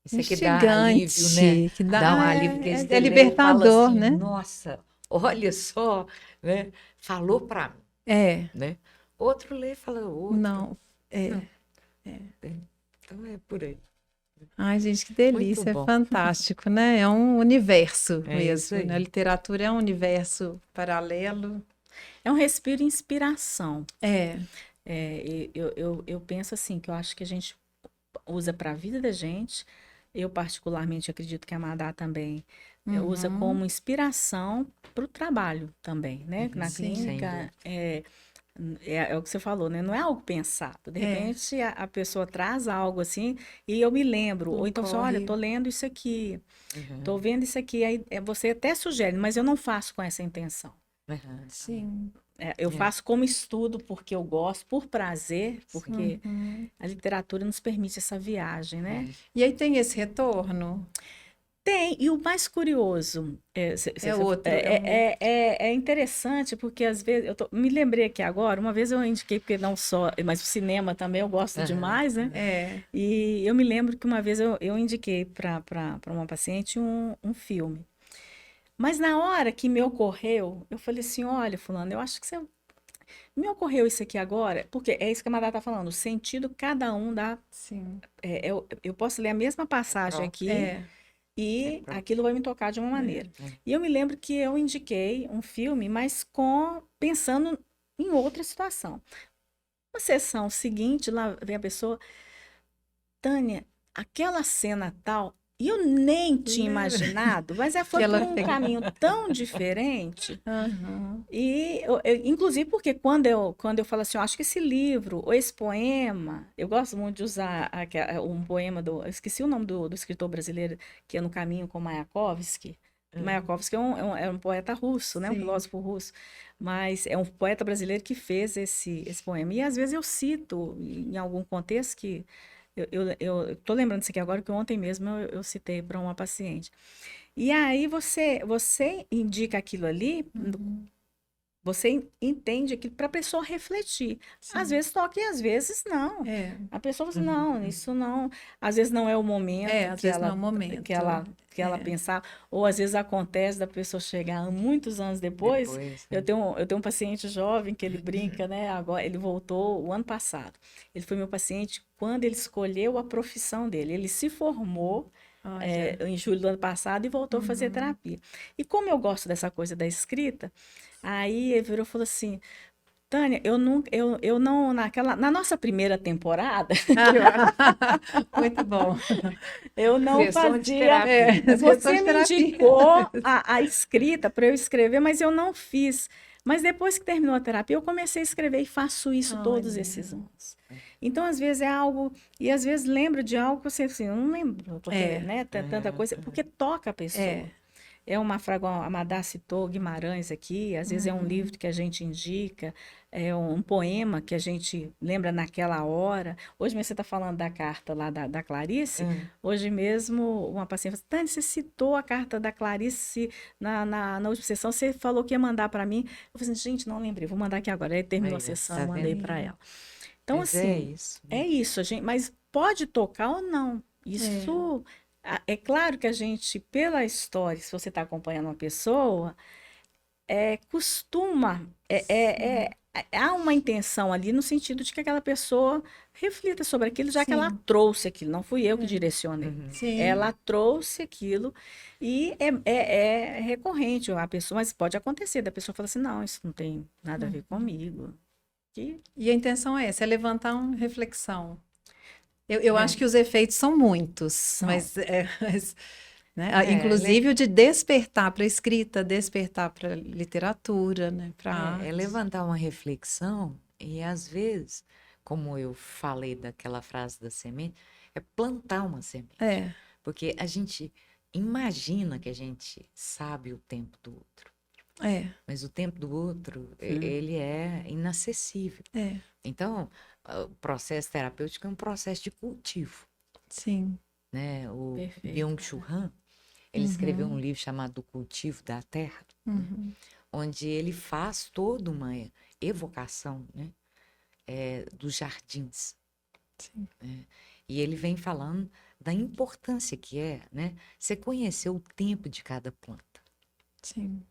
[SPEAKER 2] Isso aqui dá alívio, né?
[SPEAKER 1] Instigante, que
[SPEAKER 2] Dá um
[SPEAKER 1] dá,
[SPEAKER 2] alívio, porque
[SPEAKER 1] é
[SPEAKER 2] ele fala
[SPEAKER 1] libertador,
[SPEAKER 2] assim,
[SPEAKER 1] né?
[SPEAKER 2] nossa, olha só, né? Falou para mim,
[SPEAKER 1] É,
[SPEAKER 2] né? Outro lê e fala outro.
[SPEAKER 1] não, é.
[SPEAKER 2] Não, então é por aí.
[SPEAKER 1] Ai, gente, que
[SPEAKER 2] Muito
[SPEAKER 1] delícia, é
[SPEAKER 2] bom.
[SPEAKER 1] fantástico, né? É um universo
[SPEAKER 2] É isso
[SPEAKER 1] mesmo, né? A
[SPEAKER 2] aí.
[SPEAKER 1] literatura é um universo paralelo.
[SPEAKER 3] é um respiro e inspiração.
[SPEAKER 1] É,
[SPEAKER 3] Eu penso assim, que eu acho que a gente usa para a vida da gente. Eu, particularmente, acredito que a Madá também usa
[SPEAKER 1] uhum,
[SPEAKER 3] como inspiração para o trabalho também, né? Na
[SPEAKER 2] Sem
[SPEAKER 3] clínica,
[SPEAKER 2] dúvida.
[SPEAKER 3] É o que você falou, né? Não é algo pensado. De
[SPEAKER 1] É.
[SPEAKER 3] repente, a pessoa traz algo assim e eu me lembro. Ou então, você, olha,
[SPEAKER 1] Ocorre.
[SPEAKER 3] tô lendo isso aqui, tô
[SPEAKER 2] Uhum,
[SPEAKER 3] vendo isso aqui. Aí você até sugere, mas eu não faço com essa intenção.
[SPEAKER 2] uhum.
[SPEAKER 1] Sim.
[SPEAKER 3] Eu
[SPEAKER 2] É.
[SPEAKER 3] faço como estudo porque eu gosto, por prazer, porque
[SPEAKER 1] Uhum.
[SPEAKER 3] a literatura nos permite essa viagem, né?
[SPEAKER 1] E aí tem esse retorno?
[SPEAKER 3] Tem, e o mais curioso
[SPEAKER 1] É outro, é um outro.
[SPEAKER 3] é interessante, porque às vezes, me lembrei aqui agora, uma vez eu indiquei, porque não só, mas o cinema também eu gosto
[SPEAKER 2] Aham,
[SPEAKER 3] demais, né?
[SPEAKER 1] É.
[SPEAKER 3] E eu me lembro que uma vez eu indiquei para uma paciente um filme. Mas na hora que me ocorreu, eu falei assim: olha, Fulano, eu acho que você. Me ocorreu isso aqui agora, porque é isso que a Madá está falando, o sentido cada um dá.
[SPEAKER 1] Sim.
[SPEAKER 3] Eu posso ler a mesma passagem
[SPEAKER 2] próprio.
[SPEAKER 3] aqui.
[SPEAKER 1] É.
[SPEAKER 2] É
[SPEAKER 3] E
[SPEAKER 2] próprio.
[SPEAKER 3] aquilo vai me tocar de uma maneira. E eu me lembro que eu indiquei um filme, mas pensando em outra situação. Na sessão seguinte, lá vem a pessoa, Tânia, aquela cena tal, e eu nem tinha
[SPEAKER 1] Lembra?
[SPEAKER 3] imaginado, mas ela
[SPEAKER 1] Que
[SPEAKER 3] foi por
[SPEAKER 1] ela
[SPEAKER 3] um
[SPEAKER 1] tem.
[SPEAKER 3] caminho tão diferente.
[SPEAKER 1] Aham.
[SPEAKER 3] E, inclusive, porque quando eu falo assim, eu acho que esse livro, ou esse poema, eu gosto muito de usar um poema eu esqueci o nome do escritor brasileiro, que é No Caminho com Mayakovsky.
[SPEAKER 2] Uhum.
[SPEAKER 3] Mayakovsky é um poeta russo, né? Um
[SPEAKER 1] Sim.
[SPEAKER 3] filósofo russo, mas é um poeta brasileiro que fez esse poema. E às vezes eu cito em algum contexto que eu tô lembrando isso aqui agora, que ontem mesmo eu citei para uma paciente. E aí você indica aquilo ali,
[SPEAKER 1] Uhum.
[SPEAKER 3] você entende aquilo para a pessoa refletir. Às
[SPEAKER 1] Sim.
[SPEAKER 3] vezes toca e às vezes não.
[SPEAKER 1] É.
[SPEAKER 3] A pessoa fala assim, não,
[SPEAKER 2] Uhum.
[SPEAKER 3] isso não. Às vezes não é o momento
[SPEAKER 1] Às vezes não é o momento.
[SPEAKER 3] que ela
[SPEAKER 1] É.
[SPEAKER 3] pensar, ou às vezes acontece da pessoa chegar muitos anos depois.
[SPEAKER 2] Depois,
[SPEAKER 3] Eu
[SPEAKER 2] né?
[SPEAKER 3] tenho, eu tenho um paciente jovem que ele brinca, né? Agora ele voltou o ano passado. Ele foi meu paciente quando ele escolheu a profissão dele. Ele se formou
[SPEAKER 1] Olha.
[SPEAKER 3] em julho do ano passado e voltou a fazer
[SPEAKER 1] Uhum.
[SPEAKER 3] terapia. E como eu gosto dessa coisa da escrita, aí ele virou e falou assim: Tânia, eu não, na nossa primeira temporada,
[SPEAKER 1] Muito bom.
[SPEAKER 3] eu não
[SPEAKER 2] Sessão de
[SPEAKER 3] fazia.
[SPEAKER 2] terapia.
[SPEAKER 1] Sessão
[SPEAKER 3] Você
[SPEAKER 1] de
[SPEAKER 3] me
[SPEAKER 1] terapia.
[SPEAKER 3] indicou a escrita para eu escrever, mas eu não fiz. Mas depois que terminou a terapia, eu comecei a escrever e faço isso todos esses
[SPEAKER 1] Olha.
[SPEAKER 3] anos. Então, às vezes é algo, e às vezes lembro de algo que você assim, eu não lembro, porque,
[SPEAKER 1] É,
[SPEAKER 3] né, tanta
[SPEAKER 2] Aham,
[SPEAKER 3] coisa, porque toca a pessoa.
[SPEAKER 1] é.
[SPEAKER 3] É uma fragua, a Madá citou Guimarães aqui, às vezes é um
[SPEAKER 1] Uhum.
[SPEAKER 3] livro que a gente indica, é um poema que a gente lembra naquela hora. Hoje mesmo você está falando da carta lá da Clarice,
[SPEAKER 2] aham.
[SPEAKER 3] hoje mesmo uma paciente falou, Tânia, você citou a carta da Clarice na última sessão, você falou que ia mandar para mim. Eu falei assim, gente, não lembrei, vou mandar aqui agora. Aí terminou a
[SPEAKER 2] Aí, ó,
[SPEAKER 3] sessão,
[SPEAKER 2] tá
[SPEAKER 3] eu mandei
[SPEAKER 2] vendo?
[SPEAKER 3] para
[SPEAKER 1] Sim.
[SPEAKER 3] ela. Então,
[SPEAKER 2] Mas é
[SPEAKER 3] assim,
[SPEAKER 2] isso,
[SPEAKER 3] é
[SPEAKER 2] né?
[SPEAKER 3] isso, gente, mas pode tocar ou não.
[SPEAKER 1] É.
[SPEAKER 3] Isso é claro que a gente, pela história, se você está acompanhando uma pessoa, costuma,
[SPEAKER 1] Sim.
[SPEAKER 3] há uma intenção ali no sentido de que aquela pessoa reflita sobre aquilo, já que ela
[SPEAKER 1] Sim.
[SPEAKER 3] trouxe aquilo, não fui eu que
[SPEAKER 1] É.
[SPEAKER 3] direcionei.
[SPEAKER 2] Uhum.
[SPEAKER 1] Sim.
[SPEAKER 3] Ela trouxe aquilo e é recorrente a pessoa, mas pode acontecer da pessoa falar assim, não, isso não tem nada a ver
[SPEAKER 1] Uhum.
[SPEAKER 3] comigo. Que,
[SPEAKER 1] E a intenção é essa, é levantar uma reflexão. Eu acho
[SPEAKER 3] é,
[SPEAKER 1] que os efeitos são muitos,
[SPEAKER 3] são.
[SPEAKER 1] né?
[SPEAKER 2] É,
[SPEAKER 1] Inclusive o de despertar para a escrita, despertar para a literatura, né? Para a
[SPEAKER 2] é
[SPEAKER 1] arte.
[SPEAKER 2] levantar uma reflexão e, às vezes, como eu falei daquela frase da semente, é plantar uma semente.
[SPEAKER 1] É,
[SPEAKER 2] Porque a gente imagina que a gente sabe o tempo do outro,
[SPEAKER 1] é,
[SPEAKER 2] mas o tempo do outro,
[SPEAKER 3] Hum,
[SPEAKER 2] ele é inacessível.
[SPEAKER 1] é,
[SPEAKER 2] Então, o processo terapêutico é um processo de cultivo,
[SPEAKER 1] sim.
[SPEAKER 2] né? O
[SPEAKER 3] perfeito.
[SPEAKER 2] Byung-Chul Han, ele escreveu um
[SPEAKER 1] Uhum,
[SPEAKER 2] livro chamado O Cultivo da Terra, né?
[SPEAKER 1] uhum,
[SPEAKER 2] Onde ele faz toda uma evocação, né? Dos jardins.
[SPEAKER 1] sim,
[SPEAKER 2] E ele vem falando da importância que é, né? Você conhecer o tempo de cada planta.
[SPEAKER 1] sim.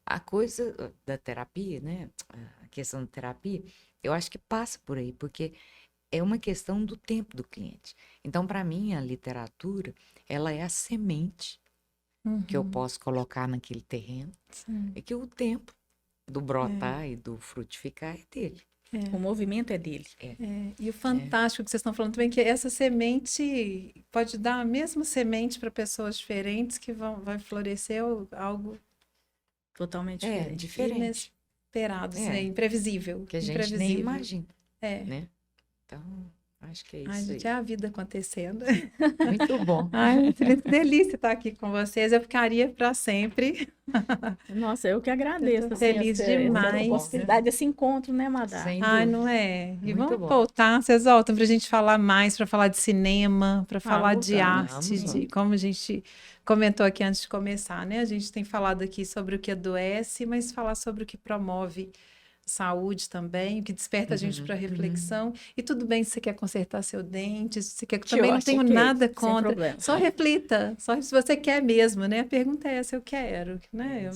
[SPEAKER 2] A coisa da terapia, né? A questão da terapia, eu acho que passa por aí, porque é uma questão do tempo do cliente. Então, para mim, a literatura, ela é a semente que eu
[SPEAKER 1] Uhum,
[SPEAKER 2] posso colocar naquele terreno
[SPEAKER 1] sim.
[SPEAKER 2] e que o tempo do
[SPEAKER 1] É,
[SPEAKER 2] brotar e do frutificar é dele.
[SPEAKER 3] O
[SPEAKER 1] é.
[SPEAKER 3] movimento é dele.
[SPEAKER 1] E o
[SPEAKER 2] É.
[SPEAKER 1] fantástico que vocês estão falando também é que essa semente pode dar a mesma semente para pessoas diferentes que vai florescer algo
[SPEAKER 3] Totalmente
[SPEAKER 2] É
[SPEAKER 3] diferente.
[SPEAKER 1] ines-
[SPEAKER 2] diferente.
[SPEAKER 1] inesperados, né? Imprevisível.
[SPEAKER 2] Que a gente nem imagina, né? Então, acho que é isso
[SPEAKER 1] Ai,
[SPEAKER 2] aí.
[SPEAKER 1] gente, é a vida acontecendo.
[SPEAKER 2] Muito bom.
[SPEAKER 1] Ai, delícia estar aqui com vocês. Eu ficaria para sempre.
[SPEAKER 3] Nossa, eu que agradeço, assim,
[SPEAKER 1] Feliz demais.
[SPEAKER 3] essa oportunidade, desse encontro, né, Madá?
[SPEAKER 2] Sem
[SPEAKER 1] Ai,
[SPEAKER 2] dúvida.
[SPEAKER 1] não é? E
[SPEAKER 2] Muito
[SPEAKER 1] vamos
[SPEAKER 2] bom.
[SPEAKER 1] voltar, vocês voltam para a gente falar mais, para falar de cinema, para falar de
[SPEAKER 3] voltamos.
[SPEAKER 1] arte,
[SPEAKER 2] Vamos.
[SPEAKER 1] de como a gente comentou aqui antes de começar, né? A gente tem falado aqui sobre o que adoece, mas falar sobre o que promove saúde também, o que desperta a gente para reflexão. E tudo bem se você quer consertar seu dente, se você quer, também não tenho nada contra.
[SPEAKER 3] Problema.
[SPEAKER 1] Só reflita, só se você quer mesmo, né? A pergunta é essa, eu quero, né?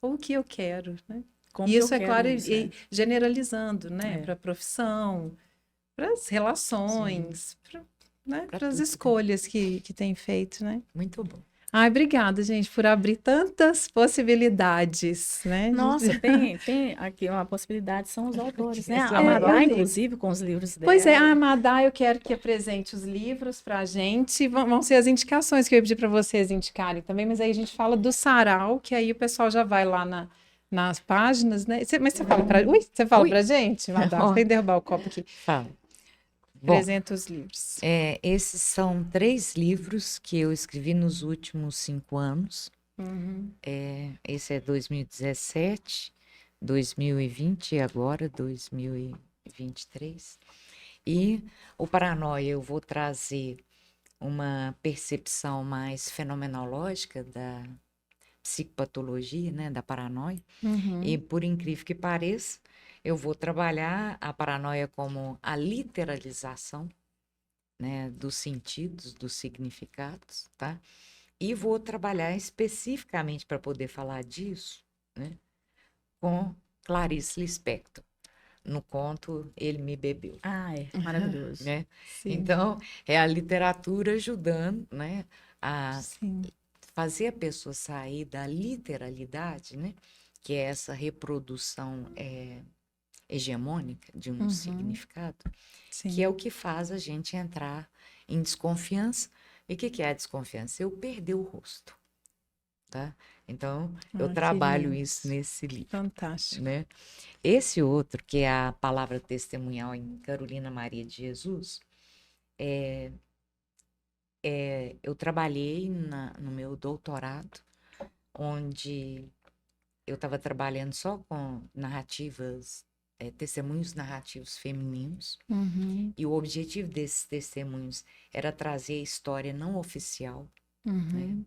[SPEAKER 1] Ou o que eu quero, né?
[SPEAKER 3] Como
[SPEAKER 1] Isso
[SPEAKER 3] eu
[SPEAKER 1] é
[SPEAKER 3] quero
[SPEAKER 1] claro,
[SPEAKER 3] isso,
[SPEAKER 1] e generalizando, né?
[SPEAKER 3] É.
[SPEAKER 1] Para a profissão, para as relações, né?
[SPEAKER 2] Pra
[SPEAKER 1] Para as
[SPEAKER 2] tudo.
[SPEAKER 1] escolhas que tem feito, né?
[SPEAKER 2] Muito bom.
[SPEAKER 1] Ai, obrigada, gente, por abrir tantas possibilidades, né?
[SPEAKER 3] Nossa, tem aqui uma possibilidade, são os autores, né?
[SPEAKER 2] São
[SPEAKER 3] A Madá,
[SPEAKER 1] autores.
[SPEAKER 3] inclusive, com os livros dela.
[SPEAKER 1] Pois é, a Madá, eu quero que apresente os livros para a gente. Vão ser as indicações que eu ia pedir para vocês indicarem também, mas aí a gente fala do sarau, que aí o pessoal já vai lá nas páginas, né? Mas você fala para você fala para gente, Madá? Sem derrubar o copo aqui.
[SPEAKER 2] Fala. Bom,
[SPEAKER 1] Apresenta os livros.
[SPEAKER 2] esses são 3 livros que eu escrevi nos últimos 5 anos. Esse é 2017, 2020 e agora 2023. E o Paranoia eu vou trazer uma percepção mais fenomenológica da psicopatologia, né, da paranoia. E por incrível que pareça, eu vou trabalhar a paranoia como a literalização, né, dos sentidos, dos significados, tá? E vou trabalhar especificamente para poder falar disso, né, com Clarice Lispector, no conto Ele Me Bebeu.
[SPEAKER 3] Ah, é maravilhoso.
[SPEAKER 2] Né?
[SPEAKER 1] Sim.
[SPEAKER 2] Então, é a literatura ajudando, né, a
[SPEAKER 1] Sim.
[SPEAKER 2] fazer a pessoa sair da literalidade, né, que é essa reprodução hegemônica de um significado,
[SPEAKER 1] Sim.
[SPEAKER 2] que é o que faz a gente entrar em desconfiança. E o que é a desconfiança? Eu perder o rosto, tá? Então, eu
[SPEAKER 1] que
[SPEAKER 2] trabalho
[SPEAKER 1] lindo.
[SPEAKER 2] isso nesse livro,
[SPEAKER 1] Fantástico.
[SPEAKER 2] né? Esse outro, que é a palavra testemunhal em Carolina Maria de Jesus, eu trabalhei no meu doutorado, onde eu estava trabalhando só com narrativas, testemunhos narrativos femininos, e o objetivo desses testemunhos era trazer a história não oficial, né?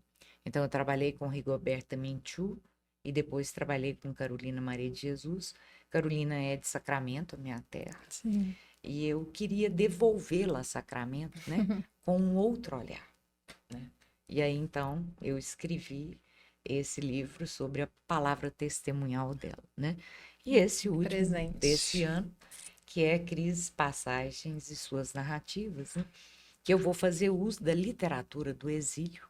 [SPEAKER 2] Então, eu trabalhei com Rigoberta Menchú e depois trabalhei com Carolina Maria de Jesus. Carolina é de Sacramento, minha terra.
[SPEAKER 1] Sim.
[SPEAKER 2] E eu queria devolvê-la a Sacramento, né, com um outro olhar, né? E aí, então, eu escrevi esse livro sobre a palavra testemunhal dela, né? E esse último
[SPEAKER 1] Presente.
[SPEAKER 2] desse ano, que é Crises, Passagens e Suas Narrativas, né, que eu vou fazer uso da literatura do exílio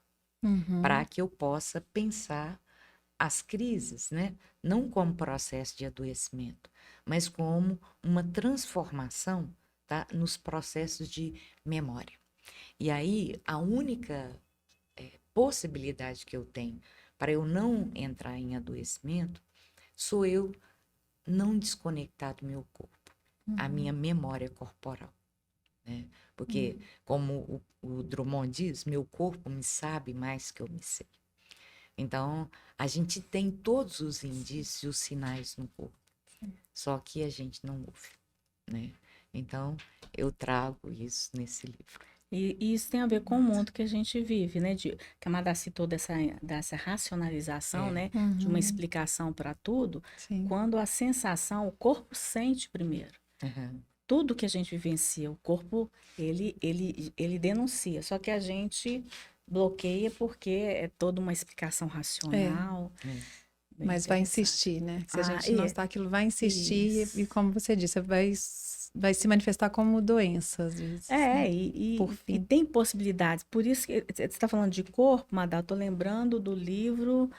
[SPEAKER 2] para que eu possa pensar as crises, né, não como processo de adoecimento, mas como uma transformação, tá, nos processos de memória. E aí, a única possibilidade que eu tenho para eu não entrar em adoecimento sou eu não desconectar do meu corpo, a minha memória corporal, né? Porque, como o Drummond diz, meu corpo me sabe mais que eu me sei. Então, a gente tem todos os indícios e os sinais no corpo, só que a gente não ouve, né? Então, eu trago isso nesse livro.
[SPEAKER 3] E isso tem a ver com o mundo que a gente vive, né? Que a Madá citou dessa racionalização, né? De uma explicação para tudo.
[SPEAKER 1] Sim.
[SPEAKER 3] Quando a sensação, o corpo sente primeiro. Tudo que a gente vivencia, o corpo, ele denuncia. Só que a gente bloqueia porque é toda uma explicação racional. Bem
[SPEAKER 1] Mas vai
[SPEAKER 3] interessante.
[SPEAKER 1] insistir, né? Se a
[SPEAKER 3] Ah,
[SPEAKER 1] gente não está, aquilo vai insistir e, como você disse, vai se manifestar como doença, às vezes. né? Por fim.
[SPEAKER 3] E tem possibilidades. Por isso que você está falando de corpo, Madá, eu estou lembrando do livro.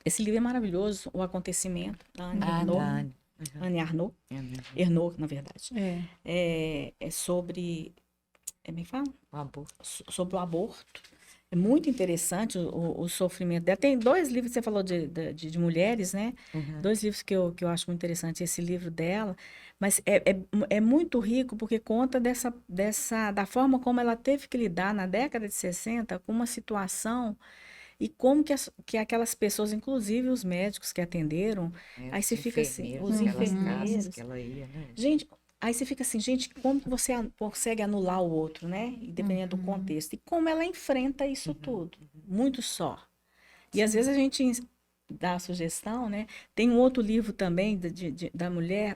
[SPEAKER 3] Esse livro é maravilhoso, O Acontecimento, da Anne Ernaux. Anne Arnaud. Ernaux, na verdade. É sobre. Como é que fala?
[SPEAKER 2] O aborto.
[SPEAKER 3] Sobre o aborto. É muito interessante o sofrimento dela. Tem 2 livros, você falou de mulheres, né?
[SPEAKER 2] Uhum.
[SPEAKER 3] 2 livros que eu acho muito interessante. Esse livro dela, mas é muito rico porque conta da forma como ela teve que lidar na década de 60 com uma situação e como que aquelas pessoas, inclusive os médicos que atenderam, aí
[SPEAKER 2] Os
[SPEAKER 3] você fica assim,
[SPEAKER 2] enfermeiros,
[SPEAKER 3] os
[SPEAKER 2] aquelas casas
[SPEAKER 3] enfermeiros.
[SPEAKER 2] que ela ia, né?
[SPEAKER 3] Gente, aí você fica assim, gente, como que você consegue anular o outro, né? E dependendo do contexto. E como ela enfrenta isso tudo. Muito só. E às vezes a gente dá a sugestão, né? Tem um outro livro também da mulher,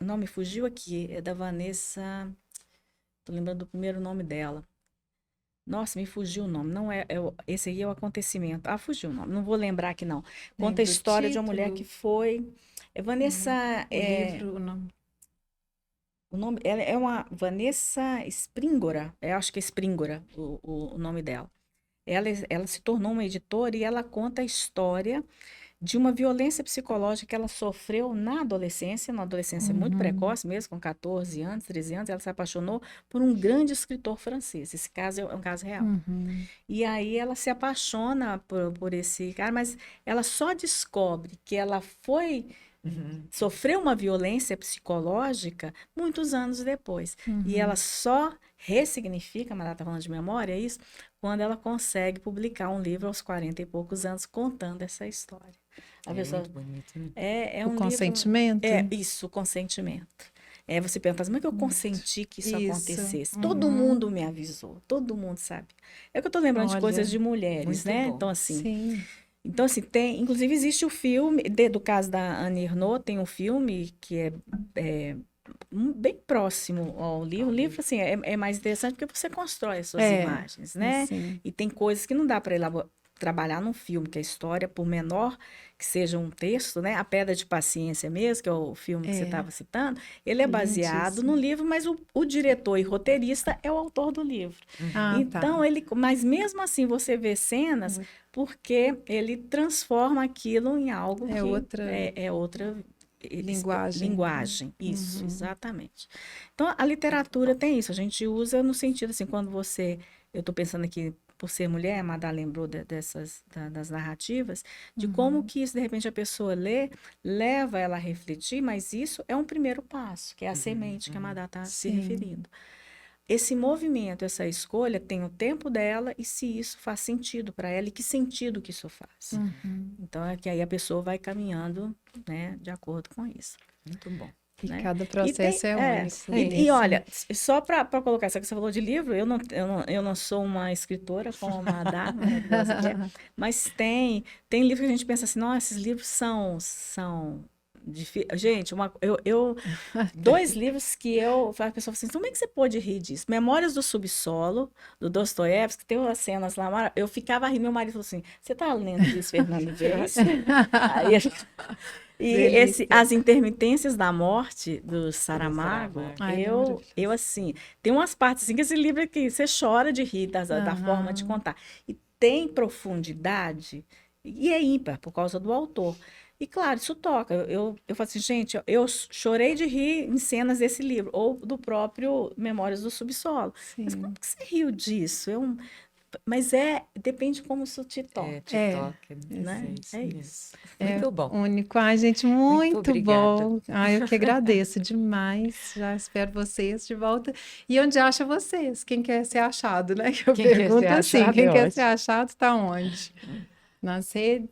[SPEAKER 3] o nome fugiu aqui, é da Vanessa, tô lembrando do primeiro nome dela. Nossa, me fugiu o nome. Não esse aí é o acontecimento. Ah, fugiu o nome. Não vou lembrar aqui não. Conta a
[SPEAKER 1] Lembra o
[SPEAKER 3] história de uma mulher que
[SPEAKER 1] título,
[SPEAKER 3] foi Vanessa,
[SPEAKER 1] o livro, o nome.
[SPEAKER 3] o nome, ela é uma Vanessa Springora, eu acho que é Springora o nome dela. Ela se tornou uma editora e ela conta a história de uma violência psicológica que ela sofreu na adolescência, uma adolescência muito precoce mesmo, com 14 anos, 13 anos, ela se apaixonou por um grande escritor francês. Esse caso é um caso real. E aí ela se apaixona por esse cara, mas ela só descobre que ela sofreu uma violência psicológica muitos anos depois. E ela só ressignifica, mas ela está falando de memória, é isso, quando ela consegue publicar um livro aos 40 e poucos anos contando essa história. A pessoa,
[SPEAKER 2] Muito bonito, né?
[SPEAKER 3] é
[SPEAKER 1] O
[SPEAKER 3] um livro.
[SPEAKER 1] consentimento?
[SPEAKER 3] É isso, o consentimento. Você pensa, mas como é que eu consenti que isso
[SPEAKER 1] Isso.
[SPEAKER 3] acontecesse? Todo mundo me avisou, todo mundo sabe. É que eu tô lembrando de
[SPEAKER 1] Olha,
[SPEAKER 3] coisas de mulheres,
[SPEAKER 2] muito
[SPEAKER 3] né?
[SPEAKER 2] bom.
[SPEAKER 1] Sim.
[SPEAKER 3] Então, assim, inclusive existe o filme, do caso da Annie Ernaux, tem um filme que bem próximo ao livro. O livro, assim, é mais interessante porque você constrói as suas imagens, né?
[SPEAKER 1] Sim.
[SPEAKER 3] E tem coisas que não dá para trabalhar num filme, que a história, por menor que seja um texto, né? A Pedra de Paciência mesmo, que é o filme que você estava citando, ele é baseado
[SPEAKER 1] Lindíssimo.
[SPEAKER 3] no livro, mas o diretor e roteirista é o autor do livro.
[SPEAKER 1] Ah,
[SPEAKER 3] Então, mas mesmo assim você vê cenas porque ele transforma aquilo em algo
[SPEAKER 1] É
[SPEAKER 3] que
[SPEAKER 1] outra
[SPEAKER 3] é outra
[SPEAKER 1] linguagem.
[SPEAKER 3] linguagem. Isso, exatamente. Então, a literatura tem isso. A gente usa no sentido assim, eu estou pensando aqui, por ser mulher, a Madá lembrou das narrativas, de como que isso, de repente, a pessoa leva ela a refletir, mas isso é um primeiro passo, que é a semente que a Madá está se
[SPEAKER 1] Sim.
[SPEAKER 3] referindo. Esse movimento, essa escolha tem o tempo dela e se isso faz sentido para ela e que sentido que isso faz. Então, é que aí a pessoa vai caminhando, né, de acordo com isso.
[SPEAKER 2] Muito bom.
[SPEAKER 1] E
[SPEAKER 3] né?
[SPEAKER 1] cada processo é único.
[SPEAKER 3] E olha, só para colocar isso que você falou de livro, eu não sou uma escritora como a Madá, maravilhosa que é, mas tem livro que a gente pensa assim, nossa, esses livros são gente, 2 livros que a pessoa fala assim, como é que você pode rir disso? Memórias do Subsolo, do Dostoiévski, tem umas cenas lá, eu ficava rindo, meu marido falou assim, você tá lendo isso, Fernando Reis? Aí As Intermitências da Morte, do Saramago,
[SPEAKER 1] Ai,
[SPEAKER 3] eu assim, tem umas partes assim, que esse livro aqui, você chora de rir da forma de contar. E tem profundidade, e é ímpar, por causa do autor. E claro, isso toca. Eu falo assim, gente, eu chorei de rir em cenas desse livro, ou do próprio Memórias do Subsolo. Mas como que você riu disso? Mas depende como isso te toca.
[SPEAKER 2] Te toca,
[SPEAKER 3] né?
[SPEAKER 2] É
[SPEAKER 3] Isso.
[SPEAKER 2] isso. Muito bom.
[SPEAKER 1] Único. Ai, gente, muito
[SPEAKER 2] obrigada.
[SPEAKER 1] bom. Ai, eu que agradeço demais. Já espero vocês de volta. E onde acha vocês? Quem quer ser achado, né? Que eu pergunto assim, quem quer ser achado está onde? Nas redes?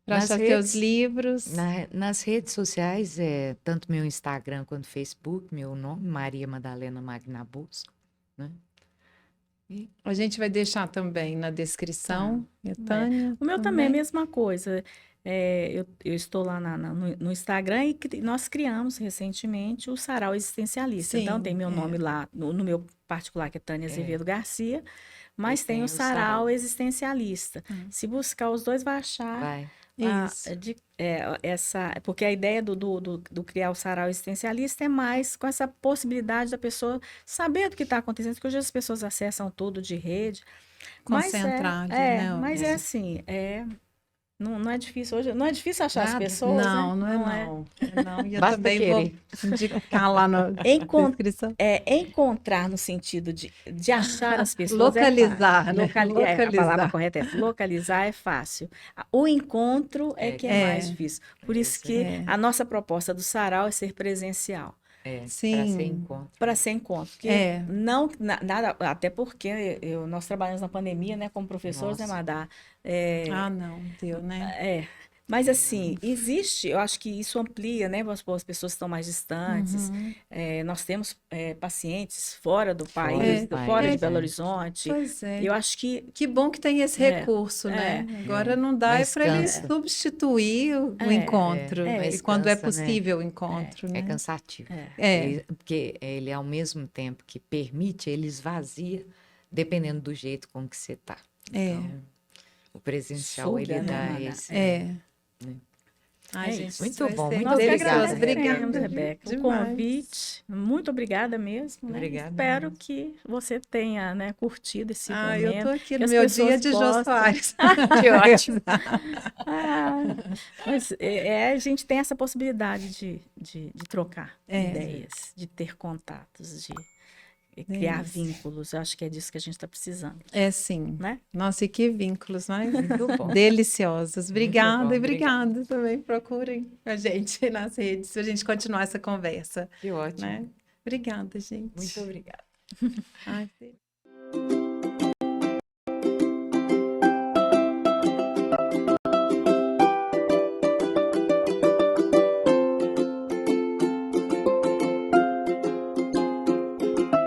[SPEAKER 1] Para achar seus livros?
[SPEAKER 2] Nas redes sociais, tanto meu Instagram quanto Facebook, meu nome, Maria Madalena Magnabosco, né?
[SPEAKER 1] A gente vai deixar também na descrição, Tânia.
[SPEAKER 3] O meu também é a mesma coisa. Eu estou lá no Instagram e nós criamos recentemente o Sarau Existencialista. Então, tem meu nome lá, no meu particular, que é Tânia Azevedo Garcia, mas tem o Sarau Existencialista. Se buscar os dois, vai achar.
[SPEAKER 2] Vai.
[SPEAKER 1] Isso.
[SPEAKER 3] Porque a ideia do criar o sarau existencialista é mais com essa possibilidade da pessoa saber do que está acontecendo, porque hoje as pessoas acessam tudo de rede.
[SPEAKER 1] Concentrado, né?
[SPEAKER 3] Mas é assim, Não é difícil hoje, não é difícil achar as
[SPEAKER 2] Nada.
[SPEAKER 3] pessoas,
[SPEAKER 1] Não,
[SPEAKER 3] né?
[SPEAKER 1] não é não. Não, e eu
[SPEAKER 2] Basta
[SPEAKER 1] também
[SPEAKER 2] querer.
[SPEAKER 1] vou indicar lá na descrição.
[SPEAKER 3] Encontrar no sentido de achar as pessoas é
[SPEAKER 1] Localizar,
[SPEAKER 3] fácil.
[SPEAKER 1] né?
[SPEAKER 3] A palavra
[SPEAKER 1] Localizar.
[SPEAKER 3] correta é localizar é fácil. O encontro é que é mais difícil. Por isso que
[SPEAKER 1] É.
[SPEAKER 3] a nossa proposta do sarau é ser presencial.
[SPEAKER 2] Para
[SPEAKER 1] Sim.
[SPEAKER 2] ser encontro.
[SPEAKER 3] Para ser encontro. Porque não, nada, até porque nós trabalhamos na pandemia, né, como professores, né,
[SPEAKER 2] Nossa.
[SPEAKER 3] Madá?
[SPEAKER 1] Ah, não, deu, né?
[SPEAKER 3] Mas assim, existe, eu acho que isso amplia, né? Vamos supor, as pessoas estão mais distantes.
[SPEAKER 1] Uhum.
[SPEAKER 3] Nós temos pacientes fora do
[SPEAKER 2] Fora
[SPEAKER 3] país,
[SPEAKER 2] do país,
[SPEAKER 3] fora de
[SPEAKER 1] é.
[SPEAKER 3] Belo Horizonte.
[SPEAKER 1] Pois é.
[SPEAKER 3] Eu acho que
[SPEAKER 1] Que bom que tem esse recurso, né? Agora não dá
[SPEAKER 2] Mas
[SPEAKER 1] para ele
[SPEAKER 2] cansa.
[SPEAKER 1] substituir o encontro.
[SPEAKER 2] mas
[SPEAKER 1] E quando é
[SPEAKER 2] cansa, né?
[SPEAKER 1] possível o encontro,
[SPEAKER 2] É
[SPEAKER 1] né?
[SPEAKER 2] cansativo.
[SPEAKER 1] É.
[SPEAKER 2] Porque ele, ao mesmo tempo que permite, ele esvazia, dependendo do jeito com que você está. Então, o presencial,
[SPEAKER 3] Suga,
[SPEAKER 2] ele
[SPEAKER 3] né,
[SPEAKER 2] dá
[SPEAKER 3] Mana?
[SPEAKER 2] esse...
[SPEAKER 1] Ai,
[SPEAKER 3] É
[SPEAKER 1] gente,
[SPEAKER 3] isso.
[SPEAKER 2] Muito
[SPEAKER 1] vai
[SPEAKER 2] bom,
[SPEAKER 1] ser
[SPEAKER 2] muito
[SPEAKER 3] nós que
[SPEAKER 2] obrigada,
[SPEAKER 3] agradecemos,
[SPEAKER 1] Obrigada,
[SPEAKER 3] Rebeca, o
[SPEAKER 1] demais.
[SPEAKER 3] convite. Muito obrigada mesmo, né?
[SPEAKER 2] Obrigada
[SPEAKER 3] Espero
[SPEAKER 2] mesmo.
[SPEAKER 3] que você tenha, né, curtido esse
[SPEAKER 1] Ah, eu tô
[SPEAKER 3] momento.
[SPEAKER 1] aqui
[SPEAKER 3] que
[SPEAKER 1] no
[SPEAKER 3] as
[SPEAKER 1] meu dia
[SPEAKER 3] pessoas
[SPEAKER 1] de Jô
[SPEAKER 3] possam-
[SPEAKER 1] Soares.
[SPEAKER 2] Que ótimo.
[SPEAKER 3] Ah, mas a gente tem essa possibilidade de trocar ideias, de ter contatos, de criar
[SPEAKER 1] isso.
[SPEAKER 3] vínculos. Eu acho que é disso que a gente está precisando,
[SPEAKER 1] É sim.
[SPEAKER 3] né?
[SPEAKER 1] Nossa, e que vínculos, né?
[SPEAKER 2] Muito bom.
[SPEAKER 1] Deliciosos. Obrigada
[SPEAKER 2] bom,
[SPEAKER 1] e obrigada também. Procurem a gente nas redes para a gente continuar essa conversa,
[SPEAKER 2] Que ótimo.
[SPEAKER 1] né? Obrigada, gente.
[SPEAKER 2] Muito obrigada.
[SPEAKER 1] Ai,